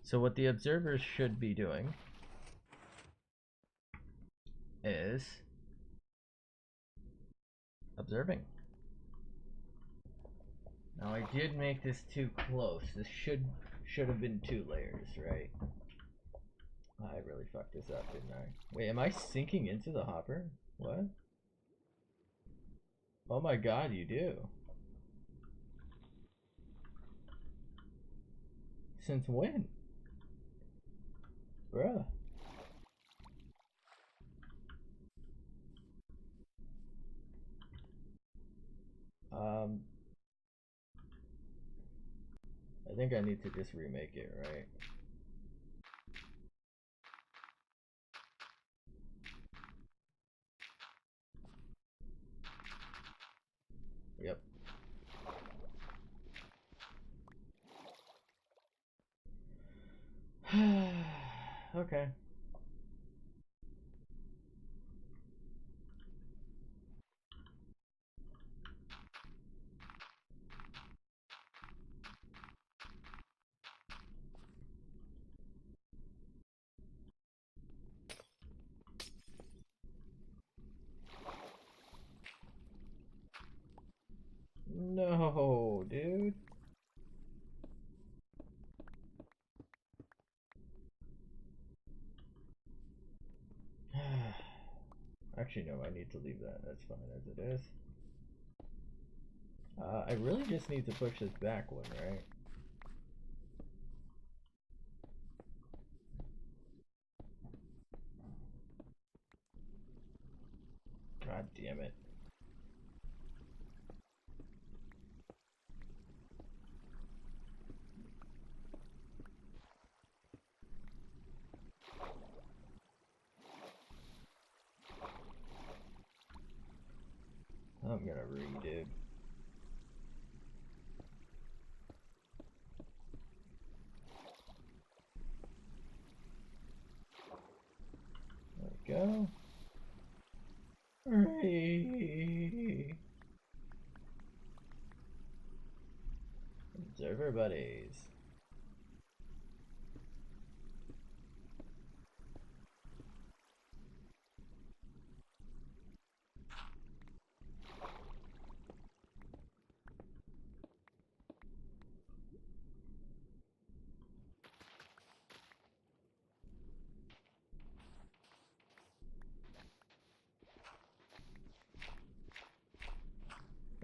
So what the observers should be doing is observing. Now I did make this too close. This should have been 2 layers, right? I really fucked this up, didn't I? Wait, am I sinking into the hopper? What? Oh my god, you do. Since when? Bruh. I think I need to just remake it, right? Yep. Okay. No, dude. Actually, no, I need to leave that. That's fine as it is. I really just need to push this back one, right? God damn it. I'm gonna redo. There we go. Observer buddies.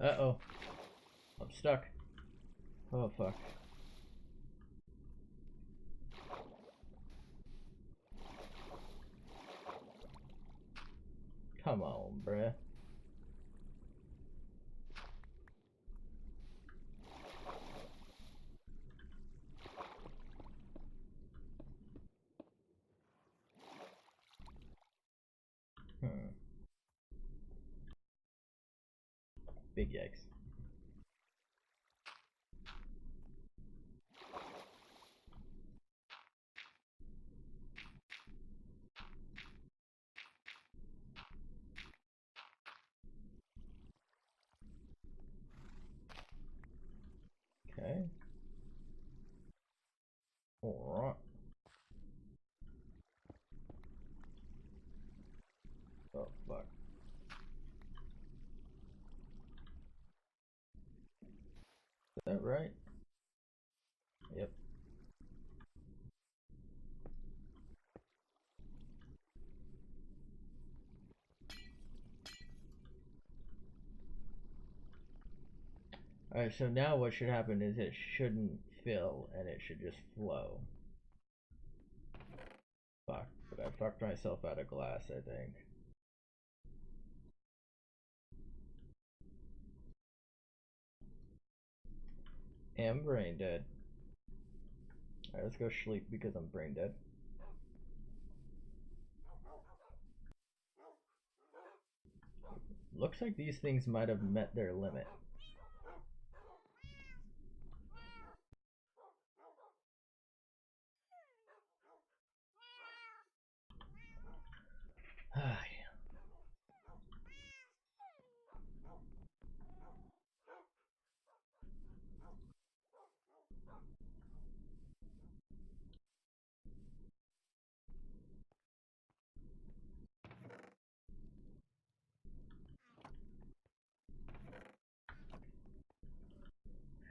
Uh-oh. I'm stuck. Oh, fuck. Come on, bruh. Big yikes. Okay. Alright. Oh, fuck. Is that right? Yep. Alright, so now what should happen is it shouldn't fill and it should just flow. Fuck, but I fucked myself out of glass, I think. Am brain dead. Alright, let's go sleep because I'm brain dead. Looks like these things might have met their limit.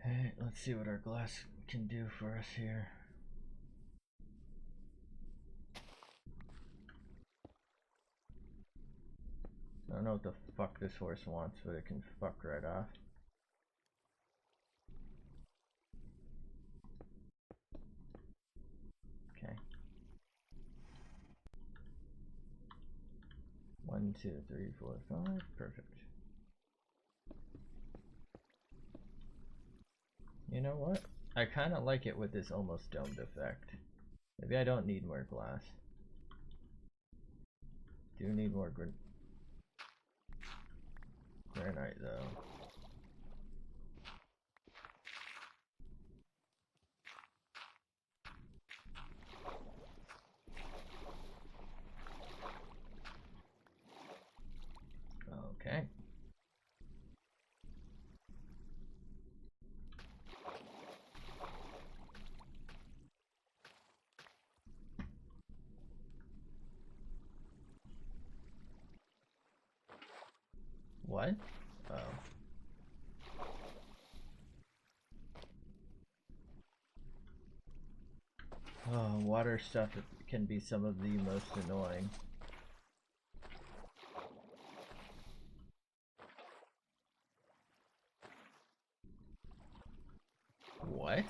Alright, let's see what our glass can do for us here. I don't know what the fuck this horse wants, but it can fuck right off. Okay. 1, 2, 3, 4, 5. Perfect. You know what? I kind of like it with this almost domed effect. Maybe I don't need more glass. Do need more granite though. Okay. What? Oh. Oh, water stuff can be some of the most annoying. What?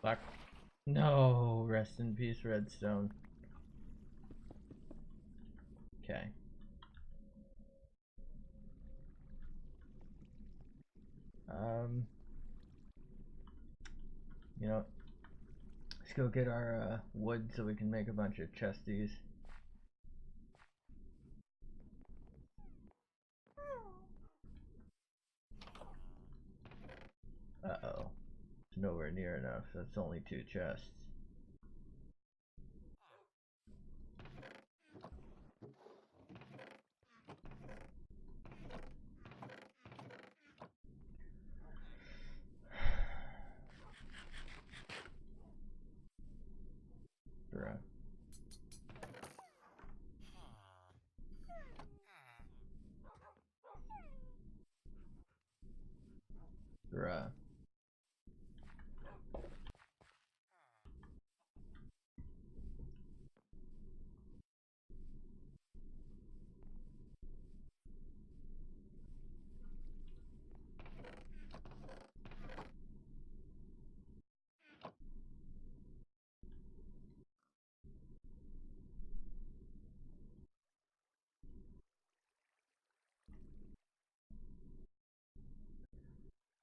Fuck. No, rest in peace, Redstone. Okay. You know, let's go get our wood so we can make a bunch of chesties. Uh-oh. It's nowhere near enough. That's only 2 chests. Bruh. Bruh.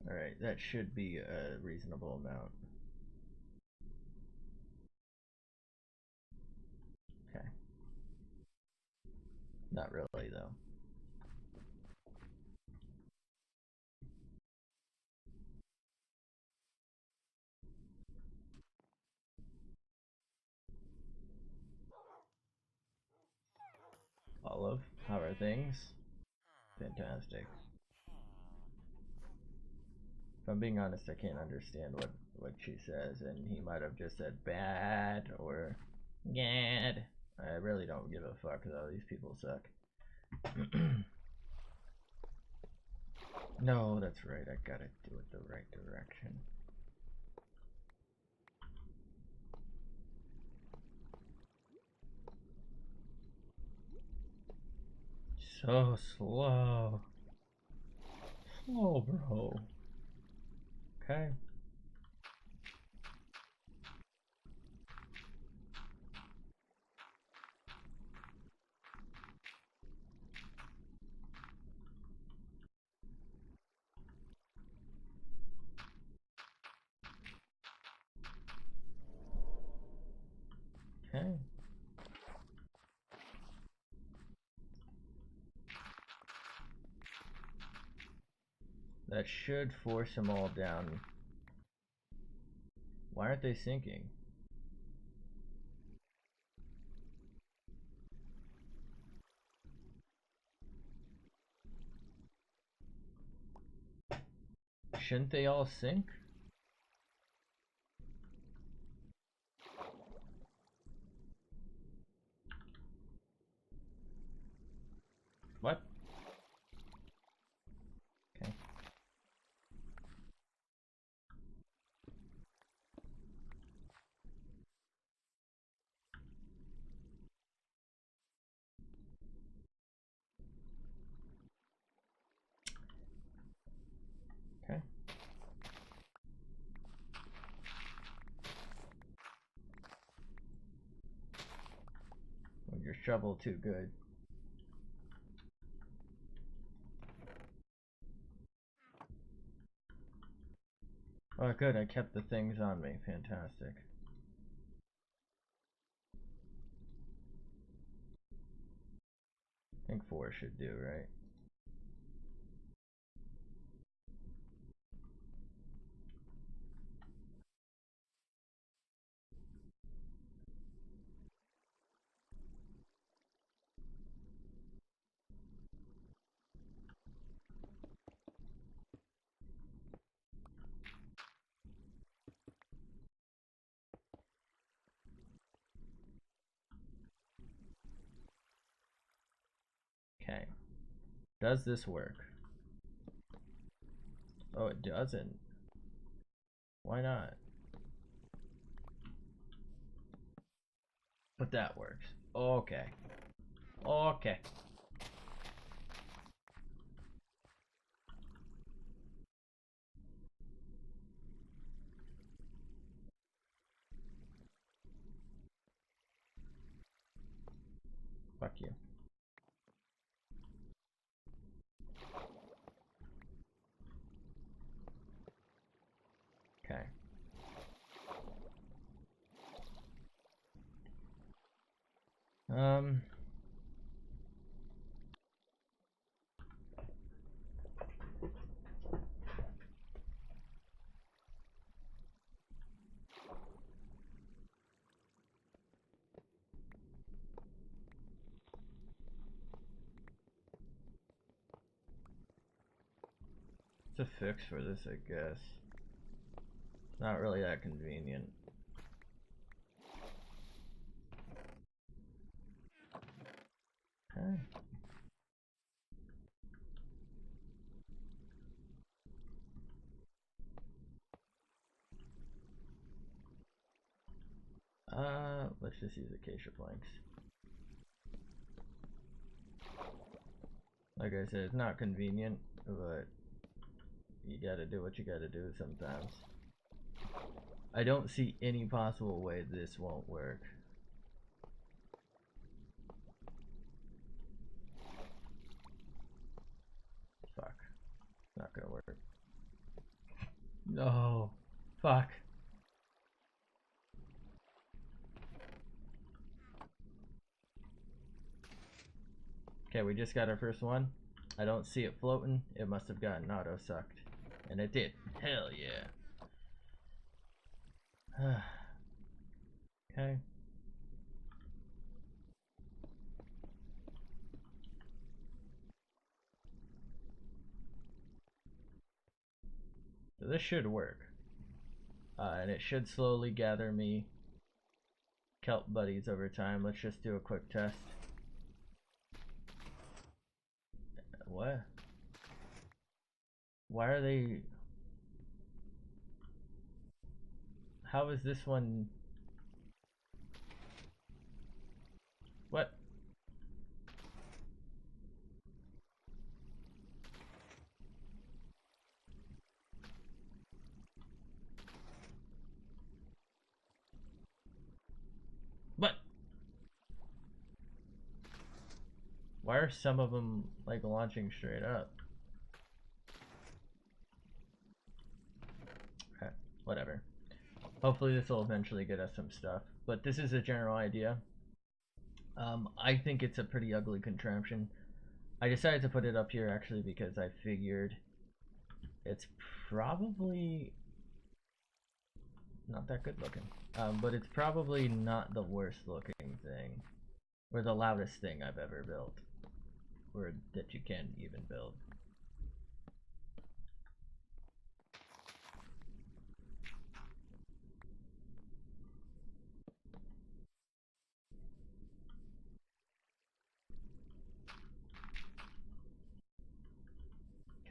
Alright, that should be a reasonable amount. Okay. Not really, though. Olive, how are things? Fantastic. If I'm being honest, I can't understand what she says, and he might have just said bad or gad. I really don't give a fuck though. These people suck. No, that's right. I gotta do it the right direction. So slow. Slow, bro. Okay. Okay. That should force them all down. Why aren't they sinking? Shouldn't they all sink? What? Okay. Okay. Well, your shovel too good. Oh, good. I kept the things on me. Fantastic. I think 4 should do, right? Okay. Does this work? Oh, it doesn't. Why not? But that works. Okay. Okay. Fuck you. Okay. Um. It's a fix for this, I guess. Not really that convenient. Okay. Let's just use acacia planks. Like I said, it's not convenient, but you gotta do what you gotta do sometimes. I don't see any possible way this won't work. Fuck. Not gonna work. No. Fuck. Okay, we just got our first one. I don't see it floating. It must have gotten auto-sucked. And it did. Hell yeah. Okay. So this should work. And it should slowly gather me kelp buddies over time. Let's just do a quick test. What? Why are they... How is this one... What? What? Why are some of them like launching straight up? Okay, whatever. Hopefully this will eventually get us some stuff. But this is a general idea. I think it's a pretty ugly contraption. I decided to put it up here actually because I figured it's probably not that good looking. But it's probably not the worst looking thing. Or the loudest thing I've ever built. Or that you can even build.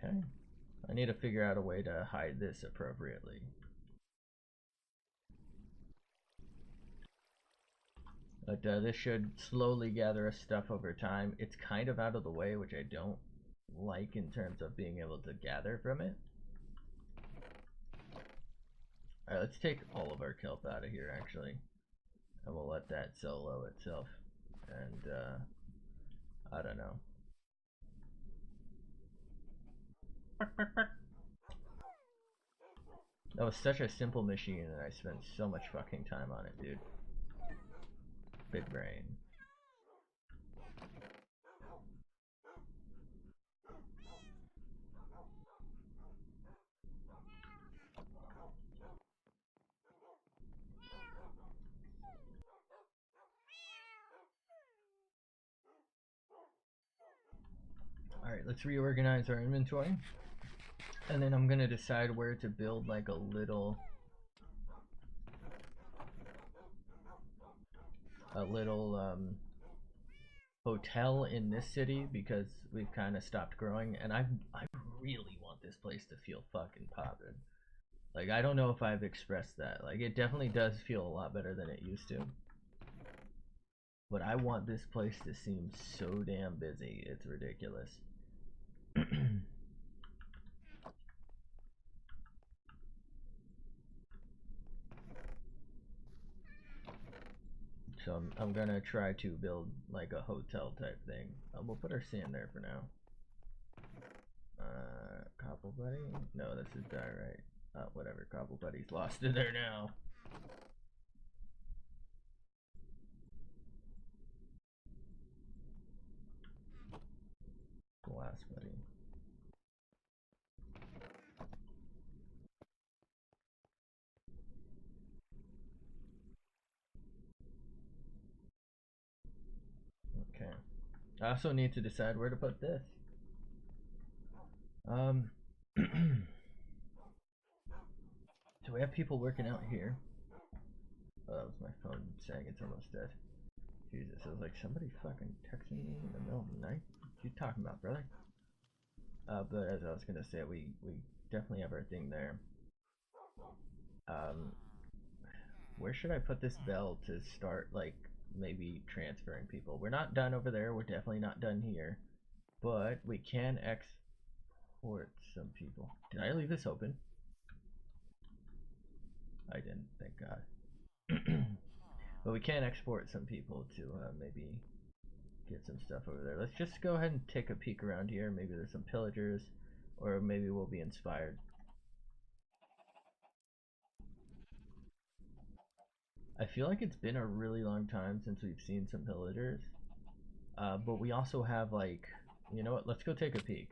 Okay. I need to figure out a way to hide this appropriately. But this should slowly gather us stuff over time. It's kind of out of the way, which I don't like in terms of being able to gather from it. Alright, let's take all of our kelp out of here, actually. And we'll let that solo itself. And, I don't know. That was such a simple machine, and I spent so much fucking time on it, dude. Big brain. Alright, let's reorganize our inventory. And then I'm gonna decide where to build like a little hotel in this city because we've kind of stopped growing, and I really want this place to feel fucking poppin'. Like, I don't know if I've expressed that. Like, it definitely does feel a lot better than it used to. But I want this place to seem so damn busy, it's ridiculous. So I'm gonna try to build like a hotel type thing. We'll put our sand there for now. Cobble buddy? No, this is diorite. Whatever, Cobble buddy's lost in there now. Glass buddy. Okay. I also need to decide where to put this. So we have people working out here. Oh, that was my phone saying it's almost dead. Jesus, it was like somebody fucking texting me in the middle of the night. What you talking about, brother? But as I was gonna say, we definitely have our thing there. Where should I put this bell to start, like, maybe transferring people? We're not done over there. We're definitely not done here. But we can export some people. Did I leave this open? I didn't, thank God. But we can export some people to maybe get some stuff over there. Let's just go ahead and take a peek around here. Maybe there's some pillagers, or maybe we'll be inspired. I feel like it's been a really long time since we've seen some pillagers. But we also have, like, you know what? Let's go take a peek.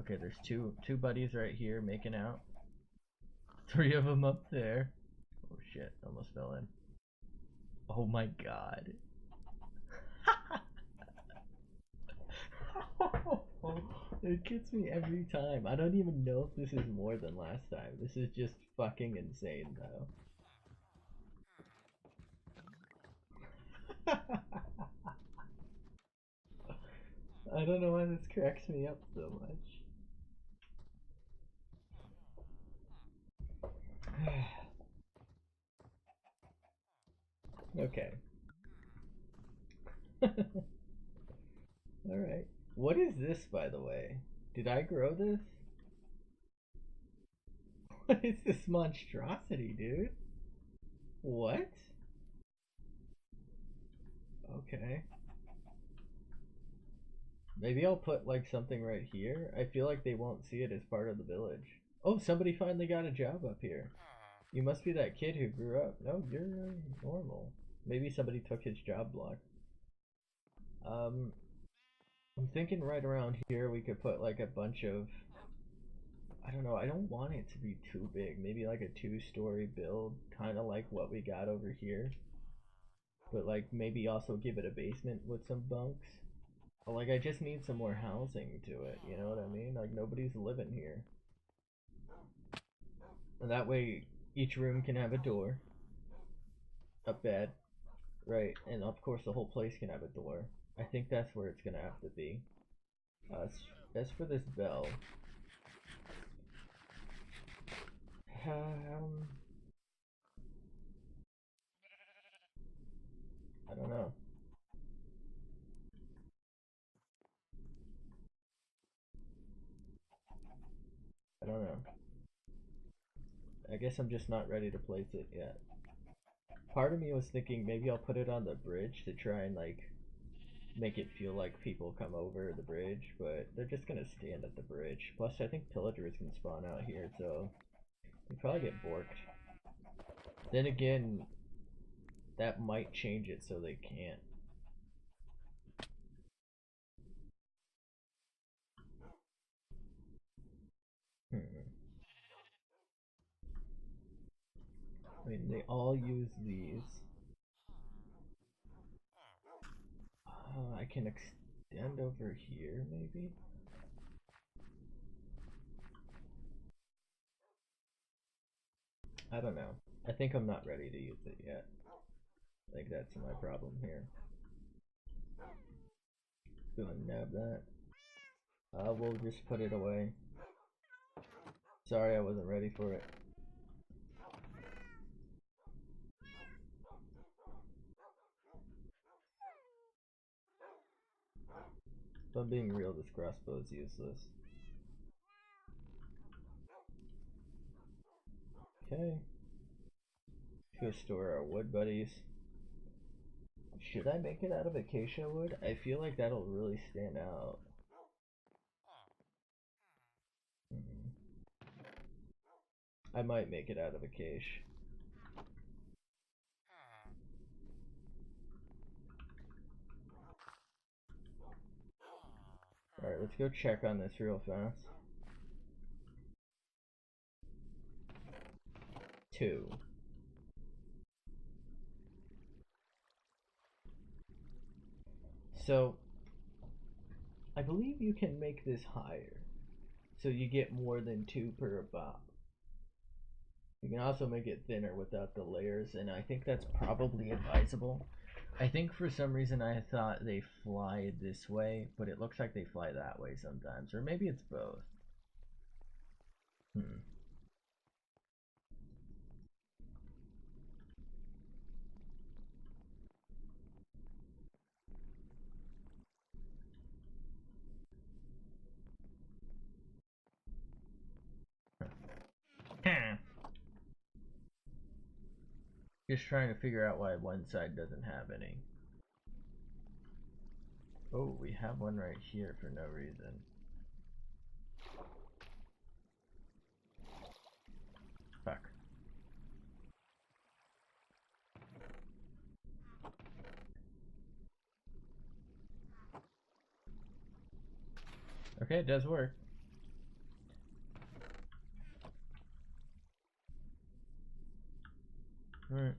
Okay, there's two buddies right here making out. 3 of them up there. Oh shit, almost fell in. Oh my god. It gets me every time. I don't even know if this is more than last time. This is just fucking insane though. I don't know why this cracks me up so much. Okay. Alright. What is this, by the way? Did I grow this? What is this monstrosity, dude? What? Okay. Maybe I'll put like something right here. I feel like they won't see it as part of the village. Oh, somebody finally got a job up here. You must be that kid who grew up. No, you're normal. Maybe somebody took his job block. I'm thinking right around here we could put like a bunch of, I don't know, I don't want it to be too big. Maybe like a 2-story build, kind of like what we got over here. But like maybe also give it a basement with some bunks. Like I just need some more housing to it, you know what I mean? Like nobody's living here. And that way each room can have a door, a bed, right? And of course the whole place can have a door. I think that's where it's gonna have to be. As for this bell, I don't know. I don't know. I guess I'm just not ready to place it yet. Part of me was thinking maybe I'll put it on the bridge to try and like make it feel like people come over the bridge, but they're just gonna stand at the bridge. Plus I think pillagers can spawn out here, so they probably get borked. Then again, that might change it so they can't. I mean, they all use these. I can extend over here, maybe? I don't know. I think I'm not ready to use it yet. I think that's my problem here. Go and nab that. We'll just put it away. Sorry, I wasn't ready for it. If I'm being real, this crossbow is useless. Okay. Let's go store our wood buddies. Should I make it out of acacia wood? I feel like that'll really stand out. I might make it out of acacia. Alright, let's go check on this real fast. 2. So, I believe you can make this higher. So you get more than 2 per bob. You can also make it thinner without the layers, and I think that's probably advisable. I think for some reason I thought they fly this way, but it looks like they fly that way sometimes. Or maybe it's both. Just trying to figure out why one side doesn't have any. Oh, we have one right here for no reason. Fuck. Okay, it does work. Alright.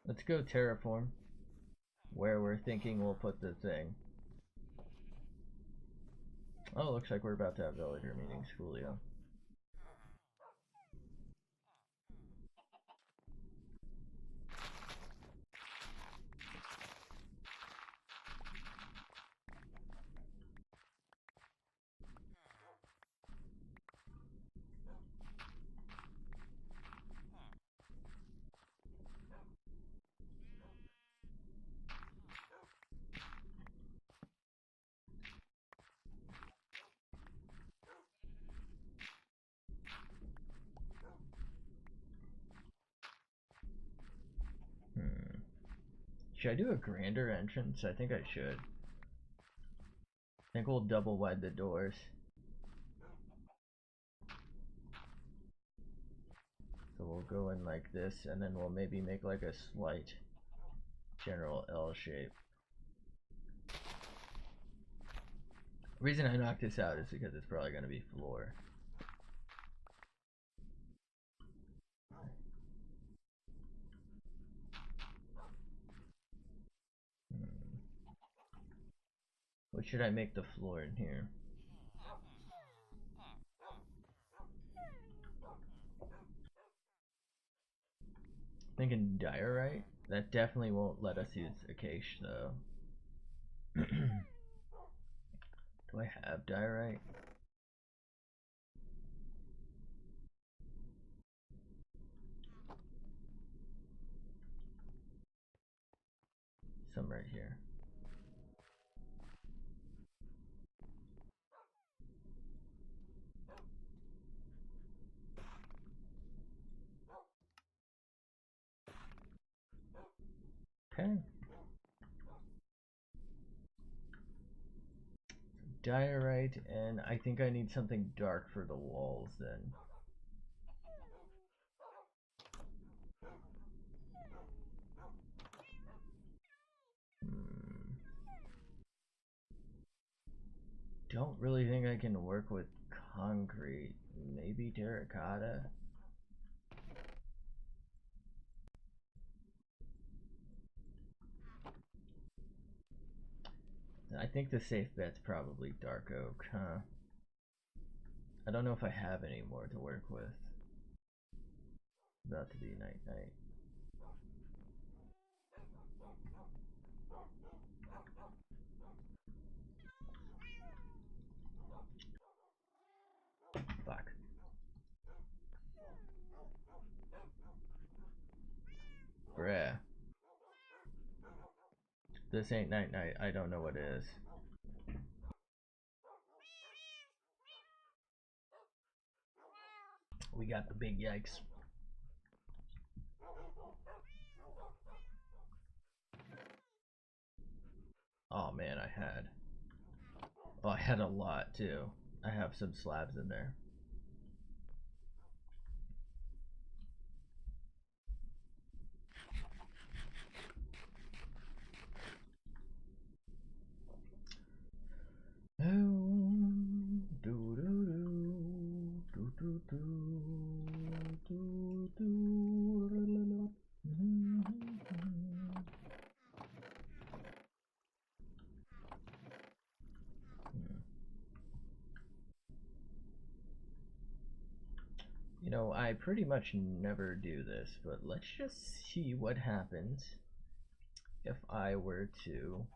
Let's go terraform where we're thinking we'll put the thing. Oh, looks like we're about to have villager meetings, Coolio. Should I do a grander entrance? I think I should. I think we'll double wide the doors. So we'll go in like this, and then we'll maybe make like a slight general L shape. The reason I knocked this out is because it's probably going to be floor. What should I make the floor in here? Thinking diorite? That definitely won't let us use Acacia though. Do I have diorite? Some right here. Okay. Diorite, and I think I need something dark for the walls then. Don't really think I can work with concrete. Maybe terracotta? I think the safe bet's probably dark oak, huh? I don't know if I have any more to work with. About to be night night. Fuck. Bruh. This ain't night night. I don't know what is. We got the big yikes. Oh man, I had. Oh, I had a lot too. I have some slabs in there. You know, I pretty much never do this, but let's just see what happens if I were to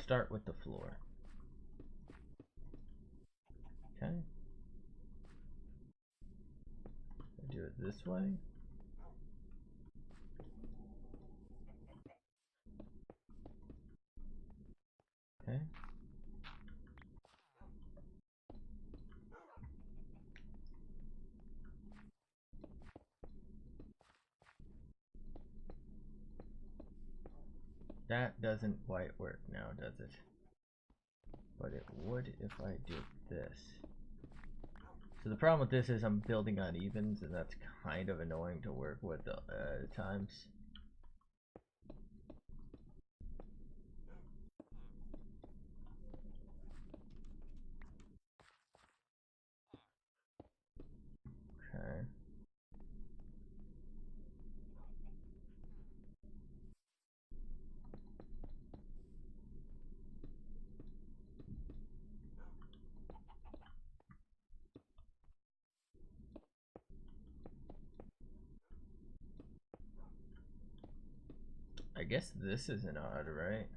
start with the floor. Okay. I do it this way. Okay. That doesn't quite work now, does it? But it would if I did this. So the problem with this is I'm building on evens, and that's kind of annoying to work with at times. Okay. I guess this is an odd, right?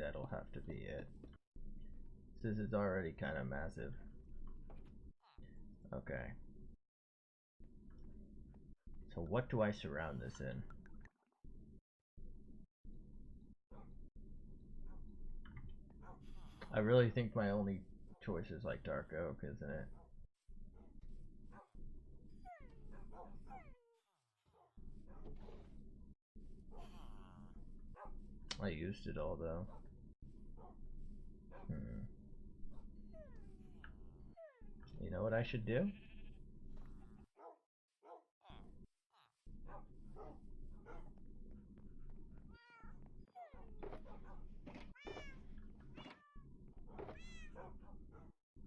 that'll have to be it. This is already kind of massive. Okay. So what do I surround this in? I really think my only choice is like dark oak, isn't it? I used it all though. You know what I should do?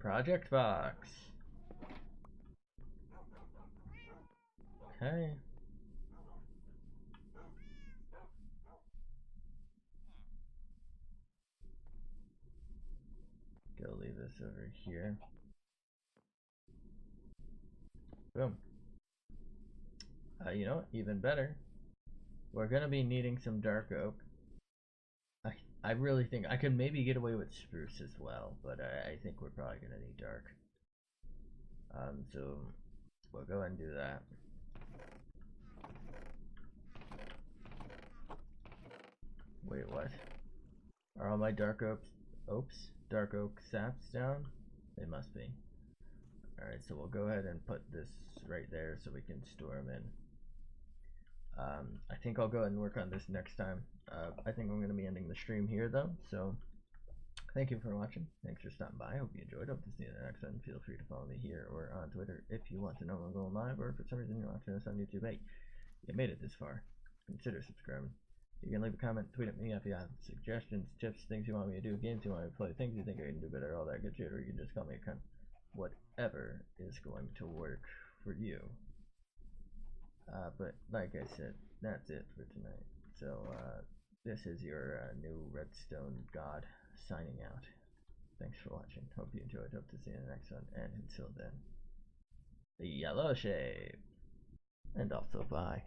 Project Box. Okay. Go leave this over here. Boom. You know what? Even better. We're gonna be needing some dark oak. I really think I could maybe get away with spruce as well, but I think we're probably gonna need dark. So we'll go ahead and do that. Wait, what? Are all my dark dark oak saps down? They must be. Alright, so we'll go ahead and put this right there so we can store them in. I think I'll go ahead and work on this next time. I think I'm going to be ending the stream here though, so thank you for watching. Thanks for stopping by. I hope you enjoyed. Hope to see you in the next one. Feel free to follow me here or on Twitter if you want to know when I'm going live, or if for some reason you're watching this on YouTube. Hey, you made it this far. Consider subscribing. You can leave a comment, tweet at me if you have suggestions, tips, things you want me to do, games you want me to play, things you think I can do better, all that good shit, or you can just call me a cunt. Whatever is going to work for you. But like I said, that's it for tonight. So this is your new Redstone God signing out. Thanks for watching. Hope you enjoyed. Hope to see you in the next one. And until then, the yellow shave. And also bye.